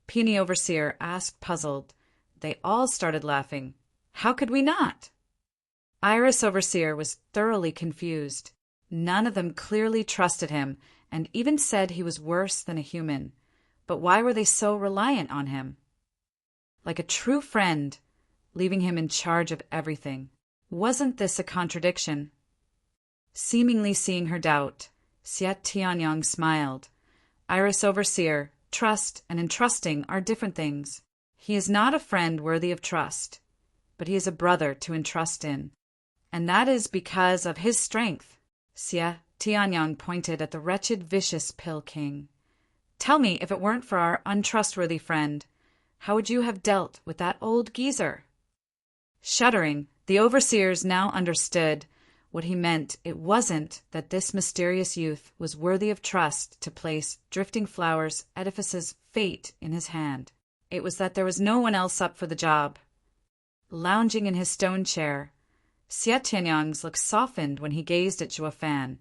Peony Overseer asked, puzzled. They all started laughing. How could we not? Iris Overseer was thoroughly confused. None of them clearly trusted him, and even said he was worse than a human. But why were they so reliant on him? Like a true friend, leaving him in charge of everything. Wasn't this a contradiction? Seemingly seeing her doubt, Xia Tianyang smiled. Iris Overseer, trust and entrusting are different things. He is not a friend worthy of trust. but he is a brother to entrust in. And that is because of his strength. Xie Tianyang pointed at the wretched, vicious Pill King. Tell me, if it weren't for our untrustworthy friend, how would you have dealt with that old geezer? Shuddering, the overseers now understood what he meant. It wasn't that this mysterious youth was worthy of trust to place Drifting Flowers Edifice's fate in his hand. It was that there was no one else up for the job. Lounging in his stone chair, Xie Tianyang's look softened when he gazed at Zhuo Fan.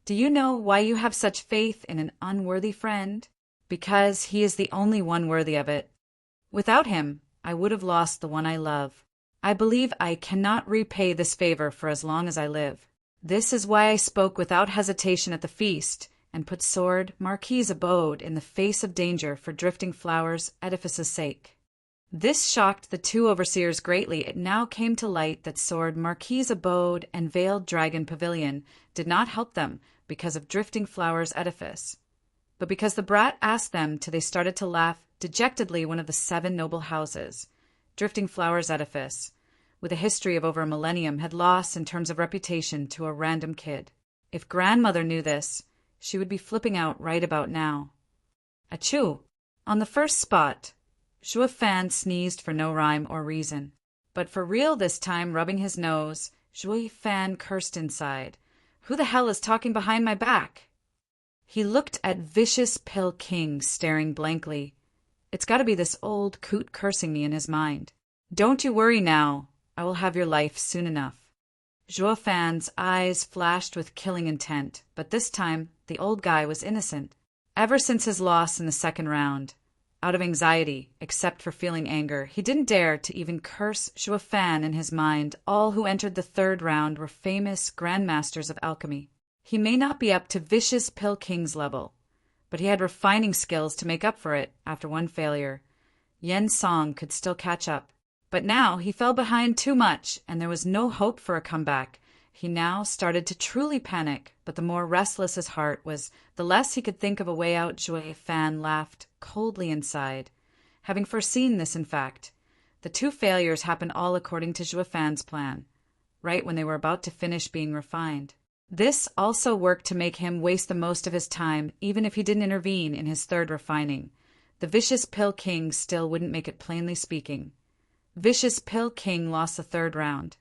Do you know why you have such faith in an unworthy friend? Because he is the only one worthy of it. Without him, I would have lost the one I love. I believe I cannot repay this favor for as long as I live. This is why I spoke without hesitation at the feast, and put Sword Marquis's abode in the face of danger for Drifting Flowers Edifice's sake. This shocked the two overseers greatly. It now came to light that Sword Marquis's abode and Veiled Dragon Pavilion did not help them because of Drifting Flowers Edifice, but because the brat asked them to. They started to laugh dejectedly. One of the 7 noble houses, Drifting Flowers Edifice, with a history of over a millennium, had lost in terms of reputation to a random kid. If grandmother knew this, she would be flipping out right about now. Achoo! On the first spot, Zhuo Fan sneezed for no rhyme or reason. But for real this time, rubbing his nose, Zhuo Fan cursed inside. Who the hell is talking behind my back? He looked at vicious Pill King, staring blankly. It's got to be this old coot cursing me in his mind. Don't you worry now. I will have your life soon enough. Zhuo Fan's eyes flashed with killing intent, but this time the old guy was innocent. Ever since his loss in the second round, out of anxiety, except for feeling anger, he didn't dare to even curse Zhuo Fan in his mind. All who entered the third round were famous grandmasters of alchemy. He may not be up to vicious Pill King's level, but he had refining skills to make up for it after one failure. Yen Song could still catch up, but now he fell behind too much, and there was no hope for a comeback. He now started to truly panic, but the more restless his heart was, the less he could think of a way out. Zhuo Fan laughed coldly inside, having foreseen this. In fact, the 2 failures happened all according to Zhuo Fan's plan, right when they were about to finish being refined. This also worked to make him waste the most of his time, even if he didn't intervene in his third refining. The vicious Pill King still wouldn't make it. Plainly speaking, vicious Pill King lost the third round.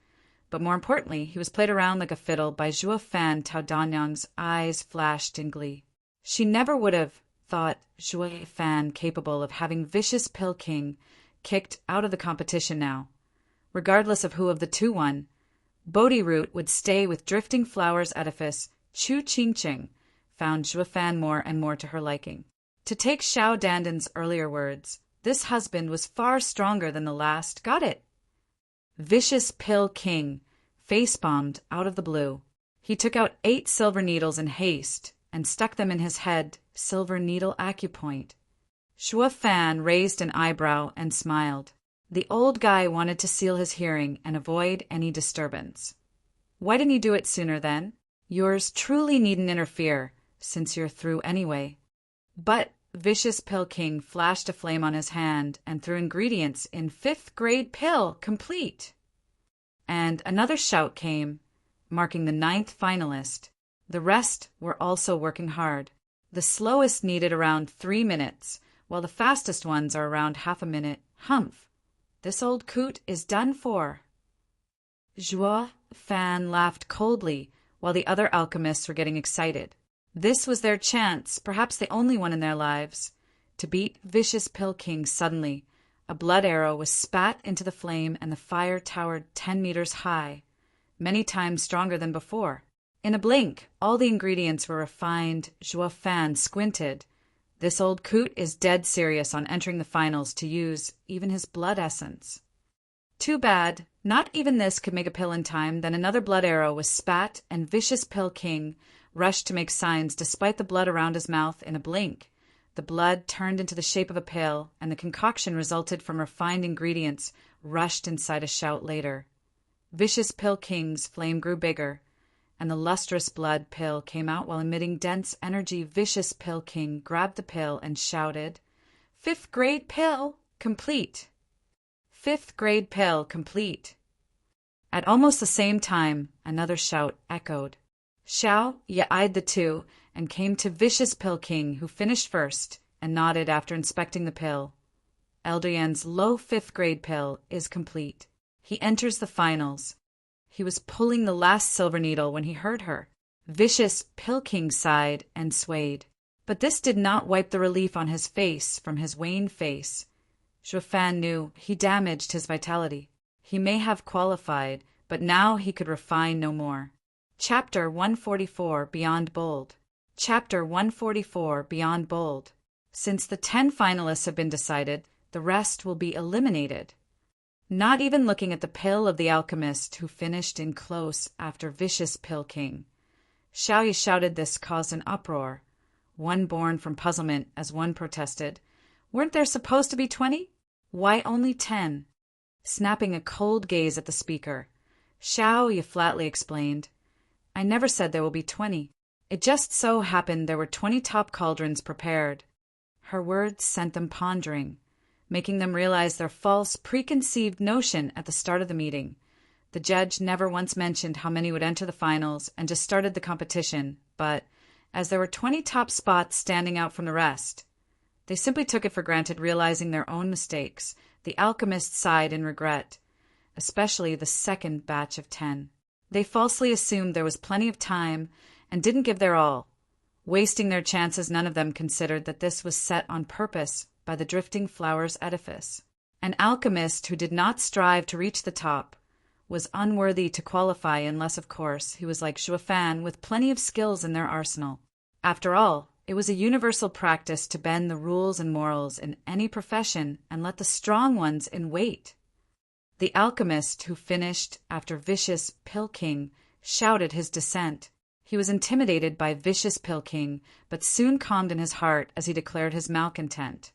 But more importantly, he was played around like a fiddle by Zhuo Fan. Tao Danyang's eyes flashed in glee. She never would have thought Zhuo Fan capable of having vicious Pill King kicked out of the competition now. Regardless of who of the 2 won, Bodhi Root would stay with Drifting Flowers Edifice. Chu Qingqing found Zhuo Fan more and more to her liking. To take Xiao Dandan's earlier words, this husband was far stronger than the last. Got it? Vicious Pill King face-bombed out of the blue. He took out 8 silver needles in haste and stuck them in his head. Silver needle acupoint. Zhuo Fan raised an eyebrow and smiled. The old guy wanted to seal his hearing and avoid any disturbance. Why didn't you do it sooner then? Yours truly needn't interfere, since you're through anyway. But vicious Pill King flashed a flame on his hand and threw ingredients in 5th grade pill complete. And another shout came, marking the 9th finalist. The rest were also working hard. The slowest needed around 3 minutes, while the fastest ones are around half a minute. Humph! This old coot is done for. Zhuo Fan laughed coldly, while the other alchemists were getting excited. This was their chance, perhaps the only one in their lives, to beat vicious Pill King. Suddenly, a blood arrow was spat into the flame, and the fire towered 10 meters high, many times stronger than before. In a blink, all the ingredients were refined. Zhuo Fan squinted. This old coot is dead serious on entering the finals to use even his blood essence. Too bad. Not even this could make a pill in time. Then another blood arrow was spat, and vicious Pill King rushed to make signs despite the blood around his mouth. In a blink, the blood turned into the shape of a pill, and the concoction resulted from refined ingredients rushed inside a shout later. Vicious Pill King's flame grew bigger, and the lustrous blood pill came out while emitting dense energy. Vicious Pill King grabbed the pill and shouted, 5th grade pill complete. fifth-grade pill complete. At almost the same time, another shout echoed. Xiao Ye eyed the two and came to Vicious Pill King, who finished first and nodded after inspecting the pill. Elder Yan's low fifth-grade pill is complete. He enters the finals. He was pulling the last silver needle when he heard her. Vicious Pill King sighed and swayed. But this did not wipe the relief on his face from his wan face. Zhuofan knew he damaged his vitality. He may have qualified, but now he could refine no more. Chapter 144 Beyond Bold. Chapter 144 Beyond Bold. Since the 10 finalists have been decided, the rest will be eliminated. Not even looking at the pill of the alchemist who finished in close after Vicious Pill King. Xiaoyi shouted this caused an uproar. One born from puzzlement as one protested. Weren't there supposed to be 20? Why only 10? Snapping a cold gaze at the speaker, Xiaoyi flatly explained, I never said there will be 20. It just so happened there were 20 top cauldrons prepared. Her words sent them pondering, making them realize their false, preconceived notion at the start of the meeting. The judge never once mentioned how many would enter the finals and just started the competition, but as there were 20 top spots standing out from the rest, they simply took it for granted, realizing their own mistakes. The alchemists sighed in regret, especially the second batch of 10. They falsely assumed there was plenty of time and didn't give their all. Wasting their chances, none of them considered that this was set on purpose by the Drifting Flowers edifice. An alchemist who did not strive to reach the top was unworthy to qualify unless, of course, he was like Zhuofan with plenty of skills in their arsenal. After all, it was a universal practice to bend the rules and morals in any profession and let the strong ones in wait. The alchemist who finished after Vicious Pill King shouted his dissent. He was intimidated by Vicious Pill King, but soon calmed in his heart as he declared his malcontent.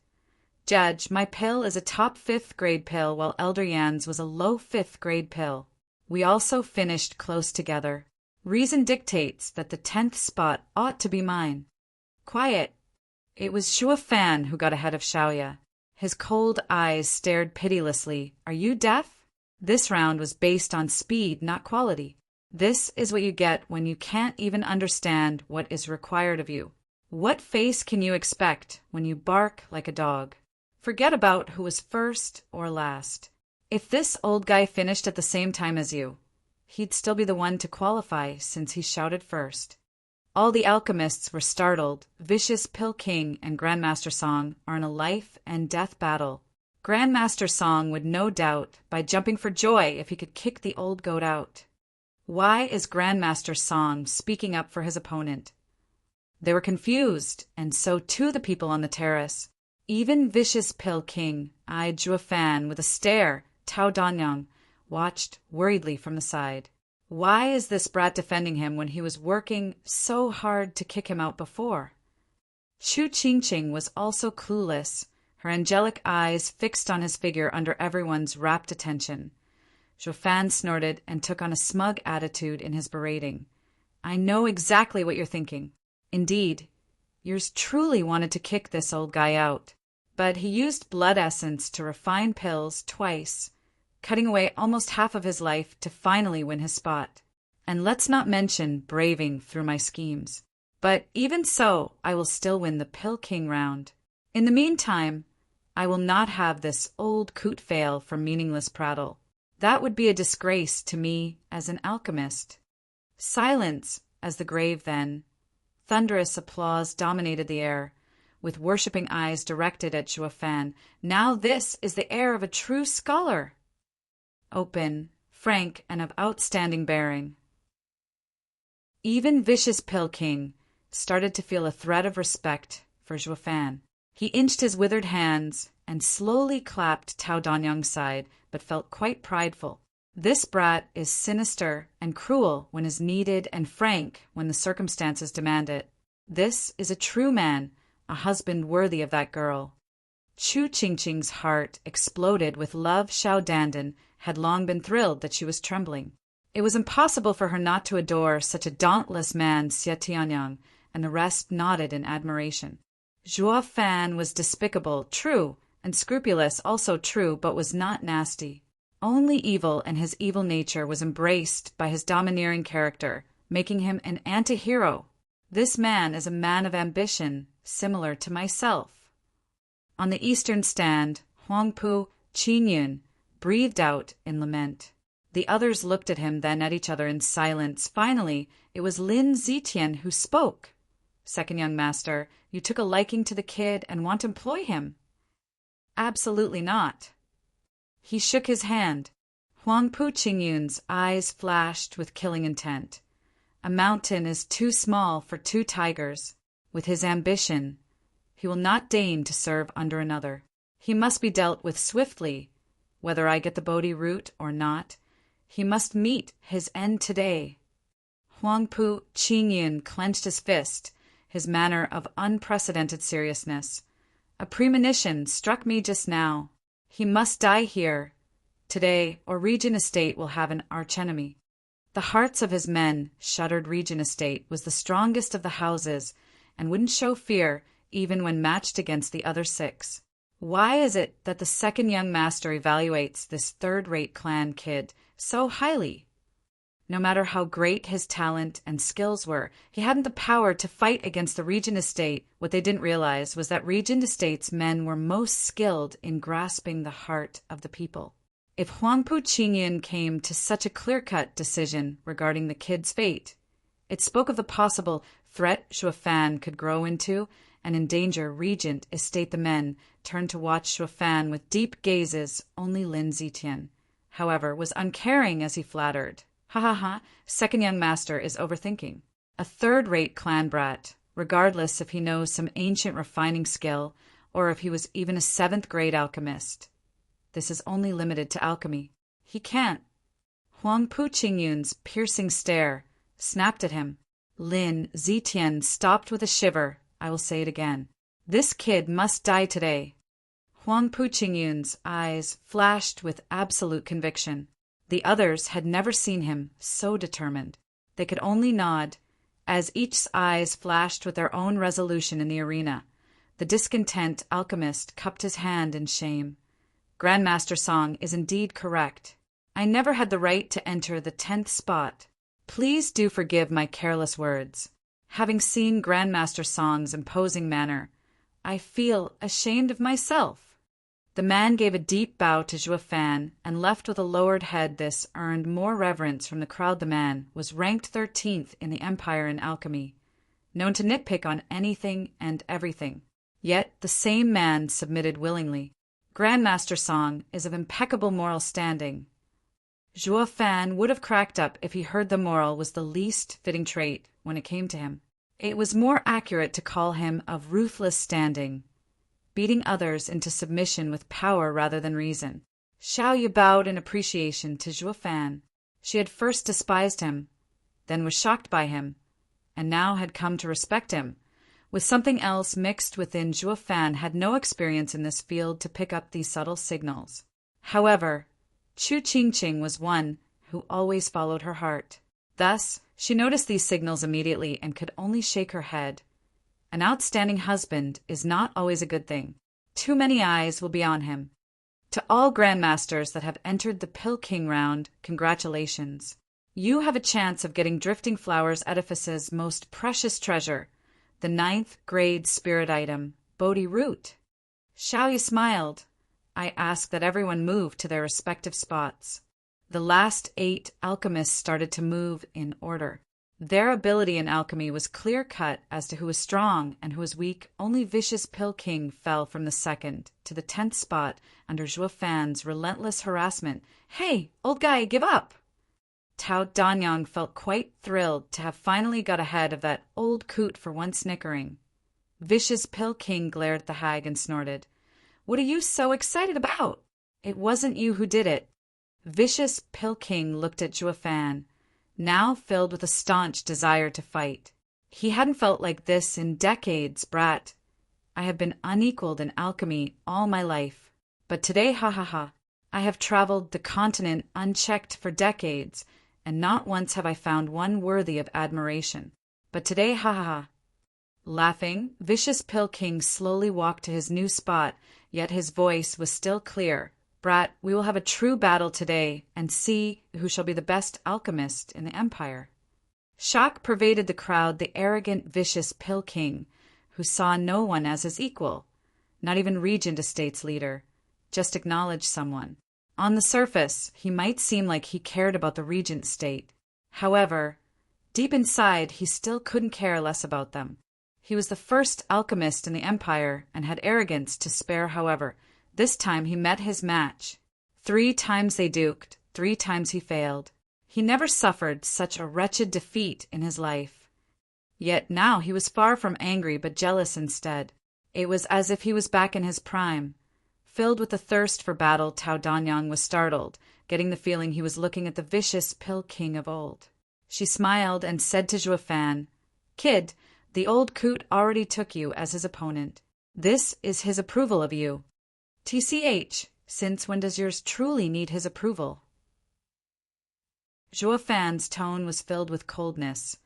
Judge, my pill is a top 5th grade pill, while Elder Yan's was a low 5th grade pill. We also finished close together. Reason dictates that the 10th spot ought to be mine. Quiet. It was Zhuofan who got ahead of Xiaoya. His cold eyes stared pitilessly. Are you deaf? This round was based on speed, not quality. This is what you get when you can't even understand what is required of you. What face can you expect when you bark like a dog? Forget about who was first or last. If this old guy finished at the same time as you, he'd still be the one to qualify since he shouted first. All the alchemists were startled. Vicious Pill King and Grandmaster Song are in a life and death battle. Grandmaster Song would no doubt by jumping for joy if he could kick the old goat out. Why is Grandmaster Song speaking up for his opponent? They were confused, and so too the people on the terrace. Even Vicious Pill King eyed Zhuofan with a stare. Tao Danyang watched worriedly from the side. Why is this brat defending him when he was working so hard to kick him out before? Chu Qingqing was also clueless, her angelic eyes fixed on his figure under everyone's rapt attention. Zhuofan snorted and took on a smug attitude in his berating. I know exactly what you're thinking. Indeed, yours truly wanted to kick this old guy out. But he used blood essence to refine pills twice, cutting away almost half of his life to finally win his spot. And let's not mention braving through my schemes. But even so, I will still win the Pill King round. In the meantime, I will not have this old coot fail for meaningless prattle. That would be a disgrace to me as an alchemist. Silence as the grave then. Thunderous applause dominated the air, with worshipping eyes directed at Zhuofan. Now this is the air of a true scholar. Open, frank, and of outstanding bearing. Even Vicious Pill King started to feel a thread of respect for Zhuofan. He inched his withered hands and slowly clapped Tao Danyang's side, but felt quite prideful. This brat is sinister and cruel when is needed and frank when the circumstances demand it. This is a true man, a husband worthy of that girl. Chu Qingqing's heart exploded with love. Xiao Dandan had long been thrilled that she was trembling. It was impossible for her not to adore such a dauntless man, Xie Tianyang, and the rest nodded in admiration. Zhuofan was despicable, true, and scrupulous also true, but was not nasty. Only evil, and his evil nature was embraced by his domineering character, making him an anti-hero. This man is a man of ambition, similar to myself. On the eastern stand, Huangpu Qingyun breathed out in lament. The others looked at him, then at each other in silence. Finally, it was Lin Zitian who spoke. Second young master, you took a liking to the kid and want to employ him. Absolutely not. He shook his hand. Huangpu Qingyun's eyes flashed with killing intent. A mountain is too small for two tigers. With his ambition, he will not deign to serve under another. He must be dealt with swiftly, whether I get the Bodhi root or not. He must meet his end today. Huangpu Qingyun clenched his fist, his manner of unprecedented seriousness. A premonition struck me just now. He must die here, today, or Regent Estate will have an archenemy. The hearts of his men shuddered. Regent Estate was the strongest of the houses, and wouldn't show fear even when matched against the other 6. Why is it that the second young master evaluates this third-rate clan kid so highly? No matter how great his talent and skills were, he hadn't the power to fight against the Regent Estate. What they didn't realize was that Regent Estate's men were most skilled in grasping the heart of the people. If Huangpu Qingyun came to such a clear-cut decision regarding the kid's fate, it spoke of the possible threat Shuofan could grow into and endanger Regent Estate. The men turned to watch Shuofan with deep gazes. Only Lin Zitian, however, was uncaring as he flattered. Ha ha ha, second young master is overthinking. A third-rate clan brat, regardless if he knows some ancient refining skill or if he was even a 7th-grade alchemist. This is only limited to alchemy. He can't. Huangpu Qingyun's piercing stare snapped at him. Lin Zitian stopped with a shiver. I will say it again. This kid must die today. Huangpu Qingyun's eyes flashed with absolute conviction. The others had never seen him so determined. They could only nod, as each's eyes flashed with their own resolution in the arena. The discontent alchemist cupped his hand in shame. Grandmaster Song is indeed correct. I never had the right to enter the 10th spot. Please do forgive my careless words. Having seen Grandmaster Song's imposing manner, I feel ashamed of myself. The man gave a deep bow to Shuofan and left with a lowered head. This earned more reverence from the crowd. The man was ranked 13th in the empire in alchemy, known to nitpick on anything and everything. Yet the same man submitted willingly. Grandmaster Song is of impeccable moral standing. Shuofan would have cracked up if he heard the moral was the least fitting trait when it came to him. It was more accurate to call him of ruthless standing, beating others into submission with power rather than reason. Xiaoyu bowed in appreciation to Shuofan. She had first despised him, then was shocked by him, and now had come to respect him. With something else mixed within, Shuofan had no experience in this field to pick up these subtle signals. However, Chu Qingqing was one who always followed her heart. Thus, she noticed these signals immediately and could only shake her head. An outstanding husband is not always a good thing. Too many eyes will be on him. To all grandmasters that have entered the Pill King round, congratulations. You have a chance of getting Drifting Flowers Edifice's most precious treasure, the 9th-grade spirit item, Bodhi root. Xiaoyu smiled. I ask that everyone move to their respective spots. The last 8 alchemists started to move in order. Their ability in alchemy was clear-cut as to who was strong and who was weak. Only Vicious Pill King fell from the 2nd to the 10th spot under Shuofan's relentless harassment. Hey, old guy, give up! Tao Danyang felt quite thrilled to have finally got ahead of that old coot for one snickering. Vicious Pill King glared at the hag and snorted. What are you so excited about? It wasn't you who did it. Vicious Pill King looked at Shuofan, now filled with a staunch desire to fight. He hadn't felt like this in decades, brat. I have been unequaled in alchemy all my life. But today, ha ha ha, I have traveled the continent unchecked for decades, and not once have I found one worthy of admiration. But today, ha ha ha. Laughing, Vicious Pill King slowly walked to his new spot, yet his voice was still clear. Brat, we will have a true battle today, and see who shall be the best alchemist in the Empire. Shock pervaded the crowd. The arrogant, vicious Pill King, who saw no one as his equal, not even Regent Estate's leader, just acknowledged someone. On the surface, he might seem like he cared about the Regent State. However, deep inside, he still couldn't care less about them. He was the first alchemist in the Empire and had arrogance to spare. However, this time he met his match. 3 times they duked, 3 times he failed. He never suffered such a wretched defeat in his life. Yet now he was far from angry but jealous instead. It was as if he was back in his prime. Filled with the thirst for battle, Tao Danyang was startled, getting the feeling he was looking at the vicious Pill King of old. She smiled and said to Zhuofan, "Kid, the old coot already took you as his opponent. This is his approval of you." "TCH, since when does yours truly need his approval?" Zhuofan's tone was filled with coldness.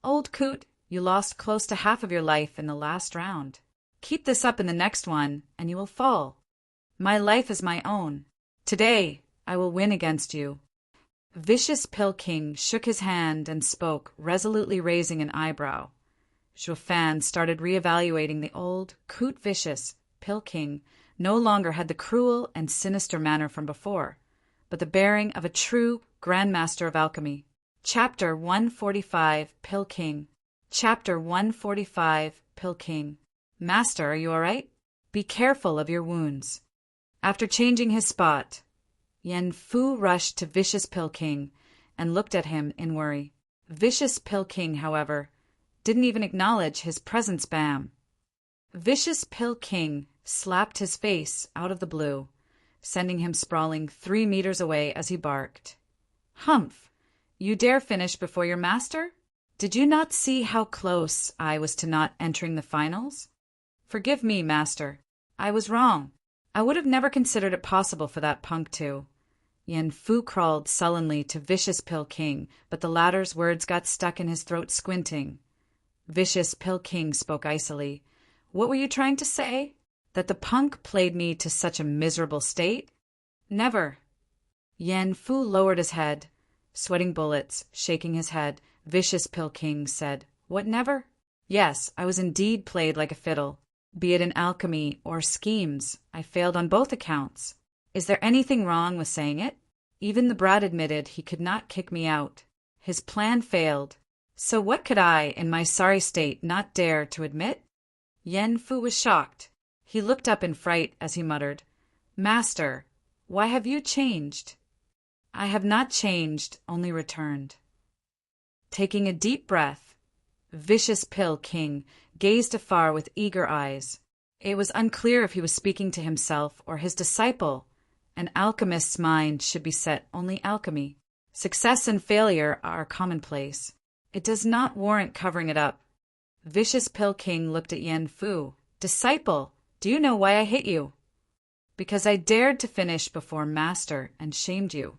"Old coot, you lost close to half of your life in the last round. Keep this up in the next one, and you will fall. My life is my own. Today, I will win against you." Vicious Pill King shook his hand and spoke, resolutely raising an eyebrow. Zhuofan started reevaluating the old, coot vicious Pill King. No longer had the cruel and sinister manner from before, but the bearing of a true Grandmaster of Alchemy. Chapter 145, Pill King. Chapter 145, Pill King. "Master, are you all right? Be careful of your wounds." After changing his spot, Yen Fu rushed to Vicious Pill King and looked at him in worry. Vicious Pill King, however, didn't even acknowledge his presence. Bam! Vicious Pill King slapped his face out of the blue, sending him sprawling 3 meters away as he barked. "Humph! You dare finish before your master? Did you not see how close I was to not entering the finals? Forgive me, master. I was wrong. I would have never considered it possible for that punk to." Yen Fu crawled sullenly to Vicious Pill King, but the latter's words got stuck in his throat. Squinting, Vicious Pill King spoke icily. "What were you trying to say? That the punk played me to such a miserable state? Never." Yen Fu lowered his head, sweating bullets, shaking his head. Vicious Pill King said, "What, never? Yes, I was indeed played like a fiddle. Be it in alchemy or schemes, I failed on both accounts. Is there anything wrong with saying it? Even the brat admitted he could not kick me out. His plan failed. So what could I, in my sorry state, not dare to admit?" Yen Fu was shocked. He looked up in fright as he muttered, "Master, why have you changed?" "I have not changed, only returned." Taking a deep breath, Vicious Pill King gazed afar with eager eyes. It was unclear if he was speaking to himself or his disciple. An alchemist's mind should be set only alchemy. Success and failure are commonplace. It does not warrant covering it up. Vicious Pill King looked at Yen Fu. "Disciple, do you know why I hate you?" "Because I dared to finish before master and shamed you."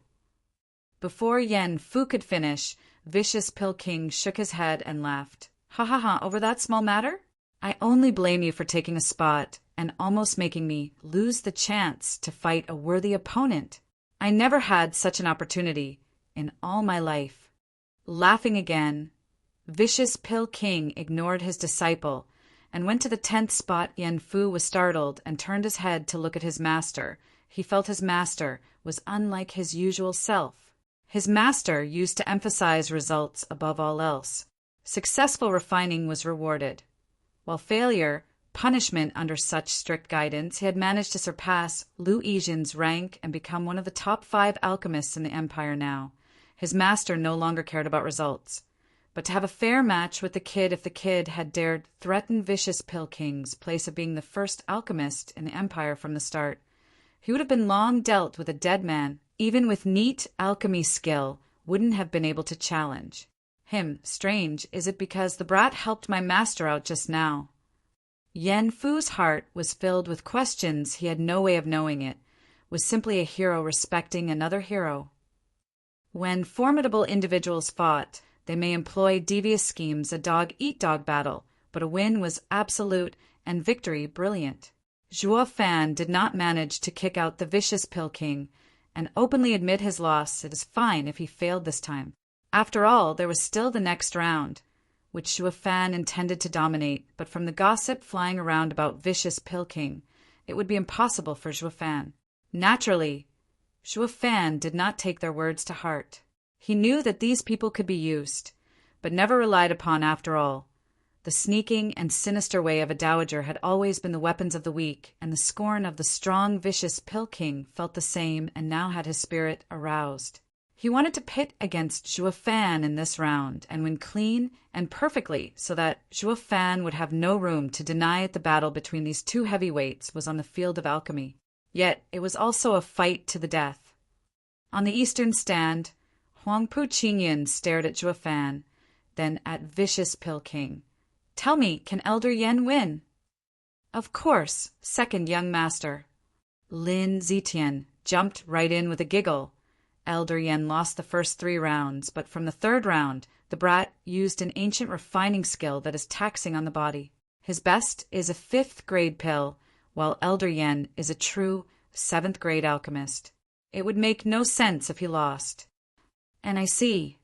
Before Yen Fu could finish, Vicious Pill King shook his head and laughed. "Ha ha ha, over that small matter? I only blame you for taking a spot and almost making me lose the chance to fight a worthy opponent. I never had such an opportunity in all my life." Laughing again, Vicious Pill King ignored his disciple and went to the 10th spot. Yen Fu was startled and turned his head to look at his master. He felt his master was unlike his usual self. His master used to emphasize results above all else. Successful refining was rewarded, while failure, punishment. Under such strict guidance, he had managed to surpass Lu Yijin's rank and become one of the top 5 alchemists in the Empire now. His master no longer cared about results, but to have a fair match with the kid. If the kid had dared threaten Vicious Pill King's place of being the first alchemist in the Empire from the start, he would have been long dealt with a dead man. Even with neat alchemy skill, wouldn't have been able to challenge him. Strange, is it because the brat helped my master out just now? Yen Fu's heart was filled with questions. He had no way of knowing it. Was simply a hero respecting another hero. When formidable individuals fought, they may employ devious schemes, a dog-eat-dog battle, but a win was absolute and victory brilliant. Zhuo Fan did not manage to kick out the vicious Pill King and openly admit his loss. It is fine if he failed this time. After all, there was still the next round, which Zhuo Fan intended to dominate, but from the gossip flying around about vicious Pill King, it would be impossible for Zhuo Fan. Naturally, Zhuo Fan did not take their words to heart. He knew that these people could be used, but never relied upon after all. The sneaking and sinister way of a dowager had always been the weapons of the weak, and the scorn of the strong, vicious Pill King felt the same and now had his spirit aroused. He wanted to pit against Zhuo Fan in this round and win clean and perfectly so that Zhuo Fan would have no room to deny it. The battle between these two heavyweights was on the field of alchemy. Yet it was also a fight to the death. On the eastern stand, Huangpu Qingyan stared at Zhuo Fan, then at vicious Pill King. "Tell me, can Elder Yen win?" "Of course, second young master." Lin Zitian jumped right in with a giggle. Elder Yen lost the first 3 rounds, but from the 3rd round, the brat used an ancient refining skill that is taxing on the body. His best is a 5th grade pill, while Elder Yen is a true 7th grade alchemist. It would make no sense if he lost. "And I see."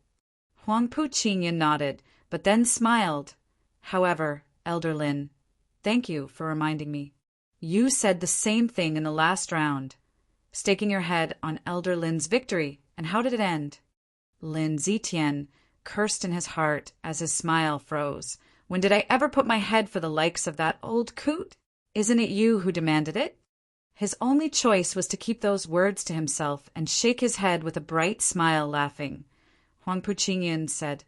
Huangpu Qingyan nodded, but then smiled. "However, Elder Lin, thank you for reminding me. You said the same thing in the last round, staking your head on Elder Lin's victory, and how did it end?" Lin Zitian cursed in his heart as his smile froze. "When did I ever put my head for the likes of that old coot? Isn't it you who demanded it?" His only choice was to keep those words to himself and shake his head with a bright smile, laughing. Huangpu Qingyan said,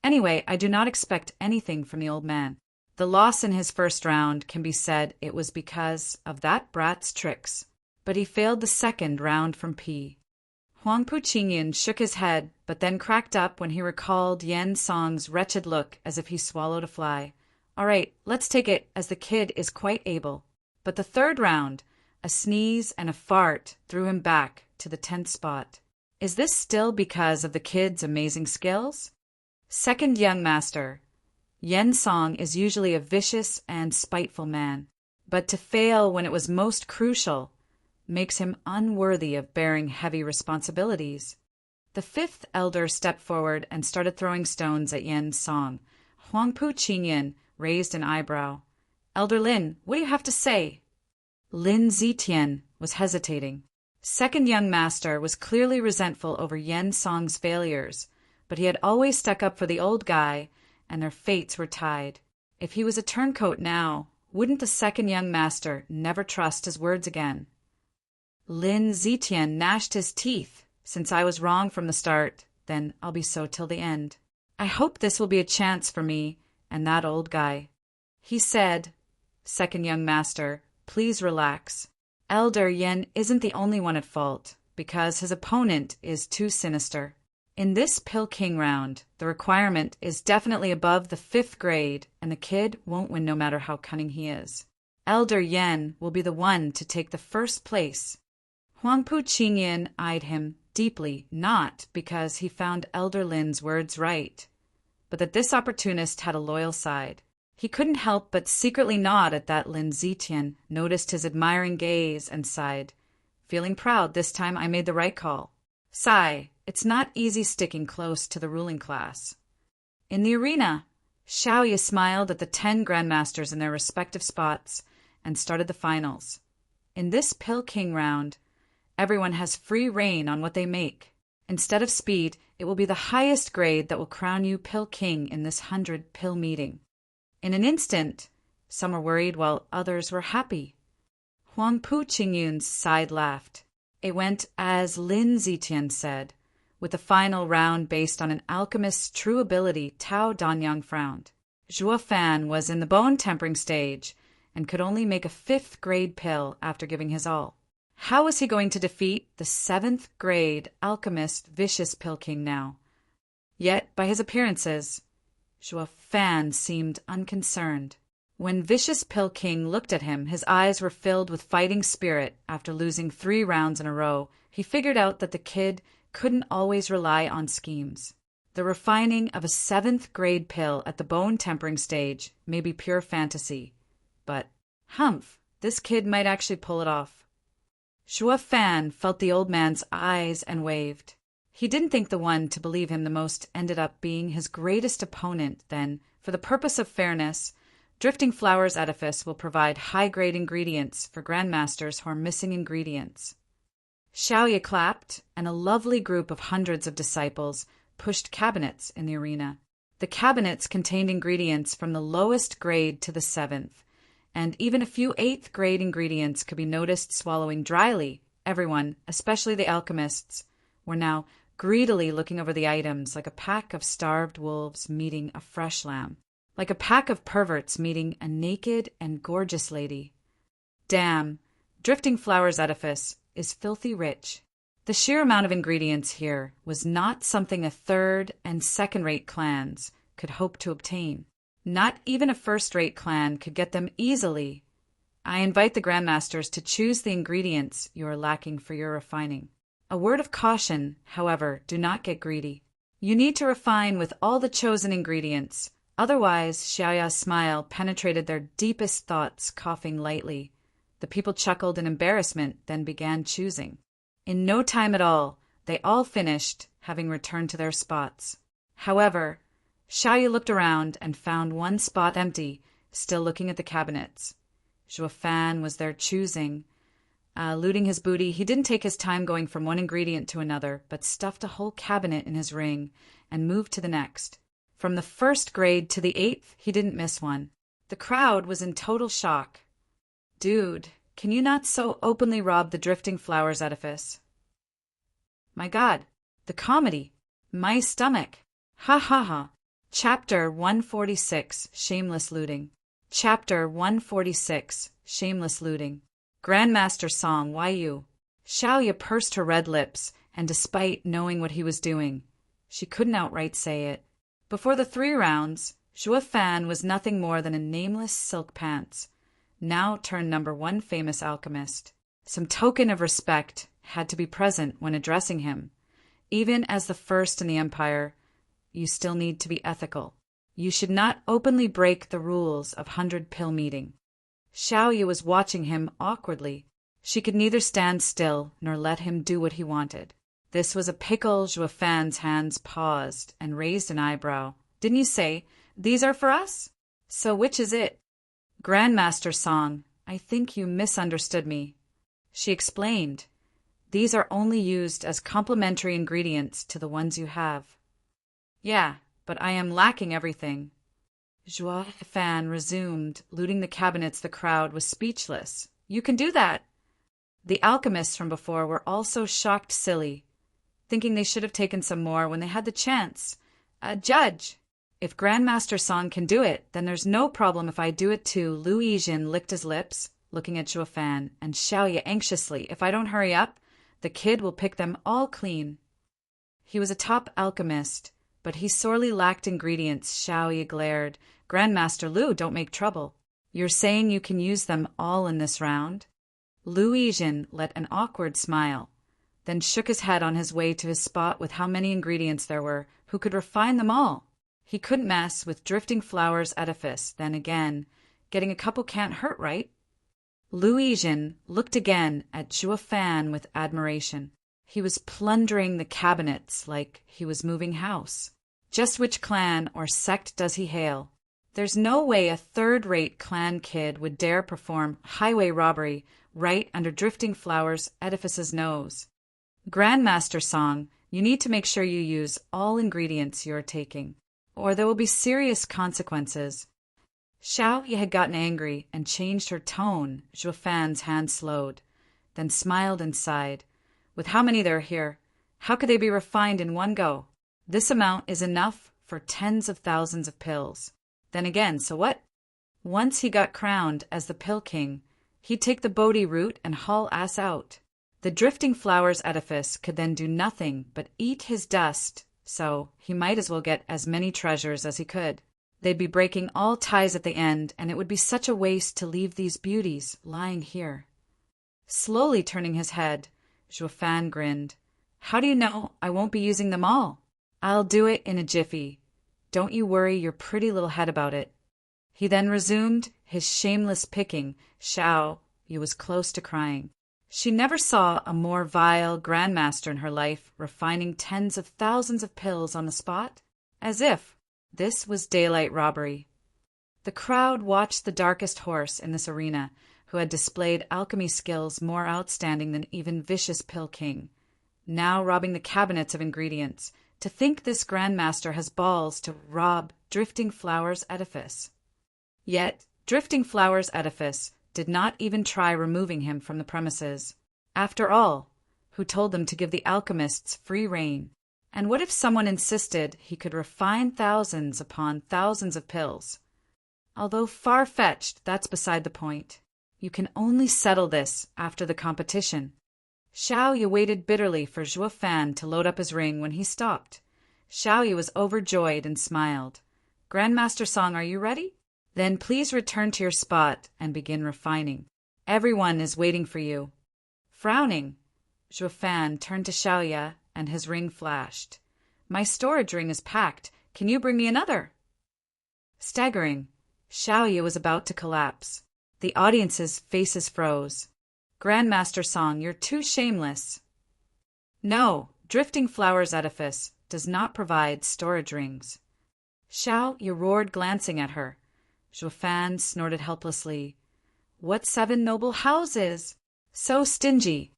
"Anyway, I do not expect anything from the old man. The loss in his first round can be said it was because of that brat's tricks, but he failed the second round from P." Huangpu Qingyan shook his head, but then cracked up when he recalled Yen Song's wretched look as if he swallowed a fly. "All right, let's take it as the kid is quite able." But the 3rd round, a sneeze and a fart threw him back to the 10th spot. Is this still because of the kid's amazing skills? Second young master, Yen Song is usually a vicious and spiteful man, but to fail when it was most crucial makes him unworthy of bearing heavy responsibilities. The 5th elder stepped forward and started throwing stones at Yen Song. Huangpu Qingyan raised an eyebrow. "Elder Lin, what do you have to say?" Lin Zitian was hesitating. Second young master was clearly resentful over Yen Song's failures, but he had always stuck up for the old guy, and their fates were tied. If he was a turncoat now, wouldn't the second young master never trust his words again? Lin Zitian gnashed his teeth. "Since I was wrong from the start, then I'll be so till the end. I hope this will be a chance for me and that old guy." He said, "Second young master, please relax. Elder Yen isn't the only one at fault, because his opponent is too sinister. In this Pill King round, the requirement is definitely above the 5th grade, and the kid won't win no matter how cunning he is. Elder Yen will be the one to take the first place." Huangpu Qingyan eyed him deeply, not because he found Elder Lin's words right, but that this opportunist had a loyal side. He couldn't help but secretly nod at that Lin Zitian, noticed his admiring gaze, and sighed. "Feeling proud this time I made the right call. Sigh, it's not easy sticking close to the ruling class." In the arena, Xiaoye smiled at the 10 grandmasters in their respective spots and started the finals. In this Pill King round, everyone has free rein on what they make. Instead of speed, it will be the highest grade that will crown you Pill King in this 100-pill meeting. In an instant, some were worried while others were happy. Huangpu Qingyan's side laughed. It went as Lin Zitian said. With the final round based on an alchemist's true ability, Tao Danyang frowned. Zhuo Fan was in the bone-tempering stage and could only make a 5th grade pill after giving his all. How was he going to defeat the 7th grade alchemist vicious Pill King now? Yet, by his appearances, Zhuo Fan seemed unconcerned. When vicious Pill King looked at him, his eyes were filled with fighting spirit. After losing 3 rounds in a row, he figured out that the kid couldn't always rely on schemes. The refining of a 7th-grade pill at the bone-tempering stage may be pure fantasy, but, humph, this kid might actually pull it off. Zhuo Fan felt the old man's eyes and waved. He didn't think the one to believe him the most ended up being his greatest opponent. Then, for the purpose of fairness, Drifting Flowers Edifice will provide high-grade ingredients for grandmasters who are missing ingredients. Xiaoye clapped, and a lovely group of hundreds of disciples pushed cabinets in the arena. The cabinets contained ingredients from the lowest grade to the 7th, and even a few 8th-grade ingredients could be noticed swallowing dryly. Everyone, especially the alchemists, were now greedily looking over the items like a pack of starved wolves meeting a fresh lamb, like a pack of perverts meeting a naked and gorgeous lady. Damn, Drifting Flowers Edifice is filthy rich. The sheer amount of ingredients here was not something a 3rd- and 2nd-rate clans could hope to obtain. Not even a 1st-rate clan could get them easily. I invite the grandmasters to choose the ingredients you are lacking for your refining. A word of caution, however, do not get greedy. You need to refine with all the chosen ingredients. Otherwise, Xiaoya's smile penetrated their deepest thoughts, coughing lightly. The people chuckled in embarrassment, then began choosing. In no time at all, they all finished, having returned to their spots. However, Xiaoya looked around and found one spot empty, still looking at the cabinets. Zhuo Fan was there choosing. Looting his booty, he didn't take his time going from one ingredient to another, but stuffed a whole cabinet in his ring and moved to the next. From the 1st grade to the 8th, he didn't miss one. The crowd was in total shock. Dude, can you not so openly rob the Drifting Flowers Edifice? My God, the comedy. My stomach. Ha ha ha. Chapter 146, Shameless Looting. Chapter 146, Shameless Looting. Grandmaster Song, why you? Xiaoya pursed her red lips, and despite knowing what he was doing, she couldn't outright say it. Before the 3 rounds, Zhuo Fan was nothing more than a nameless silk pants, now turned #1 famous alchemist. Some token of respect had to be present when addressing him. Even as the first in the empire, you still need to be ethical. You should not openly break the rules of 100-pill meeting. Xiaoya was watching him awkwardly. She could neither stand still nor let him do what he wanted. This was a pickle. Zhuo Fan's hands paused and raised an eyebrow. Didn't you say, these are for us? So which is it? Grandmaster Song, I think you misunderstood me. She explained, these are only used as complementary ingredients to the ones you have. Yeah, but I am lacking everything. Zhuo Fan resumed, looting the cabinets. The crowd was speechless. You can do that. The alchemists from before were also shocked silly, thinking they should have taken some more when they had the chance. Judge, if Grandmaster Song can do it, then there's no problem if I do it too. Lu Yijin licked his lips, looking at Zhuo Fan, and Xiaoya anxiously. If I don't hurry up, the kid will pick them all clean. He was a top alchemist, but he sorely lacked ingredients. Xiaoya glared. Grandmaster Lu, don't make trouble. You're saying you can use them all in this round? Lu Yijin let an awkward smile, then shook his head on his way to his spot with how many ingredients there were. Who could refine them all? He couldn't mess with Drifting Flowers Edifice. Then again, getting a couple can't hurt, right? Lu Yijin looked again at Zhuo Fan with admiration. He was plundering the cabinets like he was moving house. Just which clan or sect does he hail? There's no way a 3rd-rate clan kid would dare perform highway robbery right under Drifting Flowers Edifice's nose. Grandmaster Song, you need to make sure you use all ingredients you're taking, or there will be serious consequences. Xiaoya had gotten angry and changed her tone. Zhuo Fan's hand slowed, then smiled and sighed. With how many there are here, how could they be refined in one go? This amount is enough for tens of thousands of pills. Then again, so what? Once he got crowned as the Pill King, he'd take the Bodhi route and haul ass out. The Drifting Flowers Edifice could then do nothing but eat his dust, so he might as well get as many treasures as he could. They'd be breaking all ties at the end, and it would be such a waste to leave these beauties lying here. Slowly turning his head, Zhuo Fan grinned. How do you know I won't be using them all? I'll do it in a jiffy. Don't you worry your pretty little head about it. He then resumed his shameless picking. Xiao Yu was close to crying. She never saw a more vile grandmaster in her life, refining tens of thousands of pills on the spot, as if this was daylight robbery. The crowd watched the darkest horse in this arena, who had displayed alchemy skills more outstanding than even vicious Pill King, now robbing the cabinets of ingredients. To think this grandmaster has balls to rob Drifting Flower's edifice. Yet Drifting Flower's edifice did not even try removing him from the premises. After all, who told them to give the alchemists free rein? And what if someone insisted he could refine thousands upon thousands of pills? Although far-fetched, that's beside the point. You can only settle this after the competition. Xiao Yu waited bitterly for Zhuo Fan to load up his ring when he stopped. Xiao Yu was overjoyed and smiled. Grandmaster Song, are you ready? Then please return to your spot and begin refining. Everyone is waiting for you. Frowning, Zhuo Fan turned to Xiao Yu and his ring flashed. My storage ring is packed. Can you bring me another? Staggering, Xiao Yu was about to collapse. The audience's faces froze. Grandmaster Song, you're too shameless. No, Drifting Flower's edifice does not provide storage rings. Xiao Yu roared, glancing at her. Zhuo Fan snorted helplessly. What 7 noble houses? So stingy.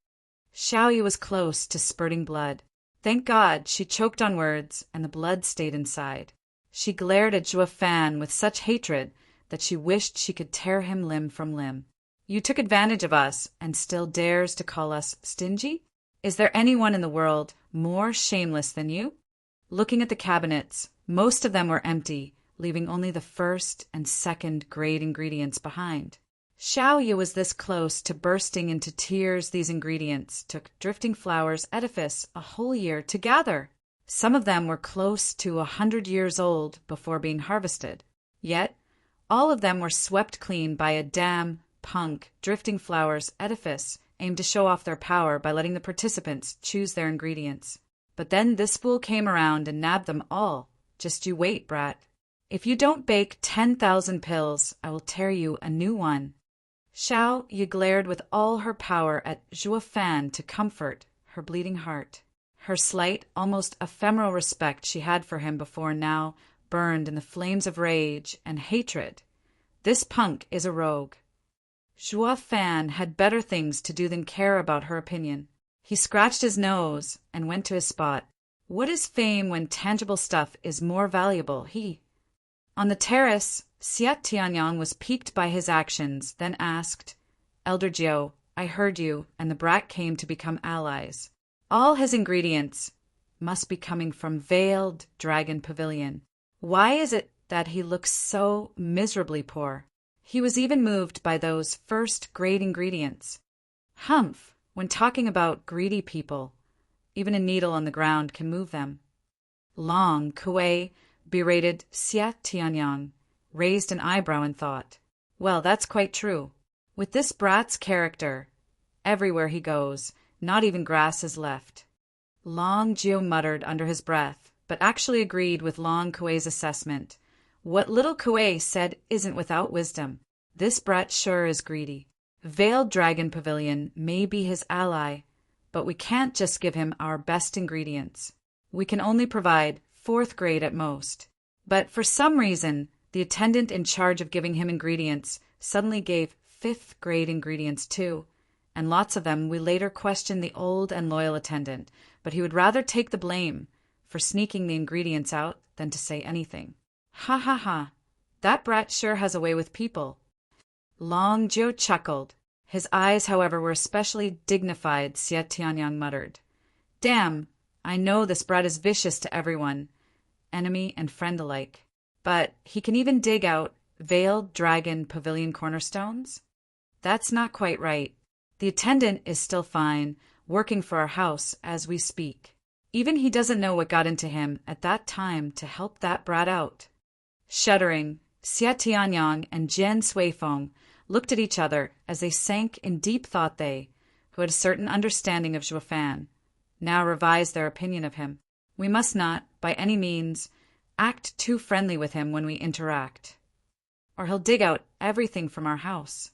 Xiao Yu was close to spurting blood. Thank God she choked on words and the blood stayed inside. She glared at Zhuo Fan with such hatred that she wished she could tear him limb from limb. You took advantage of us and still dares to call us stingy? Is there anyone in the world more shameless than you? Looking at the cabinets, most of them were empty, leaving only the first and second grade ingredients behind. Xiao Yu was this close to bursting into tears. These ingredients took Drifting Flower's edifice a whole year to gather. Some of them were close to 100 years old before being harvested. Yet, all of them were swept clean by a damn punk Drifting Flower's edifice aimed to show off their power by letting the participants choose their ingredients. But then this fool came around and nabbed them all. Just you wait, brat. If you don't bake 10,000 pills, I will tear you a new one. Xiao Yu glared with all her power at Zhuo Fan to comfort her bleeding heart. Her slight, almost ephemeral respect she had for him before now burned in the flames of rage and hatred. This punk is a rogue. Zhuo Fan had better things to do than care about her opinion. He scratched his nose and went to his spot. What is fame when tangible stuff is more valuable? On the terrace, Xia Tianyang was piqued by his actions, then asked, Elder Jiu, I heard you, and the brat came to become allies. All his ingredients must be coming from Veiled Dragon Pavilion. Why is it that he looks so miserably poor? He was even moved by those first-grade ingredients. Humph! When talking about greedy people, even a needle on the ground can move them. Long Kuei berated Xia Tianyang, raised an eyebrow in thought. Well, that's quite true. With this brat's character, everywhere he goes, not even grass is left. Long Jiu muttered under his breath, but actually agreed with Long Kuei's assessment. What little Kuei said isn't without wisdom. This brat sure is greedy. Veiled Dragon Pavilion may be his ally, but we can't just give him our best ingredients. We can only provide 4th grade at most. But for some reason, the attendant in charge of giving him ingredients suddenly gave 5th grade ingredients too, and lots of them. We later questioned the old and loyal attendant, but he would rather take the blame for sneaking the ingredients out than to say anything. Ha ha ha, that brat sure has a way with people. Long Jiu chuckled. His eyes, however, were especially dignified. Xia Tianyang muttered, Damn, I know this brat is vicious to everyone, enemy and friend alike. But he can even dig out Veiled Dragon Pavilion cornerstones? That's not quite right. The attendant is still fine, working for our house as we speak. Even he doesn't know what got into him at that time to help that brat out. Shuddering, Xia Tianyang and Jian Suifeng looked at each other as they sank in deep thought. They, who had a certain understanding of Zhuo Fan, now revised their opinion of him. We must not by any means, act too friendly with him when we interact, or he'll dig out everything from our house.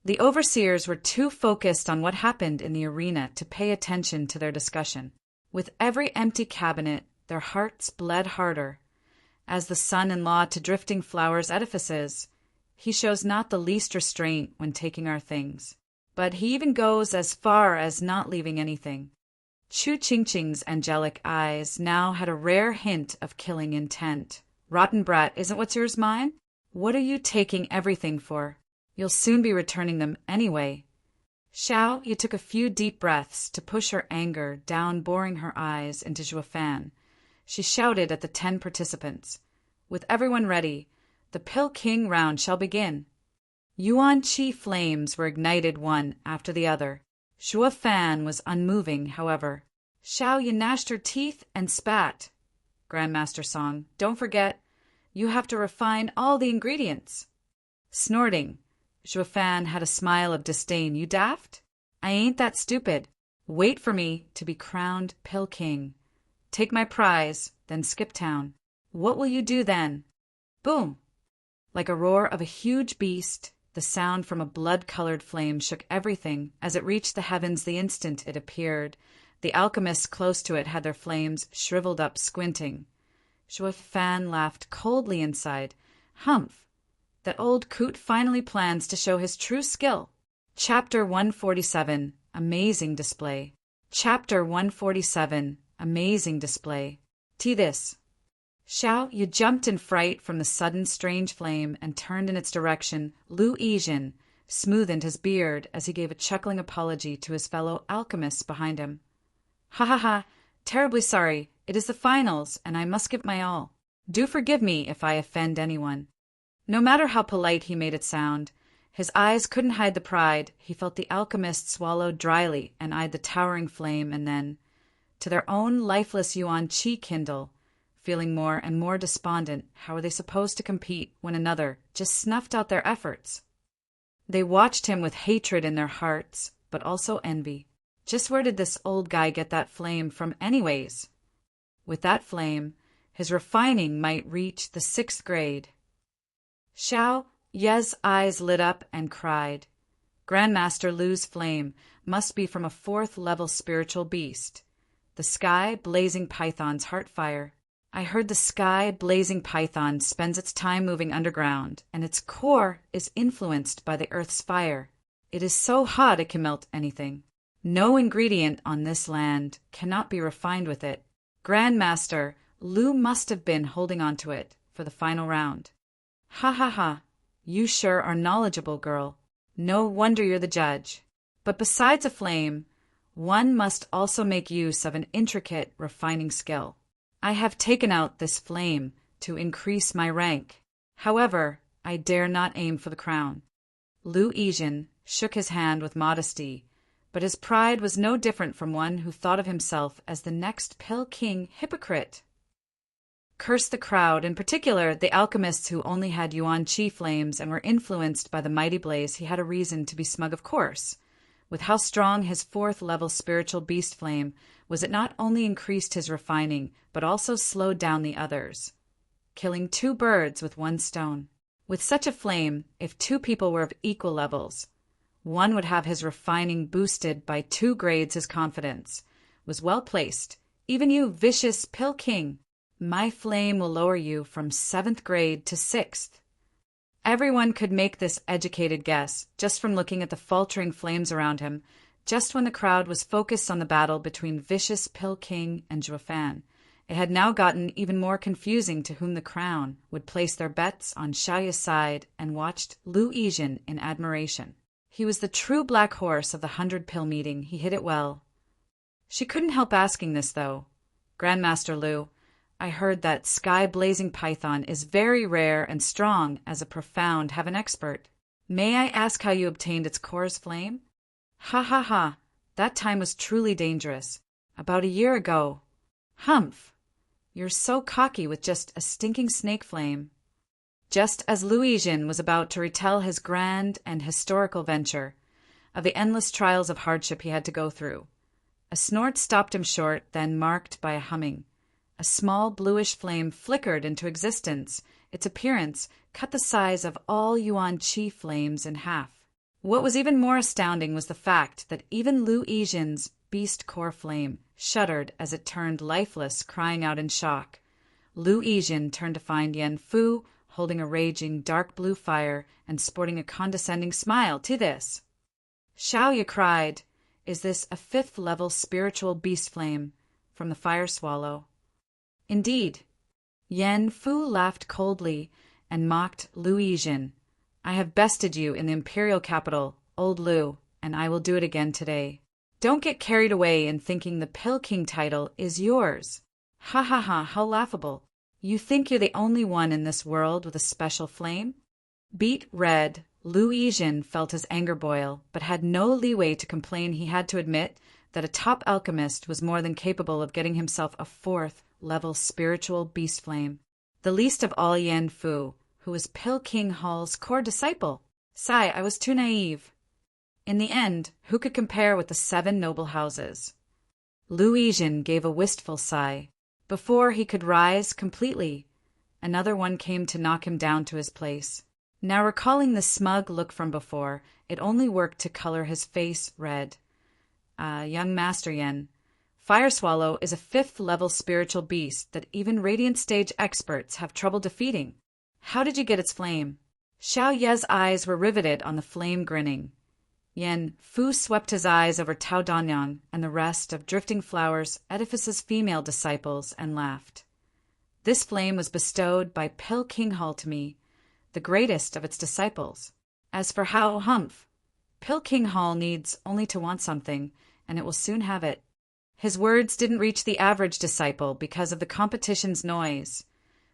The overseers were too focused on what happened in the arena to pay attention to their discussion. With every empty cabinet, their hearts bled harder. As the son-in-law to Drifting Flowers edifices, he shows not the least restraint when taking our things, but he even goes as far as not leaving anything. Chu Ching-Ching's angelic eyes now had a rare hint of killing intent. Rotten brat, isn't what's yours mine? What are you taking everything for? You'll soon be returning them anyway. Xiao, you took a few deep breaths to push her anger down, boring her eyes into Zhuofan. She shouted at the 10 participants. With everyone ready, the Pill King round shall begin. Yuan Qi flames were ignited one after the other. Zhuofan was unmoving, however. Xiao, you gnashed her teeth and spat. Grandmaster Song, don't forget, you have to refine all the ingredients. Snorting, Zhuofan had a smile of disdain. You daft? I ain't that stupid. Wait for me to be crowned Pill King. Take my prize, then skip town. What will you do then? Boom! Like a roar of a huge beast, the sound from a blood-colored flame shook everything as it reached the heavens the instant it appeared. The alchemists close to it had their flames shriveled up, squinting. Zhuofan laughed coldly inside. Humph! That old coot finally plans to show his true skill. Chapter 147, Amazing Display. Chapter 147, Amazing Display. This. Xiao, you jumped in fright from the sudden strange flame and turned in its direction. Lu Yijin smoothened his beard as he gave a chuckling apology to his fellow alchemists behind him. Ha ha ha, terribly sorry. It is the finals, and I must give my all. Do forgive me if I offend anyone. No matter how polite he made it sound, his eyes couldn't hide the pride. He felt the alchemist swallow dryly and eyed the towering flame, and then, to their own lifeless Yuan Qi kindle, feeling more and more despondent. How were they supposed to compete when another just snuffed out their efforts? They watched him with hatred in their hearts, but also envy. Just where did this old guy get that flame from anyways? With that flame, his refining might reach the 6th grade. Xiao Ye's eyes lit up and cried. Grandmaster Lu's flame must be from a 4th-level spiritual beast. The sky-blazing python's heart fire. I heard the sky-blazing python spends its time moving underground, and its core is influenced by the earth's fire. It is so hot it can melt anything. No ingredient on this land cannot be refined with it. Grandmaster Lu must have been holding on to it for the final round. Ha ha ha, you sure are knowledgeable, girl. No wonder you're the judge. But besides a flame, one must also make use of an intricate refining skill. I have taken out this flame to increase my rank. However, I dare not aim for the crown. Lu Yijin shook his hand with modesty, but his pride was no different from one who thought of himself as the next Pill King hypocrite. Curse the crowd, in particular the alchemists who only had Yuan Qi flames and were influenced by the mighty blaze. He had a reason to be smug, of course. With how strong his 4th-level spiritual beast flame was, it not only increased his refining, but also slowed down the others, killing 2 birds with 1 stone. With such a flame, if 2 people were of equal levels, one would have his refining boosted by 2 grades. His confidence was well placed. Even you, vicious Pill King, my flame will lower you from 7th grade to 6th. Everyone could make this educated guess just from looking at the faltering flames around him, just when the crowd was focused on the battle between vicious Pill King and Zhuofan. It had now gotten even more confusing to whom the crown would place their bets on Xiaoya's side, and watched Lu Yijin in admiration. He was the true black horse of the 100-pill meeting. He hit it well. She couldn't help asking this, though. Grandmaster Lu, I heard that sky-blazing python is very rare and strong as a profound heaven expert. May I ask how you obtained its core's flame? Ha ha ha, that time was truly dangerous. About a year ago. Humph, you're so cocky with just a stinking snake flame. Just as Lu Yijin was about to retell his grand and historical venture, of the endless trials of hardship he had to go through, a snort stopped him short, then marked by a humming. A small bluish flame flickered into existence. Its appearance cut the size of all Yuan Qi flames in half. What was even more astounding was the fact that even Lu Yijin's beast core flame shuddered as it turned lifeless, crying out in shock. Lu Yijin turned to find Yan Fu holding a raging dark blue fire and sporting a condescending smile to this. Xiaoya cried, "Is this a 5th level spiritual beast flame from the fire swallow?" Indeed. Yan Fu laughed coldly and mocked Lu Yijin. "I have bested you in the imperial capital, old Lu, and I will do it again today. Don't get carried away in thinking the Pill King title is yours. Ha ha ha, how laughable. You think you're the only one in this world with a special flame?" Beet red, Lu Yijin felt his anger boil, but had no leeway to complain. He had to admit that a top alchemist was more than capable of getting himself a 4th level spiritual beast flame. The least of all Yan Fu, who was Pill King Hall's core disciple. Sigh, I was too naive. In the end, who could compare with the 7 noble houses? Lu Yijin gave a wistful sigh. Before he could rise completely, another one came to knock him down to his place. Now recalling the smug look from before, it only worked to color his face red. Young Master Yen, Fire Swallow is a 5th level spiritual beast that even Radiant Stage experts have trouble defeating. How did you get its flame?" Xiao Ye's eyes were riveted on the flame, grinning. Yan Fu swept his eyes over Tao Danyang and the rest of Drifting Flowers Edifice's female disciples and laughed. "This flame was bestowed by Pill King Hall to me, the greatest of its disciples. As for Hao Humph, Pill King Hall needs only to want something, and it will soon have it." His words didn't reach the average disciple because of the competition's noise,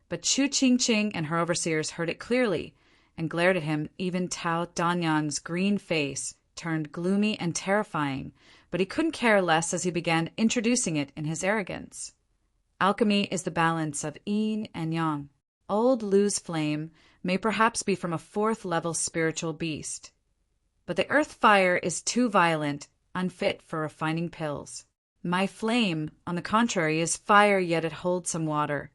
but Chu Qingqing and her overseers heard it clearly and glared at him. Even Tao Danyang's green face turned gloomy and terrifying, but he couldn't care less as he began introducing it in his arrogance. "Alchemy is the balance of yin and yang. Old Lu's flame may perhaps be from a 4th level spiritual beast, but the earth fire is too violent, unfit for refining pills. My flame, on the contrary, is fire, yet it holds some water.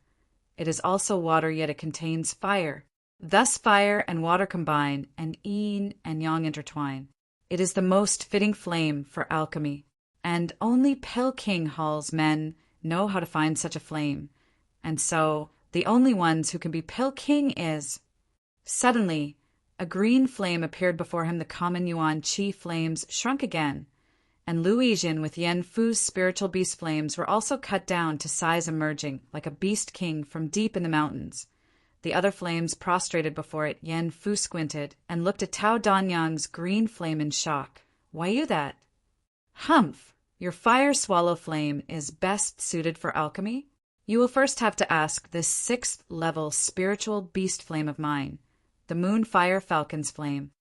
It is also water, yet it contains fire. Thus fire and water combine, and yin and yang intertwine. It is the most fitting flame for alchemy, and only Pill King Hall's men know how to find such a flame, and so the only ones who can be Pill King is—" Suddenly, a green flame appeared before him. The common Yuan Qi flames shrunk again, and Lu Yijin with Yan Fu's spiritual beast flames were also cut down to size, emerging like a beast king from deep in the mountains. The other flames prostrated before it. Yan Fu squinted and looked at Tao Danyang's green flame in shock. "Why you that?" "Humph, your fire swallow flame is best suited for alchemy? You will first have to ask this 6th level spiritual beast flame of mine, the Moon Fire Falcon's flame."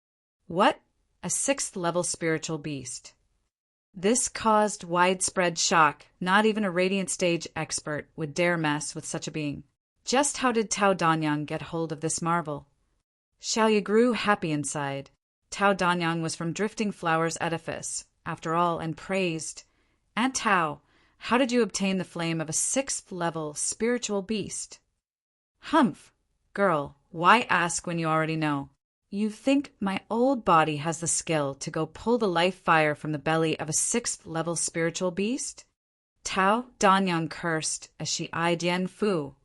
"What? A 6th level spiritual beast?" This caused widespread shock. Not even a Radiant Stage expert would dare mess with such a being. Just how did Tao Danyang get hold of this marvel? Xiaoya grew happy inside. Tao Danyang was from Drifting Flowers Edifice, after all, and praised, "Aunt Tao, how did you obtain the flame of a 6th level spiritual beast?" "Humph, girl, why ask when you already know? You think my old body has the skill to go pull the life fire from the belly of a 6th level spiritual beast?" Tao Danyang cursed as she eyed Yan Fu,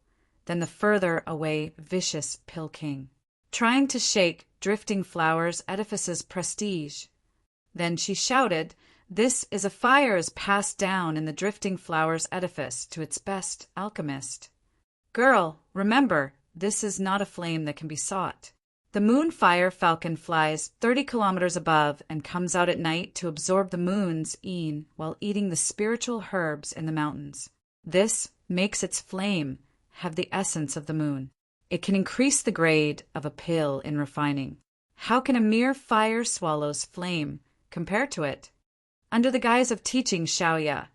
then the further away vicious Pill King, trying to shake Drifting Flowers Edifice's prestige. Then she shouted, "This is a fire passed down in the Drifting Flowers Edifice to its best alchemist. Girl, remember, this is not a flame that can be sought. The Moon Fire Falcon flies 30 kilometers above and comes out at night to absorb the moon's yin while eating the spiritual herbs in the mountains. This makes its flame have the essence of the moon. It can increase the grade of a pill in refining. How can a mere fire swallow's flame compare to it?" Under the guise of teaching Xiaoya,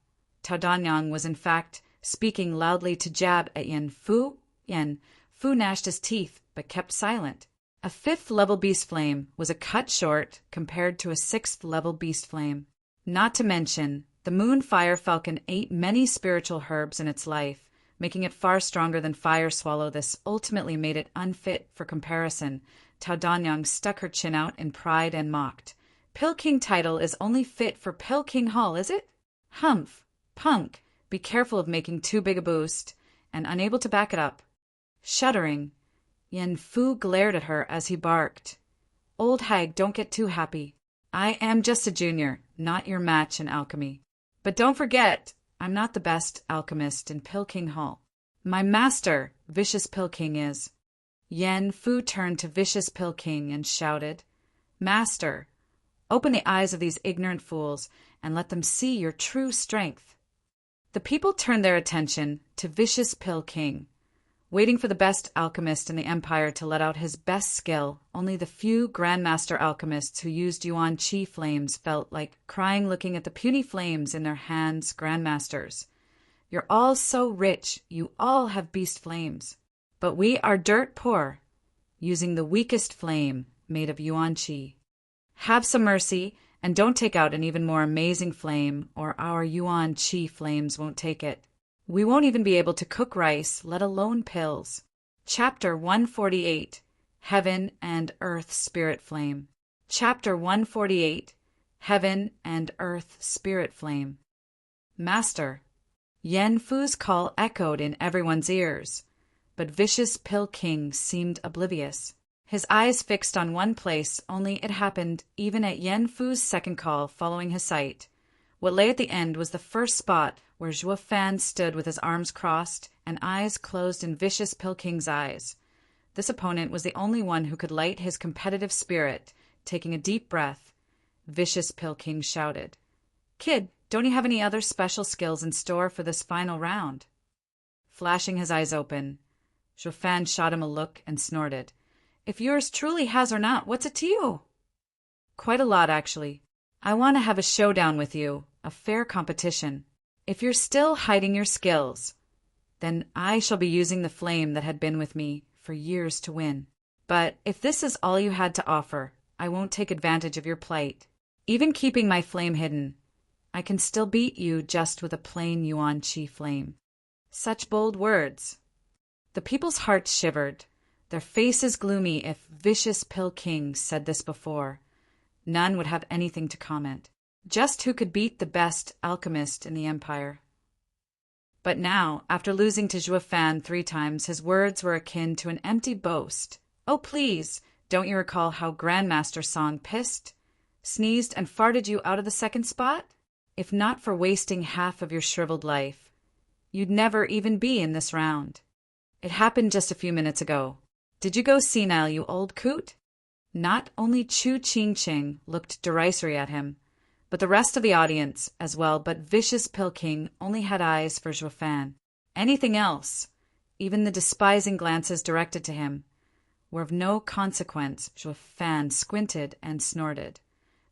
Tao Danyang was in fact speaking loudly to jab at Yan Fu. Yan Fu gnashed his teeth but kept silent. A 5th level beast flame was a cut short compared to a 6th level beast flame. Not to mention, the Moon Fire Falcon ate many spiritual herbs in its life, making it far stronger than fire swallow. This ultimately made it unfit for comparison. Tao Danyang stuck her chin out in pride and mocked. Pill King title is only fit for Pill King Hall, is it? Humph, punk, be careful of making too big a boost, and unable to back it up. Shuddering, Yen Fu glared at her as he barked. Old hag, don't get too happy. I am just a junior, not your match in alchemy. But don't forget, I'm not the best alchemist in Pill King Hall. My master, Vicious Pill King, is. Yen Fu turned to Vicious Pill King and shouted, Master, open the eyes of these ignorant fools and let them see your true strength. The people turned their attention to Vicious Pill King, waiting for the best alchemist in the empire to let out his best skill. Only the few grandmaster alchemists who used yuan qi flames felt like crying looking at the puny flames in their hands. Grandmasters, you're all so rich, you all have beast flames. But we are dirt poor, using the weakest flame made of yuan qi. Have some mercy, and don't take out an even more amazing flame, or our yuan qi flames won't take it. We won't even be able to cook rice, let alone pills. Chapter 148, Heaven and Earth Spirit Flame. Chapter 148, Heaven and Earth Spirit Flame. Master. Yen Fu's call echoed in everyone's ears, but Vicious Pill King seemed oblivious. His eyes fixed on one place, only it happened even at Yen Fu's second call following his sight. What lay at the end was the first spot where Zhuo Fan stood with his arms crossed and eyes closed in Vicious Pill King's eyes. This opponent was the only one who could light his competitive spirit. Taking a deep breath, Vicious Pill King shouted, Kid, don't you have any other special skills in store for this final round? Flashing his eyes open, Zhuo Fan shot him a look and snorted. If yours truly has or not, what's it to you? Quite a lot, actually. I want to have a showdown with you, a fair competition. If you're still hiding your skills, then I shall be using the flame that had been with me for years to win. But if this is all you had to offer, I won't take advantage of your plight. Even keeping my flame hidden, I can still beat you just with a plain yuan qi flame. Such bold words. The people's hearts shivered, their faces gloomy. If Vicious Pill King said this before, none would have anything to comment. Just who could beat the best alchemist in the empire. But now, after losing to Zhuo Fan 3 times, his words were akin to an empty boast. Oh please, don't you recall how Grandmaster Song pissed, sneezed, and farted you out of the second spot? If not for wasting half of your shriveled life, you'd never even be in this round. It happened just a few minutes ago. Did you go senile, you old coot? Not only Chu Qingqing looked derisory at him, but the rest of the audience as well. But Vicious Pill King only had eyes for Zhuo Fan. Anything else, even the despising glances directed to him, were of no consequence. Zhuo Fan squinted and snorted.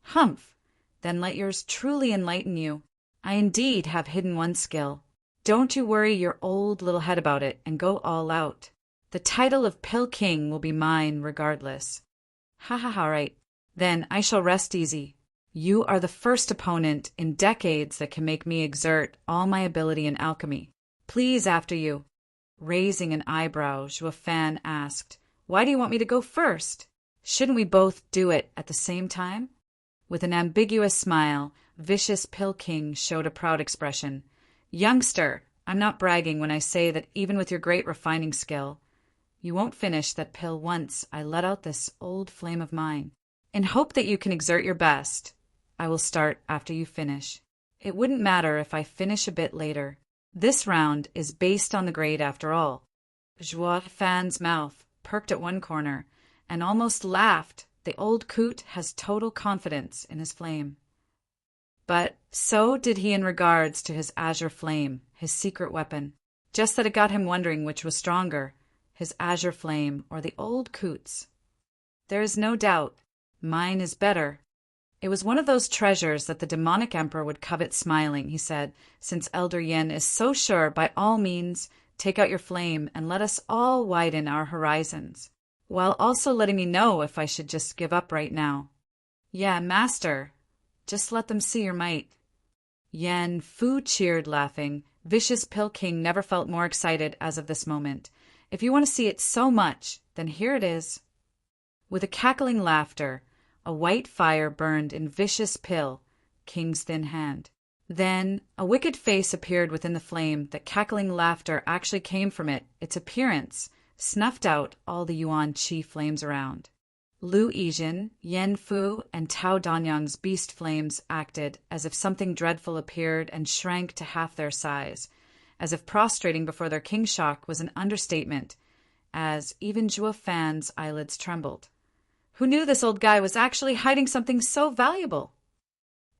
Humph! Then let yours truly enlighten you. I indeed have hidden one skill. Don't you worry your old little head about it and go all out. The title of Pill King will be mine regardless. Ha ha ha, right. Then I shall rest easy. You are the first opponent in decades that can make me exert all my ability in alchemy. Please, after you. Raising an eyebrow, Zhuo Fan asked, Why do you want me to go first? Shouldn't we both do it at the same time? With an ambiguous smile, Vicious Pill King showed a proud expression. Youngster, I'm not bragging when I say that even with your great refining skill, you won't finish that pill once I let out this old flame of mine. In hope that you can exert your best, I will start after you finish. It wouldn't matter if I finish a bit later. This round is based on the grade after all. Zhuo Fan's mouth perked at one corner and almost laughed. The old coot has total confidence in his flame. But so did he in regards to his azure flame, his secret weapon. Just that it got him wondering which was stronger, his azure flame or the old coot's. There is no doubt, mine is better. It was one of those treasures that the demonic emperor would covet. Smiling, he said, Since Elder Yen is so sure, by all means, take out your flame and let us all widen our horizons, while also letting me know if I should just give up right now. Yeah, master. Just let them see your might. Yen Fu cheered, laughing. Vicious Pill King never felt more excited as of this moment. If you want to see it so much, then here it is. With a cackling laughter, a white fire burned in Vicious Pill King's thin hand. Then a wicked face appeared within the flame. That cackling laughter actually came from it. Its appearance snuffed out all the Yuan Qi flames around. Lu Yijin, Yan Fu, and Tao Danyang's beast flames acted as if something dreadful appeared and shrank to half their size, as if prostrating before their king shock was an understatement, as even Zhuo Fan's eyelids trembled. Who knew this old guy was actually hiding something so valuable?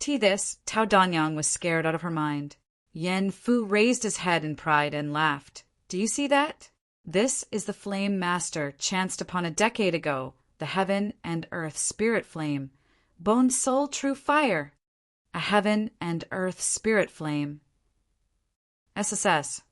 This, Tao Danyang was scared out of her mind. Yan Fu raised his head in pride and laughed. Do you see that? This is the flame master chanced upon a decade ago, the heaven and earth spirit flame, bone soul true fire, a heaven and earth spirit flame. SSS.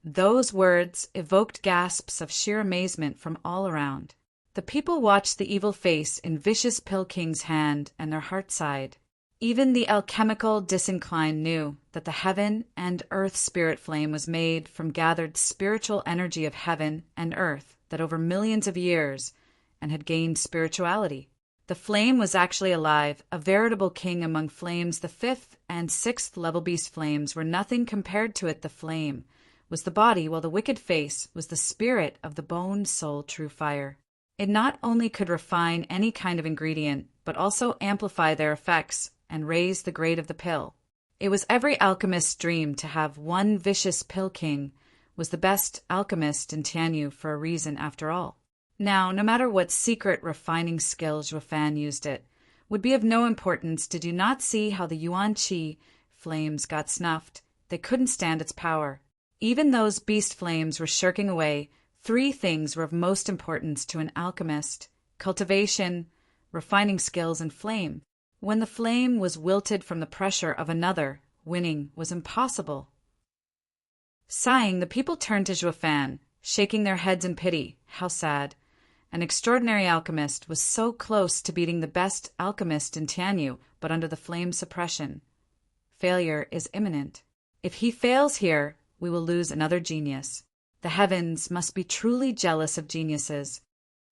Those words evoked gasps of sheer amazement from all around. The people watched the evil face in Vicious Pill King's hand, and their hearts sighed. Even the alchemical disinclined knew that the heaven and earth spirit flame was made from gathered spiritual energy of heaven and earth that over millions of years and had gained spirituality. The flame was actually alive, a veritable king among flames. The 5th and 6th level beast flames were nothing compared to it. The flame was the body, while the wicked face was the spirit of the bone soul true fire. It not only could refine any kind of ingredient, but also amplify their effects and raise the grade of the pill. It was every alchemist's dream to have one Vicious Pill King was the best alchemist in Tianyu for a reason after all. Now, no matter what secret refining skill Zhuo Fan used, it would be of no importance. Did you not see how the Yuan Qi flames got snuffed? They couldn't stand its power. Even those beast flames were shirking away. 3 things were of most importance to an alchemist: cultivation, refining skills, and flame. When the flame was wilted from the pressure of another, winning was impossible. Sighing, the people turned to Zhuo Fan, shaking their heads in pity. How sad. An extraordinary alchemist was so close to beating the best alchemist in Tianyu, but under the flame suppression. Failure is imminent. If he fails here, we will lose another genius. The heavens must be truly jealous of geniuses.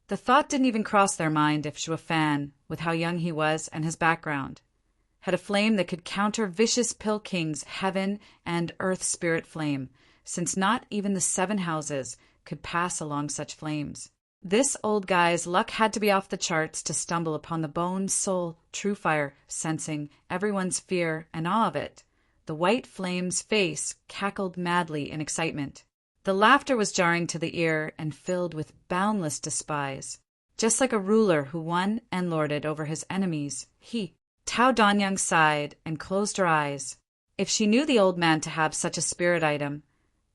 The thought didn't even cross their mind if Zhuo Fan, with how young he was and his background, had a flame that could counter Vicious Pill King's heaven and earth spirit flame, since not even the 7 houses could pass along such flames. This old guy's luck had to be off the charts to stumble upon the bone soul true fire, sensing everyone's fear and awe of it. The white flame's face cackled madly in excitement. The laughter was jarring to the ear and filled with boundless despise. Just like a ruler who won and lorded over his enemies, Tao Danyang sighed and closed her eyes. If she knew the old man to have such a spirit item,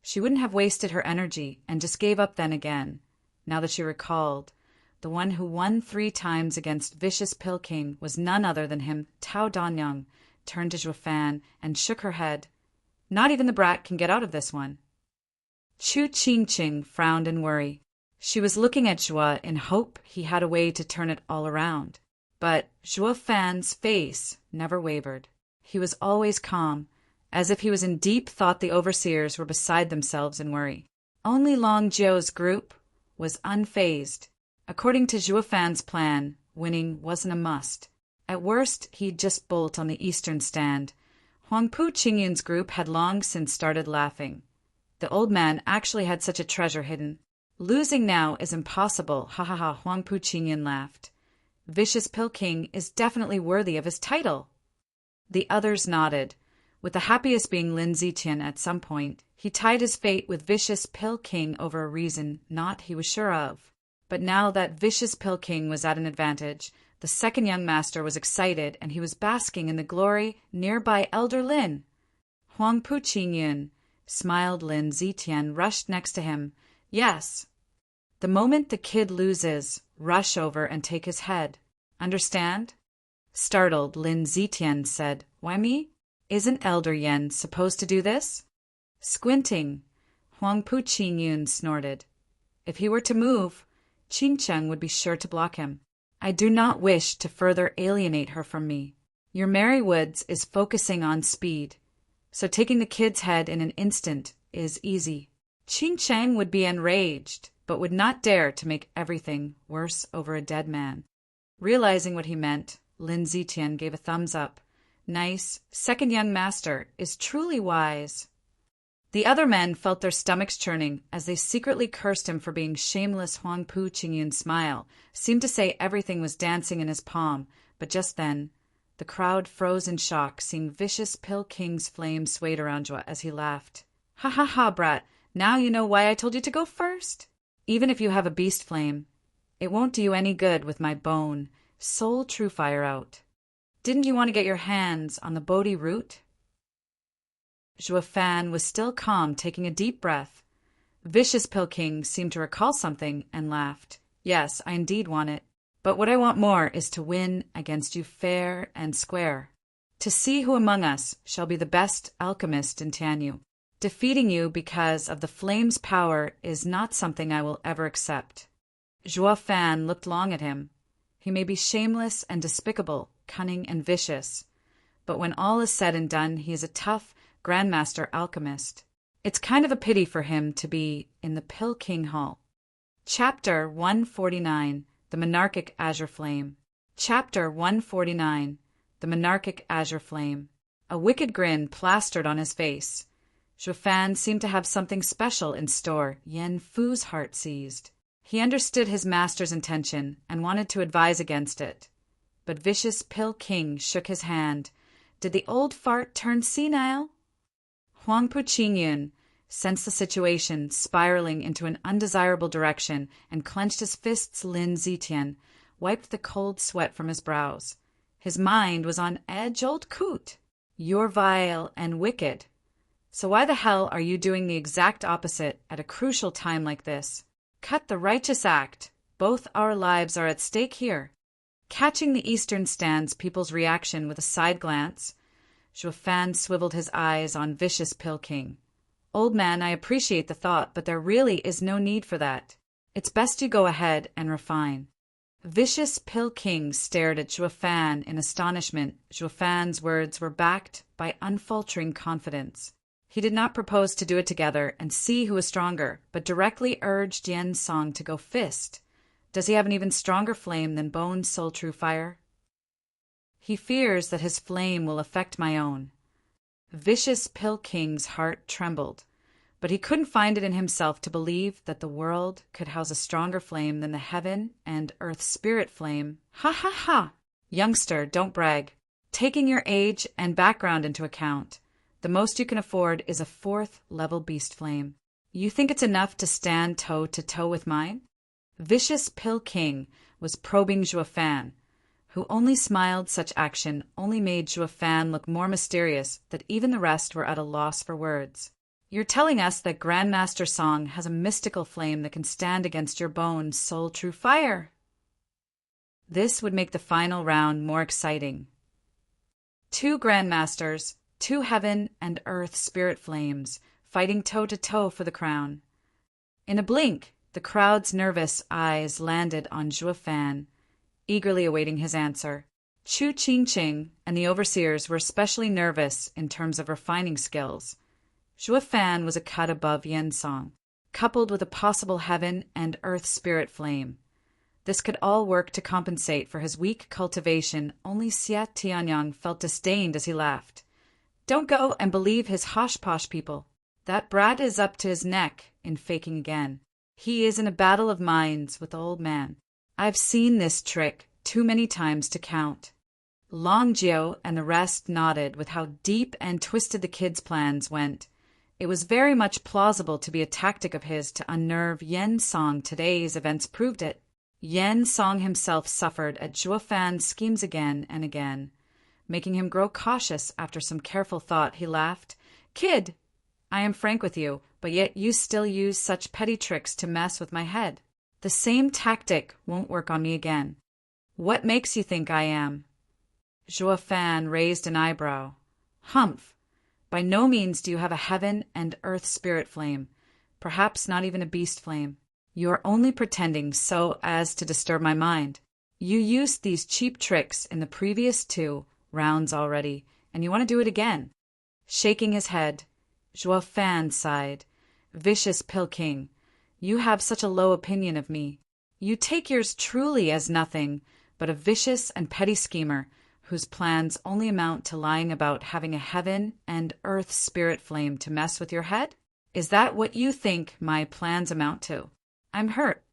she wouldn't have wasted her energy and just gave up then again. Now that she recalled, the one who won 3 times against Vicious Pill King was none other than him. Tao Danyang turned to Zhuo Fan and shook her head. Not even the brat can get out of this one. Chu Qingqing frowned in worry. She was looking at Zhuo in hope he had a way to turn it all around. But Zhuo Fan's face never wavered. He was always calm, as if he was in deep thought. The overseers were beside themselves in worry. Only Long Jiu's group was unfazed. According to Zhuo Fan's plan, winning wasn't a must. At worst, he'd just bolt on the eastern stand. Huangpu Qingyun's group had long since started laughing. The old man actually had such a treasure hidden. Losing now is impossible, ha ha ha, Huangpu Qingyun laughed. Vicious Pill King is definitely worthy of his title. The others nodded, with the happiest being Lin Zitian. At some point, he tied his fate with Vicious Pill King over a reason not he was sure of. But now that Vicious Pill King was at an advantage, the second young master was excited, and he was basking in the glory nearby Elder Lin. Huangpu Qingyun smiled. Lin Zitian rushed next to him. Yes. The moment the kid loses, rush over and take his head. Understand? Startled, Lin Zitian said, Why me? Isn't Elder Yen supposed to do this? Squinting, Huangpu Qingyun snorted. If he were to move, Qingcheng would be sure to block him. I do not wish to further alienate her from me. Your Mary Woods is focusing on speed. so taking the kid's head in an instant is easy. Qing Chang would be enraged, but would not dare to make everything worse over a dead man. Realizing what he meant, Lin Zitian gave a thumbs up. Nice, second young master is truly wise. The other men felt their stomachs churning as they secretly cursed him for being shameless. Huangpu Qingyun's smile seemed to say everything was dancing in his palm, but just then, the crowd froze in shock, seeing vicious Pill King's flame swayed around Zhua as he laughed. Ha ha ha, brat, now you know why I told you to go first? Even if you have a beast flame, it won't do you any good with my bone, soul true fire out. Didn't you want to get your hands on the Bodhi root? Zhua Fan was still calm, taking a deep breath. Vicious Pill King seemed to recall something and laughed. Yes, I indeed want it. But what I want more is to win against you fair and square. To see who among us shall be the best alchemist in Tianyu. Defeating you because of the flame's power is not something I will ever accept. Zhua Fan looked long at him. He may be shameless and despicable, cunning and vicious, but when all is said and done, he is a tough Grandmaster alchemist. It's kind of a pity for him to be in the Pill King Hall. Chapter 149. The Monarchic Azure Flame. Chapter 149. The Monarchic Azure Flame. A wicked grin plastered on his face. Zhua Fan seemed to have something special in store. Yan Fu's heart seized. He understood his master's intention and wanted to advise against it. But vicious Pill King shook his hand. Did the old fart turn senile? Huangpu Qingyun sensed the situation spiraling into an undesirable direction and clenched his fists. Lin Zitian wiped the cold sweat from his brows. His mind was on edge. Old coot, you're vile and wicked. So why the hell are you doing the exact opposite at a crucial time like this? Cut the righteous act. Both our lives are at stake here. Catching the Eastern Stand's people's reaction with a side glance, Zhua Fan swiveled his eyes on vicious Pill King. Old man, I appreciate the thought, but there really is no need for that. It's best you go ahead and refine. Vicious Pill King stared at Zhua Fan in astonishment. Zhua Fan's words were backed by unfaltering confidence. He did not propose to do it together and see who was stronger, but directly urged Yan Song to go fist. Does he have an even stronger flame than Bone's soul true fire? He fears that his flame will affect my own. Vicious Pill King's heart trembled, but he couldn't find it in himself to believe that the world could house a stronger flame than the heaven and earth spirit flame. Ha ha ha! Youngster, don't brag. Taking your age and background into account, the most you can afford is a 4th level beast flame. You think it's enough to stand toe to toe with mine? Vicious Pill King was probing Zhua Fan, who only smiled. Such action only made Zhua Fan look more mysterious that even the rest were at a loss for words. You're telling us that Grandmaster Song has a mystical flame that can stand against your Bone's soul true fire? This would make the final round more exciting. 2 Grandmasters, 2 heaven and earth spirit flames, fighting toe-to-toe for the crown. In a blink, the crowd's nervous eyes landed on Zhua Fan, eagerly awaiting his answer. Chu Qingqing and the overseers were especially nervous in terms of refining skills. Zhua Fan was a cut above Yan Song, coupled with a possible heaven and earth spirit flame. This could all work to compensate for his weak cultivation. Only Xia Tianyang felt disdained as he laughed. Don't go and believe his hosh-posh people. That brat is up to his neck in faking again. He is in a battle of minds with the old man. I've seen this trick too many times to count. Long Jiao and the rest nodded with how deep and twisted the kid's plans went. It was very much plausible to be a tactic of his to unnerve Yan Song. Today's events proved it. Yan Song himself suffered at Zhua Fan's schemes again and again, making him grow cautious. After some careful thought, he laughed. Kid, I am frank with you, but yet you still use such petty tricks to mess with my head. The same tactic won't work on me again. What makes you think I am? Zhua Fan raised an eyebrow. Humph! By no means do you have a heaven and earth spirit flame, perhaps not even a beast flame. You are only pretending so as to disturb my mind. You used these cheap tricks in the previous 2 rounds already, and you want to do it again. Shaking his head, Zhuo Fan sighed. Vicious Pill King, you have such a low opinion of me. You take yours truly as nothing but a vicious and petty schemer whose plans only amount to lying about having a heaven and earth spirit flame to mess with your head? Is that what you think my plans amount to? I'm hurt.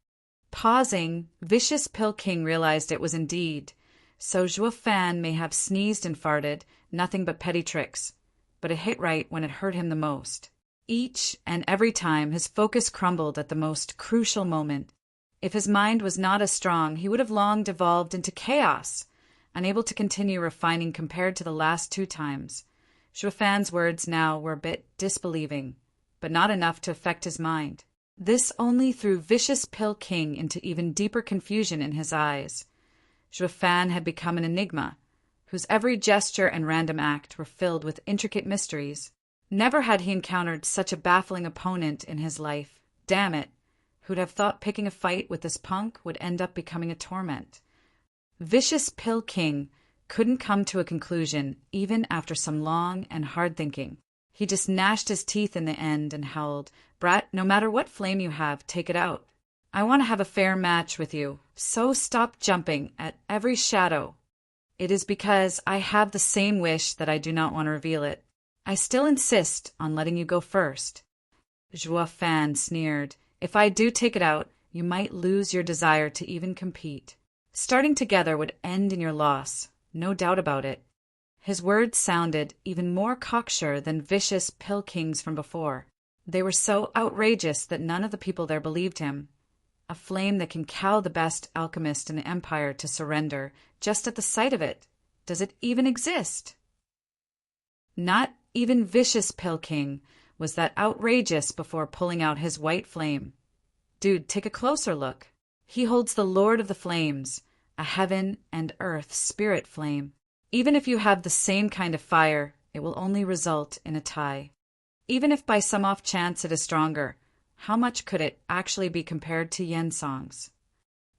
Pausing, Vicious Pill King realized it was indeed. So Zhuo Fan may have sneezed and farted, nothing but petty tricks, but it hit right when it hurt him the most. Each and every time his focus crumbled at the most crucial moment. If his mind was not as strong, he would have long devolved into chaos, unable to continue refining compared to the last 2 times. Zhuo Fan's words now were a bit disbelieving, but not enough to affect his mind. This only threw Vicious Pill King into even deeper confusion in his eyes. Zhuo Fan had become an enigma, whose every gesture and random act were filled with intricate mysteries. Never had he encountered such a baffling opponent in his life. Damn it, who'd have thought picking a fight with this punk would end up becoming a torment? Vicious Pill King couldn't come to a conclusion even after some long and hard thinking. He just gnashed his teeth in the end and howled, "Brat, no matter what flame you have, take it out. I want to have a fair match with you, so stop jumping at every shadow. It is because I have the same wish that I do not want to reveal it. I still insist on letting you go first." Zhuo Fan sneered. "If I do take it out, you might lose your desire to even compete. Starting together would end in your loss, no doubt about it." His words sounded even more cocksure than Vicious Pill King's from before. They were so outrageous that none of the people there believed him. A flame that can cow the best alchemist in the Empire to surrender just at the sight of it. Does it even exist? Not even Vicious Pill King was that outrageous before pulling out his white flame. Dude, take a closer look. He holds the Lord of the Flames, a heaven and earth spirit flame. Even if you have the same kind of fire, it will only result in a tie. Even if by some off chance it is stronger, how much could it actually be compared to Yen Song's?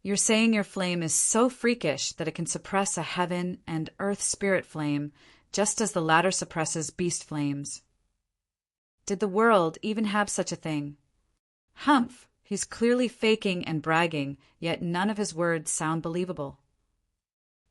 You're saying your flame is so freakish that it can suppress a heaven and earth spirit flame, just as the latter suppresses beast flames. Did the world even have such a thing? Humph, he's clearly faking and bragging, yet none of his words sound believable.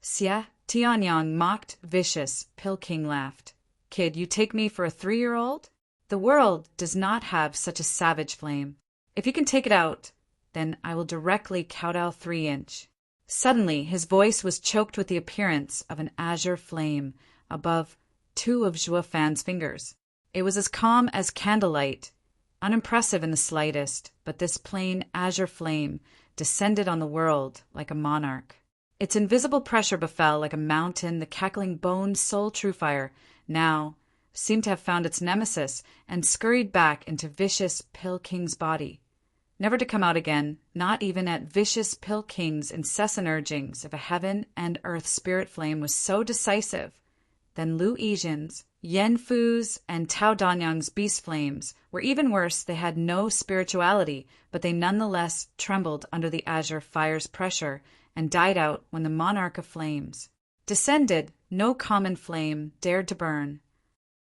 Xia, Tianyang mocked. Vicious Pill King laughed. "Kid, you take me for a 3-year-old? The world does not have such a savage flame. If you can take it out, then I will directly kowtow 3-inch. Suddenly, his voice was choked with the appearance of an azure flame above 2 of Zhuo Fan's fingers. It was as calm as candlelight, unimpressive in the slightest, but this plain azure flame descended on the world like a monarch. Its invisible pressure befell like a mountain. The cackling bone soul true fire now seemed to have found its nemesis and scurried back into Vicious Pill King's body, never to come out again, not even at Vicious Pill King's incessant urgings. If a heaven and earth spirit flame was so decisive, then Lu Yizhen's, Yen Fu's, and Tao Danyang's beast flames were even worse. They had no spirituality, but they nonetheless trembled under the azure fire's pressure and died out when the monarch of flames descended. No common flame dared to burn.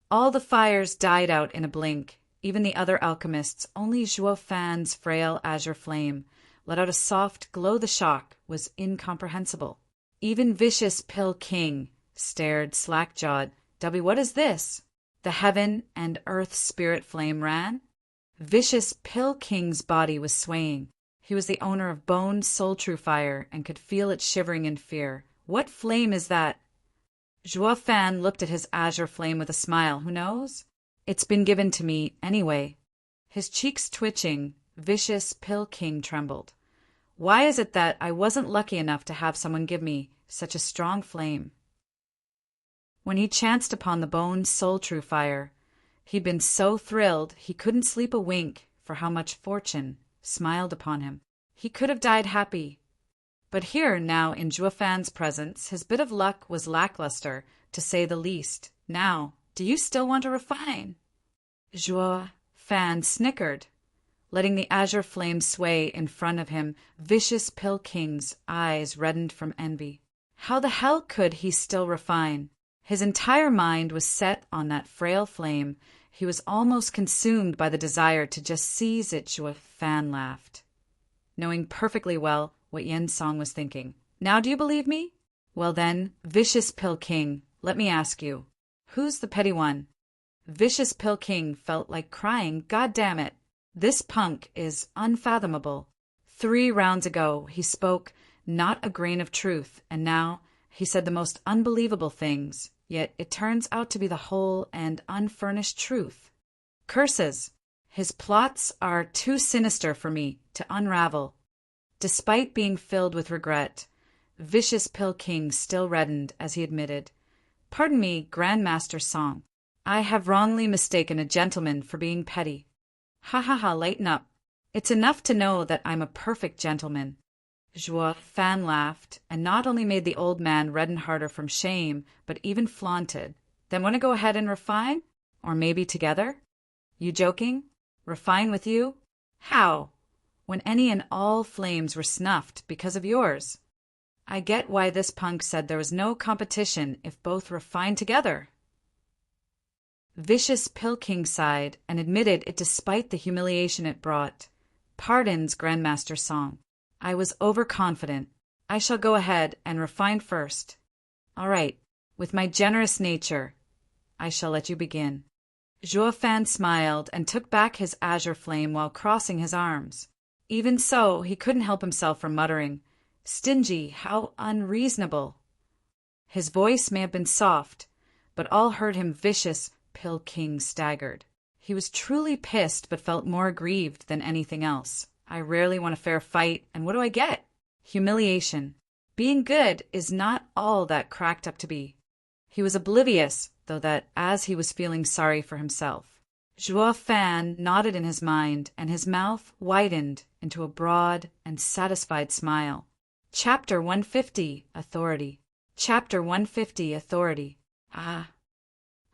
All the fires died out in a blink. Even the other alchemists, only Zhuo Fan's frail azure flame let out a soft glow. The shock was incomprehensible. Even Vicious Pill King stared slack-jawed. What is this? The heaven and earth spirit flame ran? Vicious Pill King's body was swaying. He was the owner of bone soul true fire and could feel it shivering in fear. What flame is that? Zhuo Fan looked at his azure flame with a smile. Who knows? It's been given to me anyway. His cheeks twitching, Vicious Pill King trembled. Why is it that I wasn't lucky enough to have someone give me such a strong flame? When he chanced upon the bone soul true fire, he'd been so thrilled he couldn't sleep a wink for how much fortune smiled upon him. He could have died happy. But here, now in Zhuo Fan's presence, his bit of luck was lackluster, to say the least. Now, do you still want to refine? Zhuo Fan snickered, letting the azure flame sway in front of him. Vicious Pill King's eyes reddened from envy. How the hell could he still refine? His entire mind was set on that frail flame. He was almost consumed by the desire to just seize it. Zhuo Fan laughed, knowing perfectly well what Yen Song was thinking. Now do you believe me? Well then, Vicious Pill King, let me ask you, who's the petty one? Vicious Pill King felt like crying. God damn it. This punk is unfathomable. 3 rounds ago, he spoke not a grain of truth, and now he said the most unbelievable things, yet it turns out to be the whole and unfurnished truth. Curses! His plots are too sinister for me to unravel. Despite being filled with regret, Vicious Pill King still reddened as he admitted, "Pardon me, Grandmaster Song. I have wrongly mistaken a gentleman for being petty. Ha ha ha, lighten up. It's enough to know that I'm a perfect gentleman." Zhuo Fan laughed, and not only made the old man redden harder from shame, but even flaunted. "Then want to go ahead and refine? Or maybe together? You joking? Refine with you? How? When any and all flames were snuffed because of yours. I get why this punk said there was no competition if both refined together." Vicious Pill King sighed and admitted it despite the humiliation it brought. "Pardons, Grandmaster Song. I was overconfident. I shall go ahead and refine first. All right, with my generous nature, I shall let you begin." Zhuo Fan smiled and took back his azure flame while crossing his arms. Even so, he couldn't help himself from muttering, "Stingy, how unreasonable." His voice may have been soft, but all heard him. Vicious Pill King staggered. He was truly pissed, but felt more aggrieved than anything else. I rarely want a fair fight, and what do I get? Humiliation. Being good is not all that cracked up to be. He was oblivious, though, that as he was feeling sorry for himself. Zhuo Fan nodded in his mind, and his mouth widened into a broad and satisfied smile. Chapter 150, Authority. Chapter 150, Authority. Ah.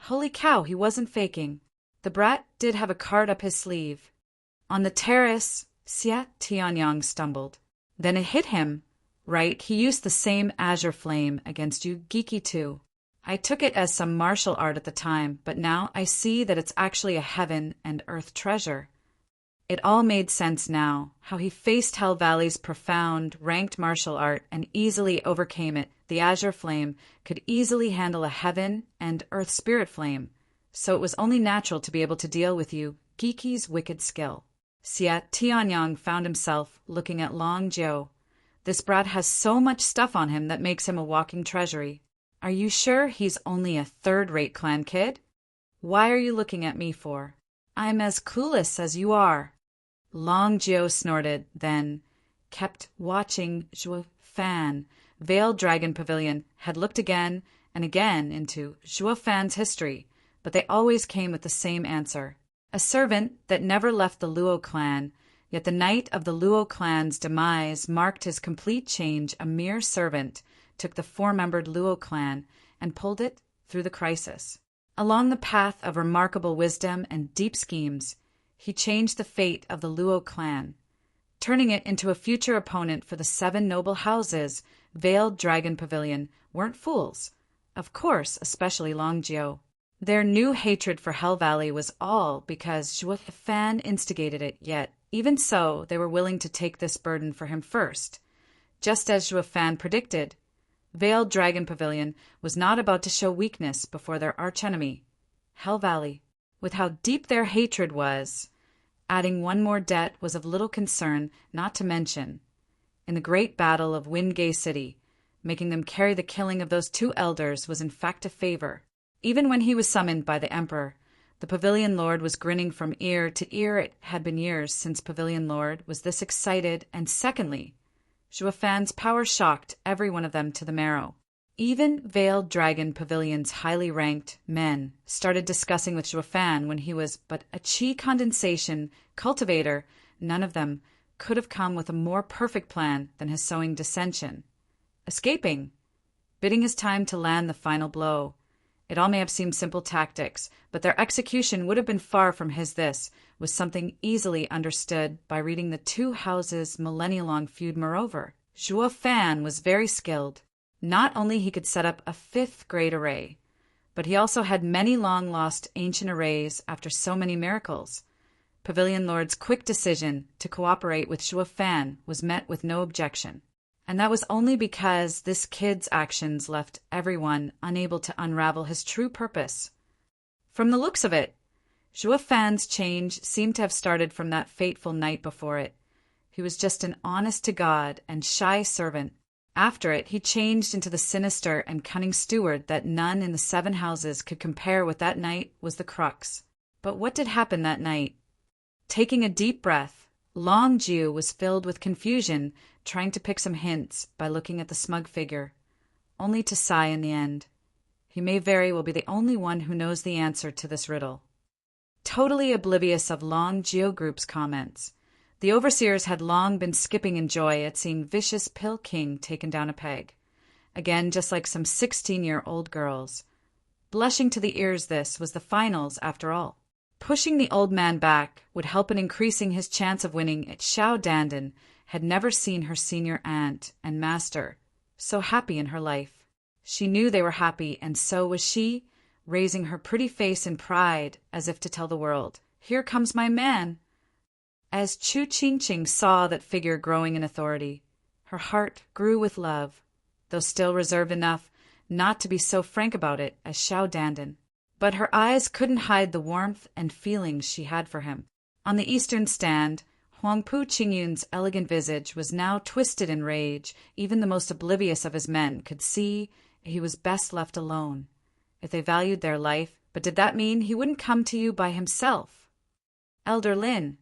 Holy cow, he wasn't faking. The brat did have a card up his sleeve. On the terrace, Xia Tianyang stumbled. Then it hit him. Right, he used the same azure flame against you geeky too. I took it as some martial art at the time, but now I see that it's actually a heaven and earth treasure. It all made sense now, how he faced Hell Valley's profound, ranked martial art and easily overcame it. The azure flame could easily handle a heaven and earth spirit flame, so it was only natural to be able to deal with you, Geeky's wicked skill. Xia Tianyang found himself looking at Long Jiu. This brat has so much stuff on him that makes him a walking treasury. Are you sure he's only a third-rate clan kid? Why are you looking at me for? I'm as clueless as you are. Long Jiu snorted, then kept watching Zhuo Fan. Veiled Dragon Pavilion had looked again and again into Zhuo Fan's history, but they always came with the same answer. A servant that never left the Luo clan, yet the night of the Luo clan's demise marked his complete change. A mere servant took the 4-membered Luo clan and pulled it through the crisis. Along the path of remarkable wisdom and deep schemes, he changed the fate of the Luo clan, turning it into a future opponent for the 7 noble houses. Veiled Dragon Pavilion weren't fools. Of course, especially Long Jiu. Their new hatred for Hell Valley was all because Zhuo Fan instigated it, yet, even so, they were willing to take this burden for him first. Just as Zhuo Fan predicted, Veiled Dragon Pavilion was not about to show weakness before their archenemy, Hell Valley. With how deep their hatred was, adding one more debt was of little concern, not to mention, in the great battle of Wingay City, making them carry the killing of those 2 elders was in fact a favor. Even when he was summoned by the Emperor, the Pavilion Lord was grinning from ear to ear. It had been years since Pavilion Lord was this excited, and secondly, Zhuo Fan's power shocked every one of them to the marrow. Even Veiled Dragon Pavilion's highly ranked men started discussing with Zhuo Fan when he was but a chi condensation cultivator. None of them could have come with a more perfect plan than his sowing dissension. Escaping, bidding his time to land the final blow. It all may have seemed simple tactics, but their execution would have been far from his. This was something easily understood by reading the 2 houses' millennia-long feud. Moreover, Zhuo Fan was very skilled. Not only he could set up a 5th-grade array, but he also had many long-lost ancient arrays after so many miracles. Pavilion Lord's quick decision to cooperate with Zhuo Fan was met with no objection, and that was only because this kid's actions left everyone unable to unravel his true purpose. From the looks of it, Zhuo Fan's change seemed to have started from that fateful night before it. He was just an honest-to-God and shy servant. After it, he changed into the sinister and cunning steward that none in the 7 houses could compare with. That night was the crux. But what did happen that night? Taking a deep breath, Long Jiu was filled with confusion, trying to pick some hints by looking at the smug figure, only to sigh in the end. He may very well be the only one who knows the answer to this riddle. Totally oblivious of Long Jiu Group's comments, the overseers had long been skipping in joy at seeing vicious Pill King taken down a peg. Again, just like some 16-year-old girls. Blushing to the ears, this was the finals after all. Pushing the old man back would help in increasing his chance of winning. Xiao Dandan had never seen her senior aunt and master so happy in her life. She knew they were happy, and so was she, raising her pretty face in pride as if to tell the world, "Here comes my man." As Chu Qingqing saw that figure growing in authority, her heart grew with love, though still reserved enough not to be so frank about it as Xiao Dandan. But her eyes couldn't hide the warmth and feelings she had for him. On the eastern stand, Huangpu Qingyun's elegant visage was now twisted in rage. Even the most oblivious of his men could see he was best left alone, if they valued their life. But did that mean he wouldn't come to you by himself? Elder Lin.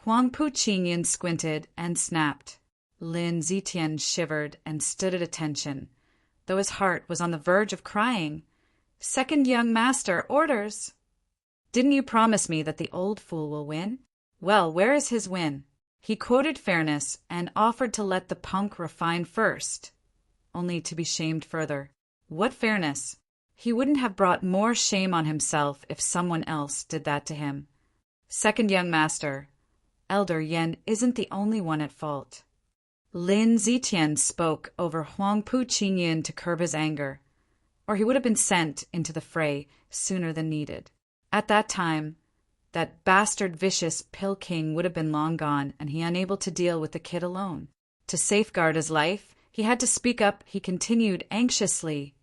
Huangpu Qingyun squinted and snapped. Lin Zitian shivered and stood at attention, though his heart was on the verge of crying. "Second young master, orders!" "Didn't you promise me that the old fool will win?" "Well, where is his win?" He quoted fairness and offered to let the punk refine first, only to be shamed further. What fairness? He wouldn't have brought more shame on himself if someone else did that to him. "Second young master, Elder Yen isn't the only one at fault." Lin Zitian spoke over Huangpu Qingyun to curb his anger, or he would have been sent into the fray sooner than needed. At that time, that bastard vicious Pill King would have been long gone, and he unable to deal with the kid alone. To safeguard his life, he had to speak up. He continued anxiously,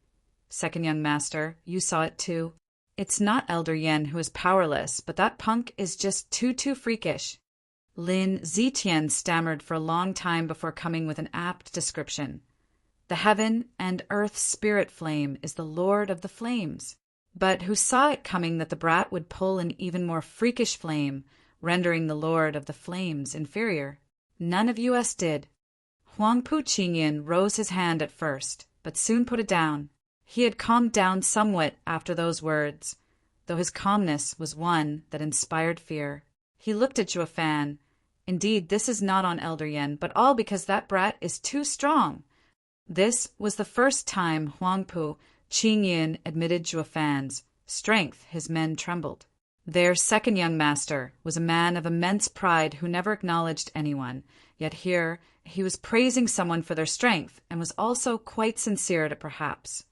"Second young master, you saw it too. It's not Elder Yen who is powerless, but that punk is just too freakish." Lin Zitian stammered for a long time before coming with an apt description. "The heaven and earth spirit flame is the lord of the flames." But who saw it coming that the brat would pull an even more freakish flame, rendering the lord of the flames inferior? None of us did. Huangpu Qingyun rose his hand at first, but soon put it down. He had calmed down somewhat after those words, though his calmness was one that inspired fear. He looked at Zhuo Fan. "Indeed, this is not on Elder Yen, but all because that brat is too strong." This was the first time Huangpu Qingyun admitted Zhuo Fan's strength. His men trembled. Their second young master was a man of immense pride who never acknowledged anyone, yet here he was praising someone for their strength, and was also quite sincere at it perhaps.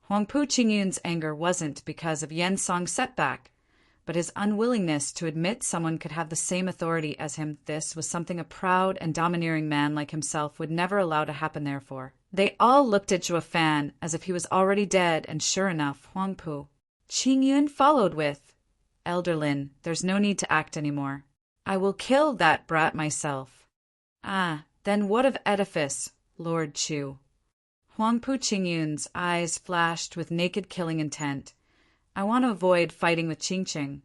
Huangpu Qingyun's anger wasn't because of Yen Song's setback, but his unwillingness to admit someone could have the same authority as him. This was something a proud and domineering man like himself would never allow to happen. Therefore, they all looked at Zhuo Fan as if he was already dead, and sure enough, Huangpu Qingyun followed with, "Elder Lin, there's no need to act any more. I will kill that brat myself." "Ah, then what of edifice, Lord Chu?" Huangpu Qingyun's eyes flashed with naked killing intent. "I want to avoid fighting with Qingqing,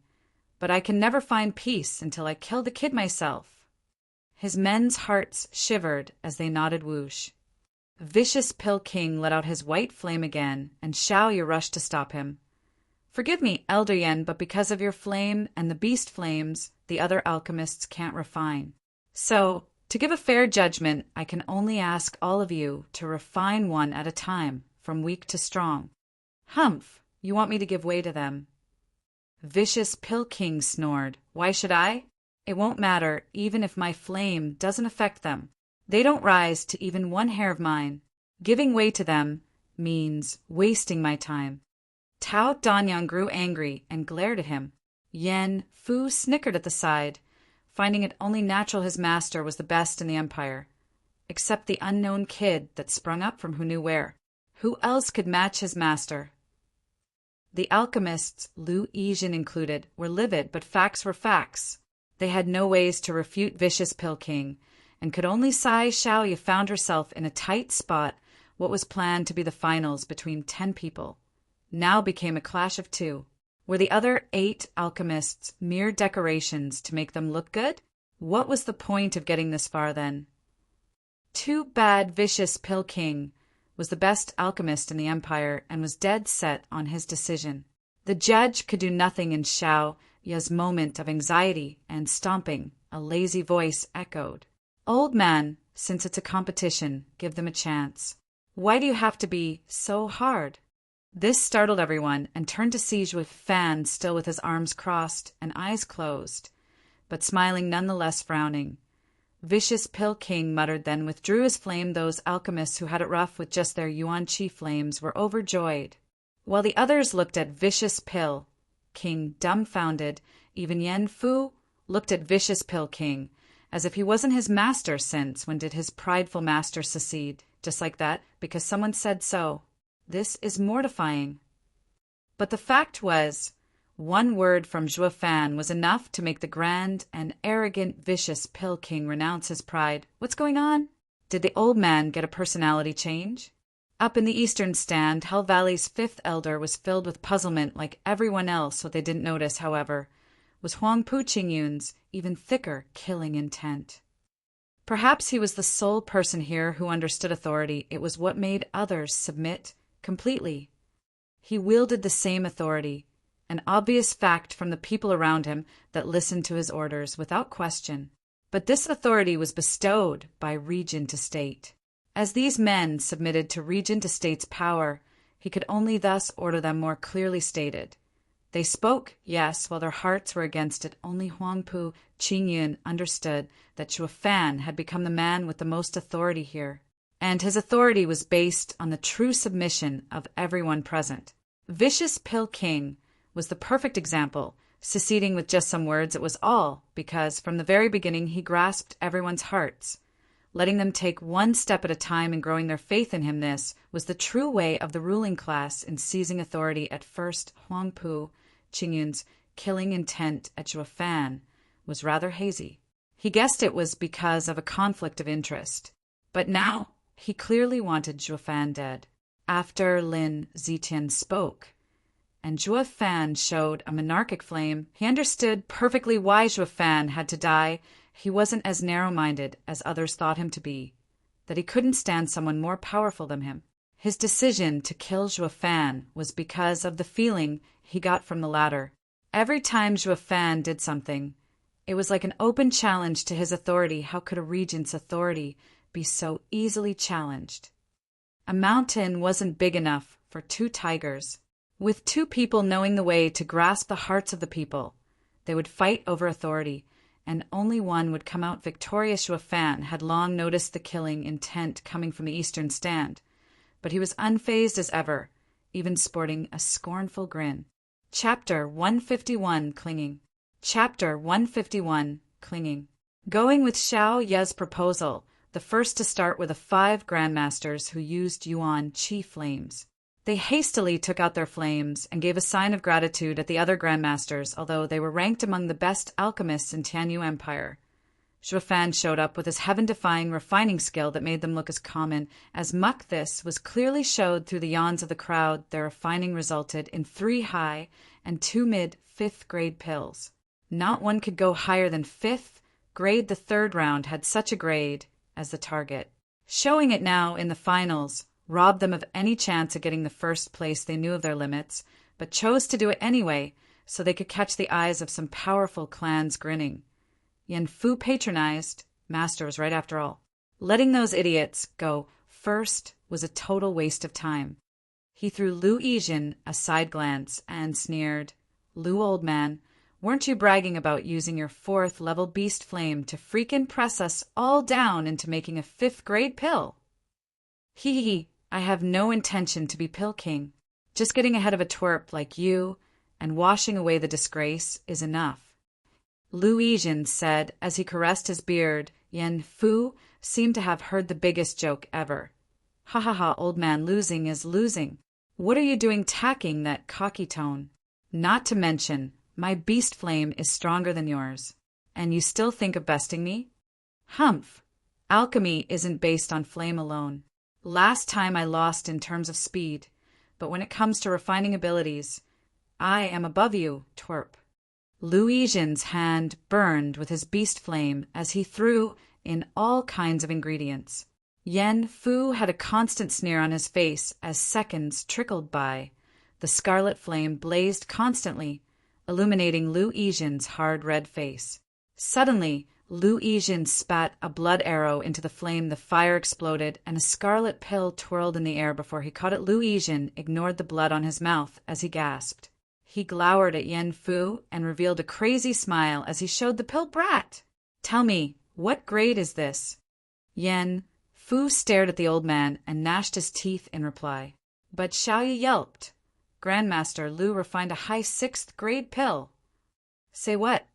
but I can never find peace until I kill the kid myself." His men's hearts shivered as they nodded whoosh. Vicious Pill King let out his white flame again, and Xiaoyu rushed to stop him. "Forgive me, Elder Yen, but because of your flame and the beast flames, the other alchemists can't refine. So, to give a fair judgment, I can only ask all of you to refine one at a time, from weak to strong." "Humph! You want me to give way to them?" Vicious Pill King snored. "Why should I? It won't matter, even if my flame doesn't affect them. They don't rise to even one hair of mine. Giving way to them means wasting my time." Tao Danyang grew angry and glared at him. Yan Fu snickered at the side, finding it only natural his master was the best in the empire. Except the unknown kid that sprung up from who knew where. Who else could match his master? The alchemists, Lu Yijin included, were livid, but facts were facts. They had no ways to refute vicious Pill King, and could only sigh Xiaoya found herself in a tight spot. What was planned to be the finals between 10 people now became a clash of 2. Were the other 8 alchemists mere decorations to make them look good? What was the point of getting this far then? Too bad vicious Pill King was the best alchemist in the empire and was dead set on his decision. The judge could do nothing in Xiaoya's moment of anxiety and stomping. A lazy voice echoed. Old man, since it's a competition, give them a chance. Why do you have to be so hard? This startled everyone and turned to see Zhuo Fan still with his arms crossed and eyes closed, but smiling nonetheless, frowning. Vicious Pill King muttered, then withdrew his flame. Those alchemists who had it rough with just their Yuan Qi flames were overjoyed, while the others looked at Vicious Pill King dumbfounded. Even Yan Fu looked at Vicious Pill King as if he wasn't his master, since when did his prideful master secede? Just like that, because someone said so. This is mortifying. But the fact was, one word from Zhuo Fan was enough to make the grand and arrogant vicious Pill King renounce his pride. What's going on? Did the old man get a personality change? Up in the eastern stand, Hell Valley's 5th elder was filled with puzzlement like everyone else. What they didn't notice, however, was Huangpu Qingyun's even thicker killing intent. Perhaps he was the sole person here who understood authority. It was what made others submit completely. He wielded the same authority, an obvious fact from the people around him that listened to his orders without question. But this authority was bestowed by regent estate. As these men submitted to regent estate's power, he could only thus order them more clearly stated. They spoke, yes, while their hearts were against it. Only Huangpu Qingyun understood that Zhuo Fan had become the man with the most authority here, and his authority was based on the true submission of everyone present. Vicious Pill King was the perfect example, seceding with just some words. It was all because from the very beginning he grasped everyone's hearts, letting them take one step at a time and growing their faith in him. This was the true way of the ruling class in seizing authority. At first, Huangpu Qingyun's killing intent at Zhuo Fan was rather hazy. He guessed it was because of a conflict of interest. But now he clearly wanted Zhuo Fan dead. After Lin Zitian spoke, and Zhuo Fan showed a monarchic flame, he understood perfectly why Zhuo Fan had to die. He wasn't as narrow-minded as others thought him to be, that he couldn't stand someone more powerful than him. His decision to kill Zhuo Fan was because of the feeling he got from the latter. Every time Zhuo Fan did something, it was like an open challenge to his authority. How could a regent's authority be so easily challenged? A mountain wasn't big enough for 2 tigers. With 2 people knowing the way to grasp the hearts of the people, they would fight over authority, and only one would come out victorious. Zhuo Fan had long noticed the killing intent coming from the eastern stand, but he was unfazed as ever, even sporting a scornful grin. Chapter 151, Clinging. Chapter 151, Clinging. Going with Xiao Ye's proposal, the first to start were the 5 grandmasters who used Yuan Qi flames. They hastily took out their flames and gave a sign of gratitude at the other grandmasters, although they were ranked among the best alchemists in Tianyu Empire. Zhuo Fan showed up with his heaven-defying refining skill that made them look as common as muck. This was clearly showed through the yawns of the crowd. Their refining resulted in 3 high and 2 mid 5th grade pills. Not one could go higher than 5th grade. The 3rd round had such a grade as the target. Showing it now in the finals robbed them of any chance of getting the first place. They knew of their limits, but chose to do it anyway so they could catch the eyes of some powerful clans grinning. Yan Fu patronized. Master was right after all. Letting those idiots go first was a total waste of time. He threw Lu Yijin a side glance and sneered. Lu, old man, weren't you bragging about using your 4th level beast flame to freaking press us all down into making a 5th grade pill? Hee, I have no intention to be Pill King. Just getting ahead of a twerp like you and washing away the disgrace is enough. Lu Yijin said as he caressed his beard. Yen Fu seemed to have heard the biggest joke ever. Ha ha ha, old man, losing is losing. What are you doing tacking that cocky tone? Not to mention, my beast flame is stronger than yours. And you still think of besting me? Humph! Alchemy isn't based on flame alone. Last time I lost in terms of speed, but when it comes to refining abilities, I am above you, twerp. Lu Yijin's hand burned with his beast flame as he threw in all kinds of ingredients. Yen Fu had a constant sneer on his face as seconds trickled by. The scarlet flame blazed constantly, illuminating Lu Yijin's hard red face. Suddenly, Lu Yijin spat a blood arrow into the flame. The fire exploded, and a scarlet pill twirled in the air before he caught it. Lu Yijin ignored the blood on his mouth as he gasped. He glowered at Yen Fu and revealed a crazy smile as he showed the pill. Brat! Tell me, what grade is this? Yen Fu stared at the old man and gnashed his teeth in reply. But Xiaoyu yelped. Grandmaster Lu refined a high 6th grade pill. Say what?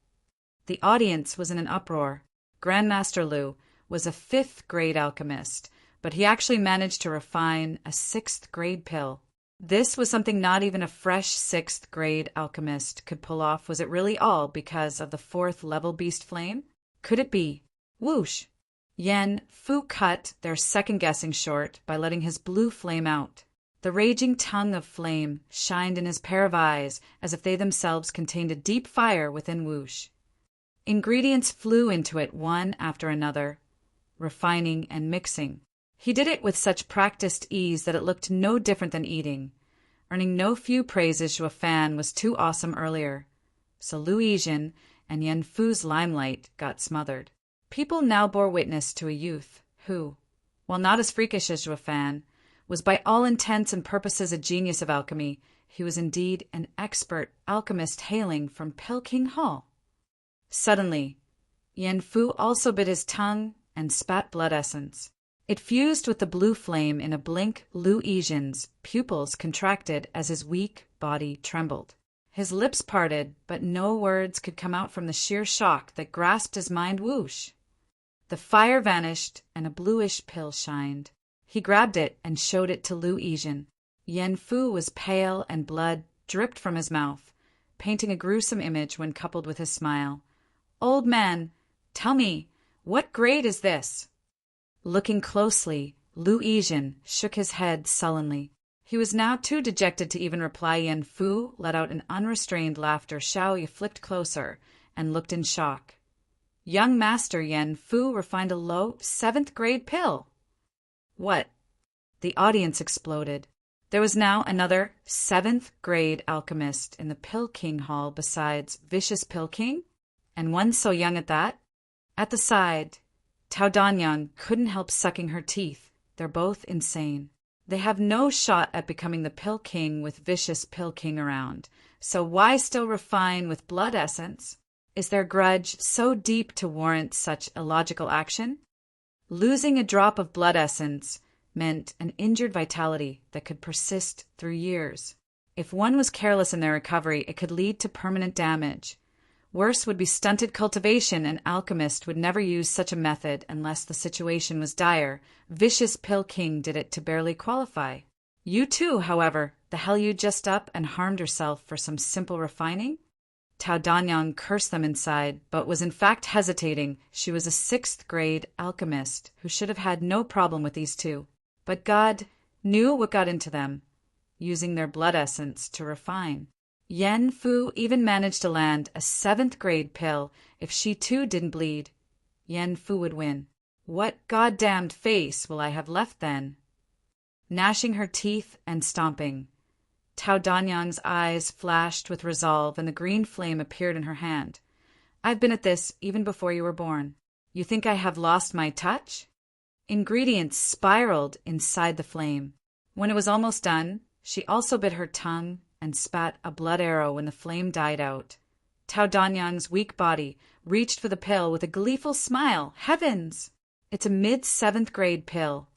The audience was in an uproar. Grandmaster Lu was a 5th grade alchemist, but he actually managed to refine a 6th grade pill. This was something not even a fresh 6th grade alchemist could pull off. Was it really all because of the 4th level beast flame? Could it be? Whoosh! Yen Fu cut their second-guessing short by letting his blue flame out. The raging tongue of flame shined in his pair of eyes as if they themselves contained a deep fire within. Whoosh! Ingredients flew into it one after another, refining and mixing. He did it with such practiced ease that it looked no different than eating. Earning no few praises, Zhuo Fan was too awesome earlier, so Lu Yijin and Yen Fu's limelight got smothered. People now bore witness to a youth who, while not as freakish as Zhuo Fan, was by all intents and purposes a genius of alchemy. He was indeed an expert alchemist hailing from Peking Hall. Suddenly, Yen Fu also bit his tongue and spat blood essence. It fused with the blue flame in a blink. Lu Yijin's pupils contracted as his weak body trembled. His lips parted, but no words could come out from the sheer shock that grasped his mind. Whoosh! The fire vanished and a bluish pill shined. He grabbed it and showed it to Lu Yijin. Yen Fu was pale and blood dripped from his mouth, painting a gruesome image when coupled with his smile. Old man, tell me, what grade is this? Looking closely, Lu Yijin shook his head sullenly. He was now too dejected to even reply. Yen Fu let out an unrestrained laughter. Xiaoyu flicked closer and looked in shock. Young Master Yen Fu refined a low 7th grade pill. What? The audience exploded. There was now another 7th grade alchemist in the Peking Hall besides Vicious Peking, and one so young at that. At the side, Tao Danyang couldn't help sucking her teeth. They're both insane. They have no shot at becoming the Pill King with Vicious Peking around, so why still refine with blood essence? Is their grudge so deep to warrant such illogical action? Losing a drop of blood essence meant an injured vitality that could persist through years. If one was careless in their recovery, it could lead to permanent damage. Worse would be stunted cultivation. An alchemist would never use such a method unless the situation was dire. Vicious Peking did it to barely qualify. You too, however, the hell you just up and harmed yourself for some simple refining? Tao Danyang cursed them inside, but was in fact hesitating. She was a 6th grade alchemist who should have had no problem with these two. But God knew what got into them, using their blood essence to refine. Yen Fu even managed to land a 7th grade pill. If she too didn't bleed, Yen Fu would win. What goddamned face will I have left then? Gnashing her teeth and stomping, Tao Danyang's eyes flashed with resolve and the green flame appeared in her hand. I've been at this even before you were born. You think I have lost my touch? Ingredients spiraled inside the flame. When it was almost done, she also bit her tongue and spat a blood arrow when the flame died out. Tao Danyang's weak body reached for the pill with a gleeful smile. Heavens! It's a mid-7th grade pill.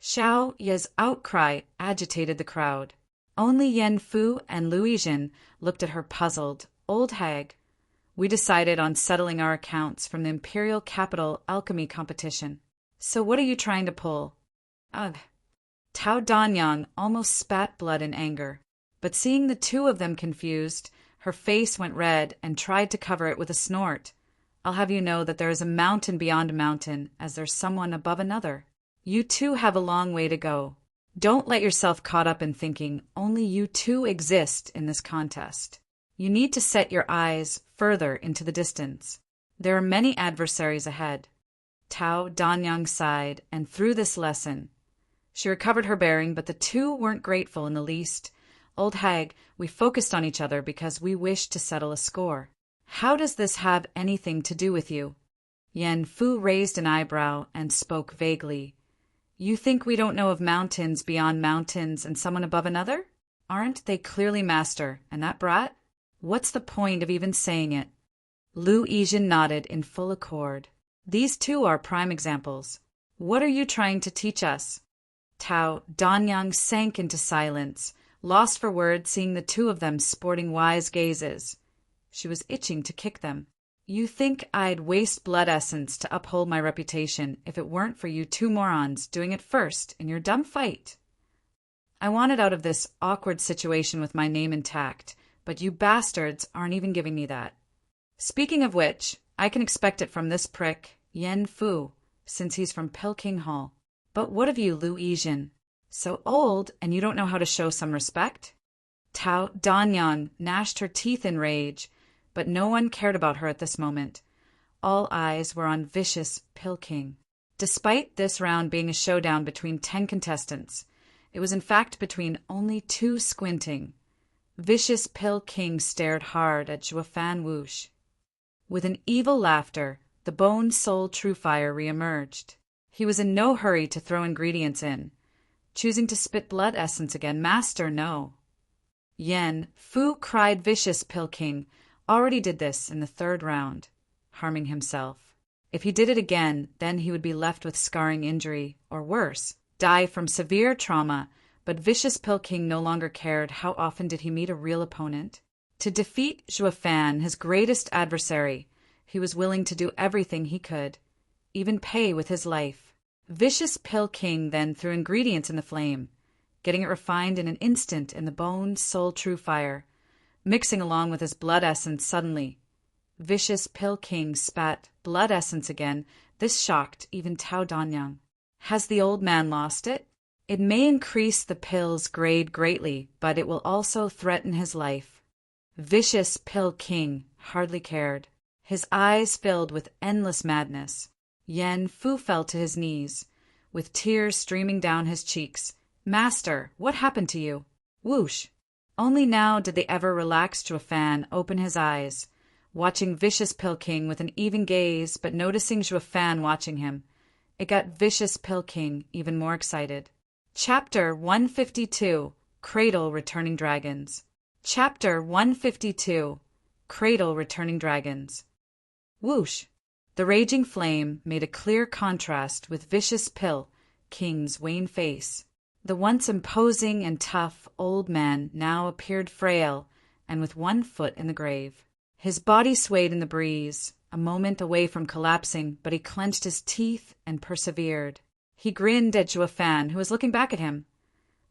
Xiao Ye's outcry agitated the crowd. Only Yen Fu and Luizhen looked at her puzzled. Old hag, we decided on settling our accounts from the Imperial Capital Alchemy competition. So what are you trying to pull? Ugh. Tao Danyang almost spat blood in anger, but seeing the two of them confused, her face went red and tried to cover it with a snort. I'll have you know that there is a mountain beyond a mountain, as there's someone above another. You two have a long way to go. Don't let yourself caught up in thinking only you two exist in this contest. You need to set your eyes further into the distance. There are many adversaries ahead. Tao Danyang sighed, and through this lesson, she recovered her bearing, but the two weren't grateful in the least. Old hag, we focused on each other because we wished to settle a score. How does this have anything to do with you? Yen Fu raised an eyebrow and spoke vaguely. You think we don't know of mountains beyond mountains and someone above another? Aren't they clearly master, and that brat? What's the point of even saying it? Luizhen nodded in full accord. These two are prime examples. What are you trying to teach us? Tao Danyang sank into silence, lost for words seeing the two of them sporting wise gazes. She was itching to kick them. You think I'd waste blood essence to uphold my reputation if it weren't for you two morons doing it first in your dumb fight? I wanted out of this awkward situation with my name intact, but you bastards aren't even giving me that. Speaking of which, I can expect it from this prick, Yen Fu, since he's from Pilking Hall. But what of you, Luizhen? So old, and you don't know how to show some respect? Tao Danyang gnashed her teeth in rage, but no one cared about her at this moment. All eyes were on vicious Pilking. Despite this round being a showdown between 10 contestants, it was in fact between only 2 squinting. Vicious Pilking stared hard at Zhuofan Wush. With an evil laughter, the Bone Soul Truefire re-emerged. He was in no hurry to throw ingredients in, choosing to spit blood essence again. Master, no. Yen Fu cried vicious Pilking already did this in the 3rd round, harming himself. If he did it again, then he would be left with scarring injury, or worse, die from severe trauma, but vicious Pilking no longer cared how often did he meet a real opponent. To defeat Zhuofan, his greatest adversary, he was willing to do everything he could, even pay with his life. Vicious Pilking then threw ingredients in the flame, getting it refined in an instant in the Bone Soul Truefire, mixing along with his blood essence suddenly. Vicious Pilking spat blood essence again. This shocked even Tao Danyang. Has the old man lost it? It may increase the pill's grade greatly, but it will also threaten his life. Vicious Pilking hardly cared. His eyes filled with endless madness. Yen Fu fell to his knees, with tears streaming down his cheeks. Master, what happened to you? Whoosh! Only now did the ever-relaxed Zhuofan open his eyes, watching vicious Pilking with an even gaze, but noticing Zhuofan watching him. It got vicious Pilking even more excited. Chapter 152, Cradle Returning Dragons. Chapter 152, Cradle Returning Dragons. Whoosh! The raging flame made a clear contrast with vicious Pilking's wan face. The once imposing and tough old man now appeared frail and with one foot in the grave. His body swayed in the breeze, a moment away from collapsing, but he clenched his teeth and persevered. He grinned at Zhuofan, who was looking back at him.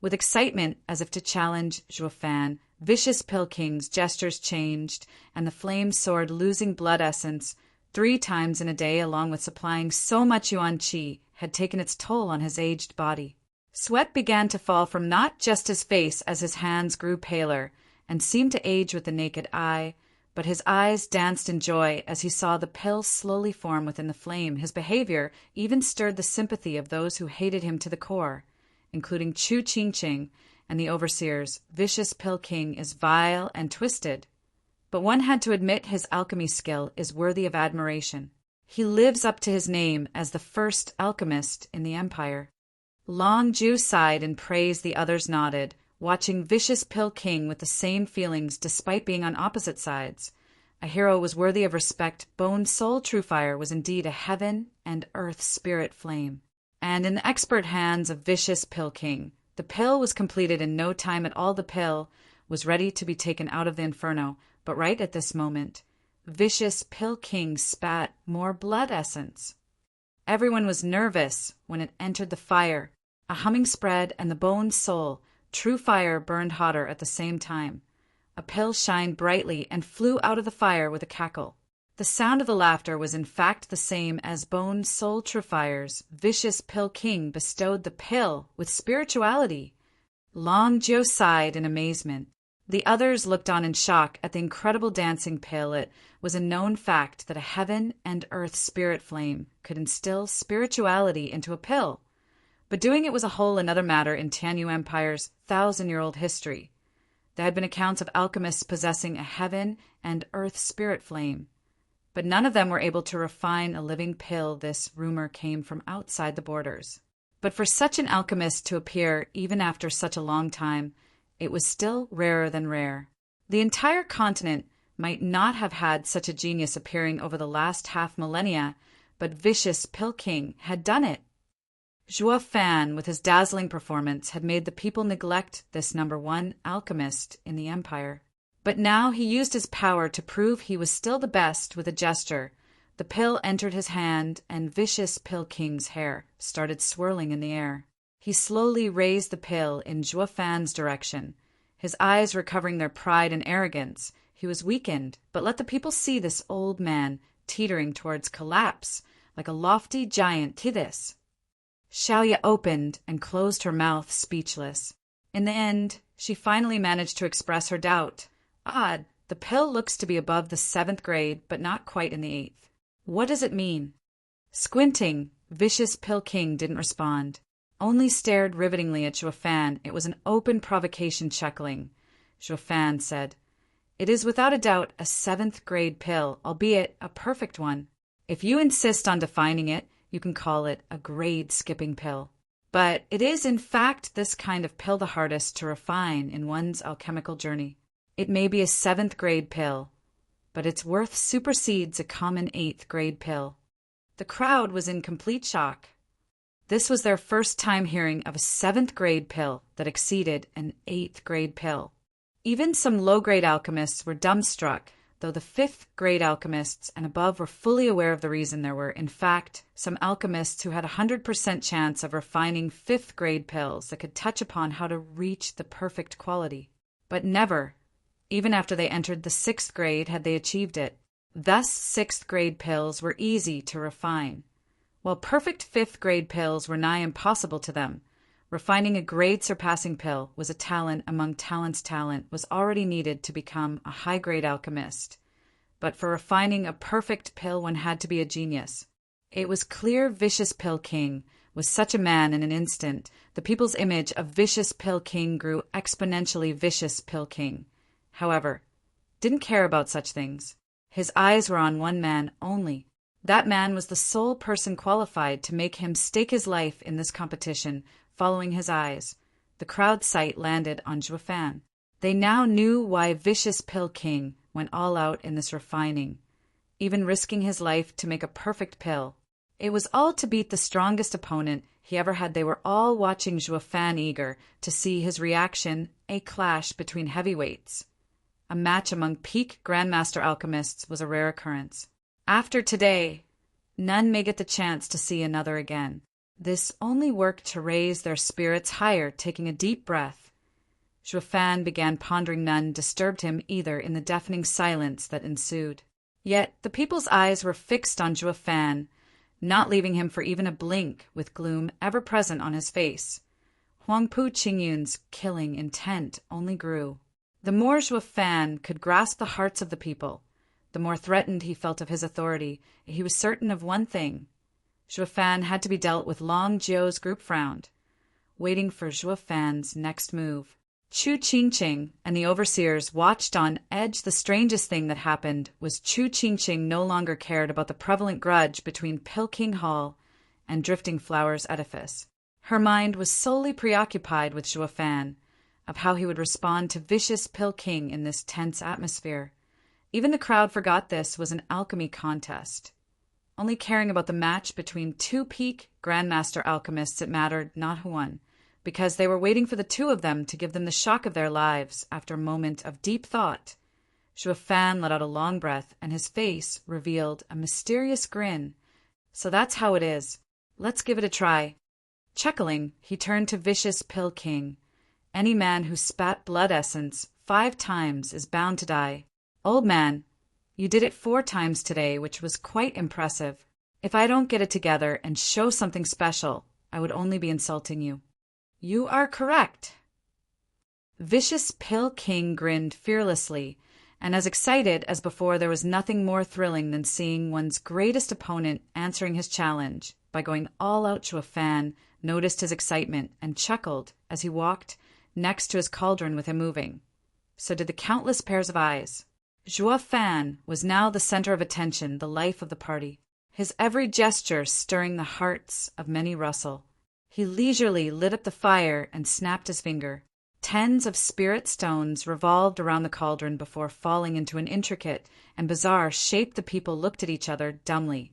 With excitement, as if to challenge Zhuofan, vicious Pilking's gestures changed, and the flame soared, losing blood essence 3 times in a day, along with supplying so much yuan qi had taken its toll on his aged body. Sweat began to fall from not just his face as his hands grew paler and seemed to age with the naked eye, but his eyes danced in joy as he saw the pill slowly form within the flame. His behavior even stirred the sympathy of those who hated him to the core, including Chu Qingqing and the overseers. Vicious Pilking is vile and twisted, but one had to admit his alchemy skill is worthy of admiration. He lives up to his name as the first alchemist in the empire. Long Ju sighed in praise, the others nodded, watching vicious Pilking with the same feelings despite being on opposite sides. A hero was worthy of respect. Bone Soul Truefire was indeed a heaven and earth spirit flame. And in the expert hands of vicious Pilking, The pill was completed in no time at all. The pill was ready to be taken out of the inferno, but right at this moment, vicious Pill King spat more blood essence. Everyone was nervous when it entered the fire. A humming spread, and the bone soul, true fire, burned hotter at the same time. A pill shined brightly and flew out of the fire with a cackle. The sound of the laughter was in fact the same as Bone Soul True Fire's vicious Pill King bestowed the pill with spirituality. Long Joe sighed in amazement. The others looked on in shock at the incredible dancing pill. It was a known fact that a heaven and earth spirit flame could instill spirituality into a pill. But doing it was a whole another matter in Tianyu Empire's 1,000-year-old history. There had been accounts of alchemists possessing a heaven and earth spirit flame, but none of them were able to refine a living pill. This rumor came from outside the borders. But for such an alchemist to appear even after such a long time, it was still rarer than rare. The entire continent might not have had such a genius appearing over the last half millennia, but vicious Pill King had done it. Zhuo Fan, with his dazzling performance, had made the people neglect this #1 alchemist in the empire. But now he used his power to prove he was still the best. With a gesture, the pill entered his hand, and vicious Pill King's hair started swirling in the air. He slowly raised the pill in Zhuo Fan's direction, his eyes recovering their pride and arrogance. He was weakened, but let the people see this old man teetering towards collapse like a lofty giant. To this, Xiaoya opened and closed her mouth, speechless. In the end, she finally managed to express her doubt. Odd, the pill looks to be above the 7th grade, but not quite in the 8th. What does it mean? Squinting, vicious Pill King didn't respond, only stared rivetingly at Zhuo Fan. It was an open provocation. Chuckling, Zhuo Fan said, "It is without a doubt a 7th grade pill, albeit a perfect one. If you insist on defining it, you can call it a grade-skipping pill. But it is in fact this kind of pill the hardest to refine in one's alchemical journey. It may be a 7th grade pill, but its worth supersedes a common 8th grade pill." The crowd was in complete shock. This was their first time hearing of a 7th grade pill that exceeded an 8th grade pill. Even some low-grade alchemists were dumbstruck, though the 5th grade alchemists and above were fully aware of the reason. There were, in fact, some alchemists who had a 100% chance of refining 5th grade pills that could touch upon how to reach the perfect quality. But never, even after they entered the 6th grade, had they achieved it. Thus 6th grade pills were easy to refine, while perfect 5th grade pills were nigh impossible to them. Refining a grade-surpassing pill was a talent among talents. Talent was already needed to become a high-grade alchemist. But for refining a perfect pill, one had to be a genius. It was clear vicious Pill King was such a man. In an instant, the people's image of vicious Pill King grew exponentially. Vicious Pill King, however, didn't care about such things. His eyes were on one man only. That man was the sole person qualified to make him stake his life in this competition. Following his eyes, the crowd's sight landed on Zhuo Fan. They now knew why vicious Pill King went all out in this refining, even risking his life to make a perfect pill. It was all to beat the strongest opponent he ever had. They were all watching Zhuo Fan, eager to see his reaction. A clash between heavyweights, a match among peak Grandmaster alchemists, was a rare occurrence. After today, none may get the chance to see another again. This only worked to raise their spirits higher. Taking a deep breath, Zhuo Fan began pondering. None disturbed him either in the deafening silence that ensued. Yet the people's eyes were fixed on Zhuo Fan, not leaving him for even a blink, with gloom ever present on his face. Huangpu Qingyun's killing intent only grew. The more Zhuo Fan could grasp the hearts of the people, the more threatened he felt of his authority. He was certain of one thing: Zhuo Fan had to be dealt with. Long Jiu's group frowned, waiting for Zhuo Fan's next move. Chu Qingqing and the overseers watched on edge. The strangest thing that happened was Chu Qingqing no longer cared about the prevalent grudge between Pill King Hall and Drifting Flowers Edifice. Her mind was solely preoccupied with Zhuo Fan, of how he would respond to vicious Pill King in this tense atmosphere. Even the crowd forgot this was an alchemy contest. Only caring about the match between two peak Grandmaster alchemists, it mattered not who won. because they were waiting for the two of them to give them the shock of their lives. After a moment of deep thought, Zhuo Fan let out a long breath, and his face revealed a mysterious grin. So that's how it is. Let's give it a try. Chuckling, he turned to Vicious Pill King. Any man who spat blood essence 5 times is bound to die. Old man, you did it 4 times today, which was quite impressive. If I don't get it together and show something special, I would only be insulting you. You are correct. Vicious Pill King grinned fearlessly, and as excited as before, there was nothing more thrilling than seeing one's greatest opponent answering his challenge by going all out. Zhuo Fan noticed his excitement and chuckled as he walked next to his cauldron with him moving. So did the countless pairs of eyes. Zhuo Fan was now the center of attention, the life of the party, his every gesture stirring the hearts of many rustle. He leisurely lit up the fire and snapped his finger. Tens of spirit stones revolved around the cauldron before falling into an intricate and bizarre shape. The people looked at each other dumbly.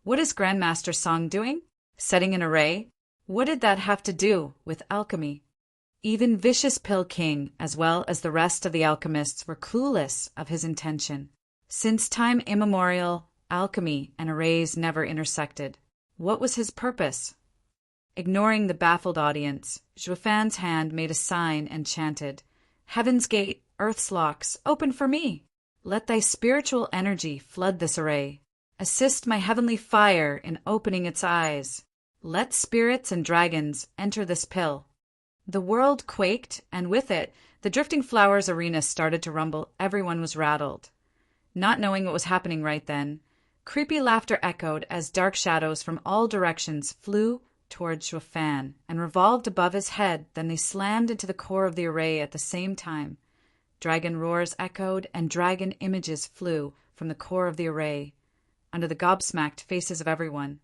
What is Grandmaster Song doing? Setting an array? What did that have to do with alchemy? Even Vicious Pill King, as well as the rest of the alchemists, were clueless of his intention. Since time immemorial, alchemy and arrays never intersected. What was his purpose? Ignoring the baffled audience, Zhuo Fan's hand made a sign and chanted, Heaven's gate, earth's locks, open for me! Let thy spiritual energy flood this array. Assist my heavenly fire in opening its eyes. Let spirits and dragons enter this pill. The world quaked, and with it, the Drifting Flowers arena started to rumble. Everyone was rattled. Not knowing what was happening right then, creepy laughter echoed as dark shadows from all directions flew toward Zhuo Fan and revolved above his head. Then they slammed into the core of the array at the same time. Dragon roars echoed, and dragon images flew from the core of the array, under the gobsmacked faces of everyone.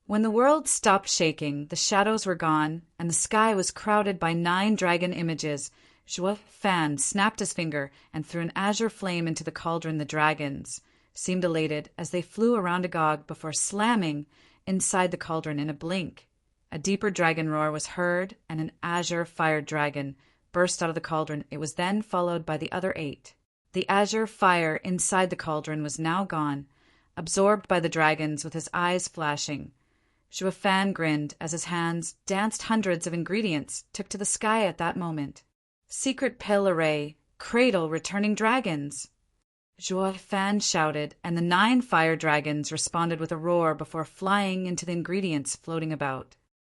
When the world stopped shaking, the shadows were gone, and the sky was crowded by 9 dragon images. Zhuo Fan snapped his finger and threw an azure flame into the cauldron. The dragons seemed elated as they flew around agog before slamming inside the cauldron in a blink. A deeper dragon roar was heard, and an azure fire dragon burst out of the cauldron. It was then followed by the other 8. The azure fire inside the cauldron was now gone, absorbed by the dragons. With his eyes flashing, Zhuo Fan grinned as his hands danced. Hundreds of ingredients took to the sky at that moment. Secret pill array, cradle returning dragons. Zhuo Fan shouted, and the 9 fire dragons responded with a roar before flying into the ingredients floating about.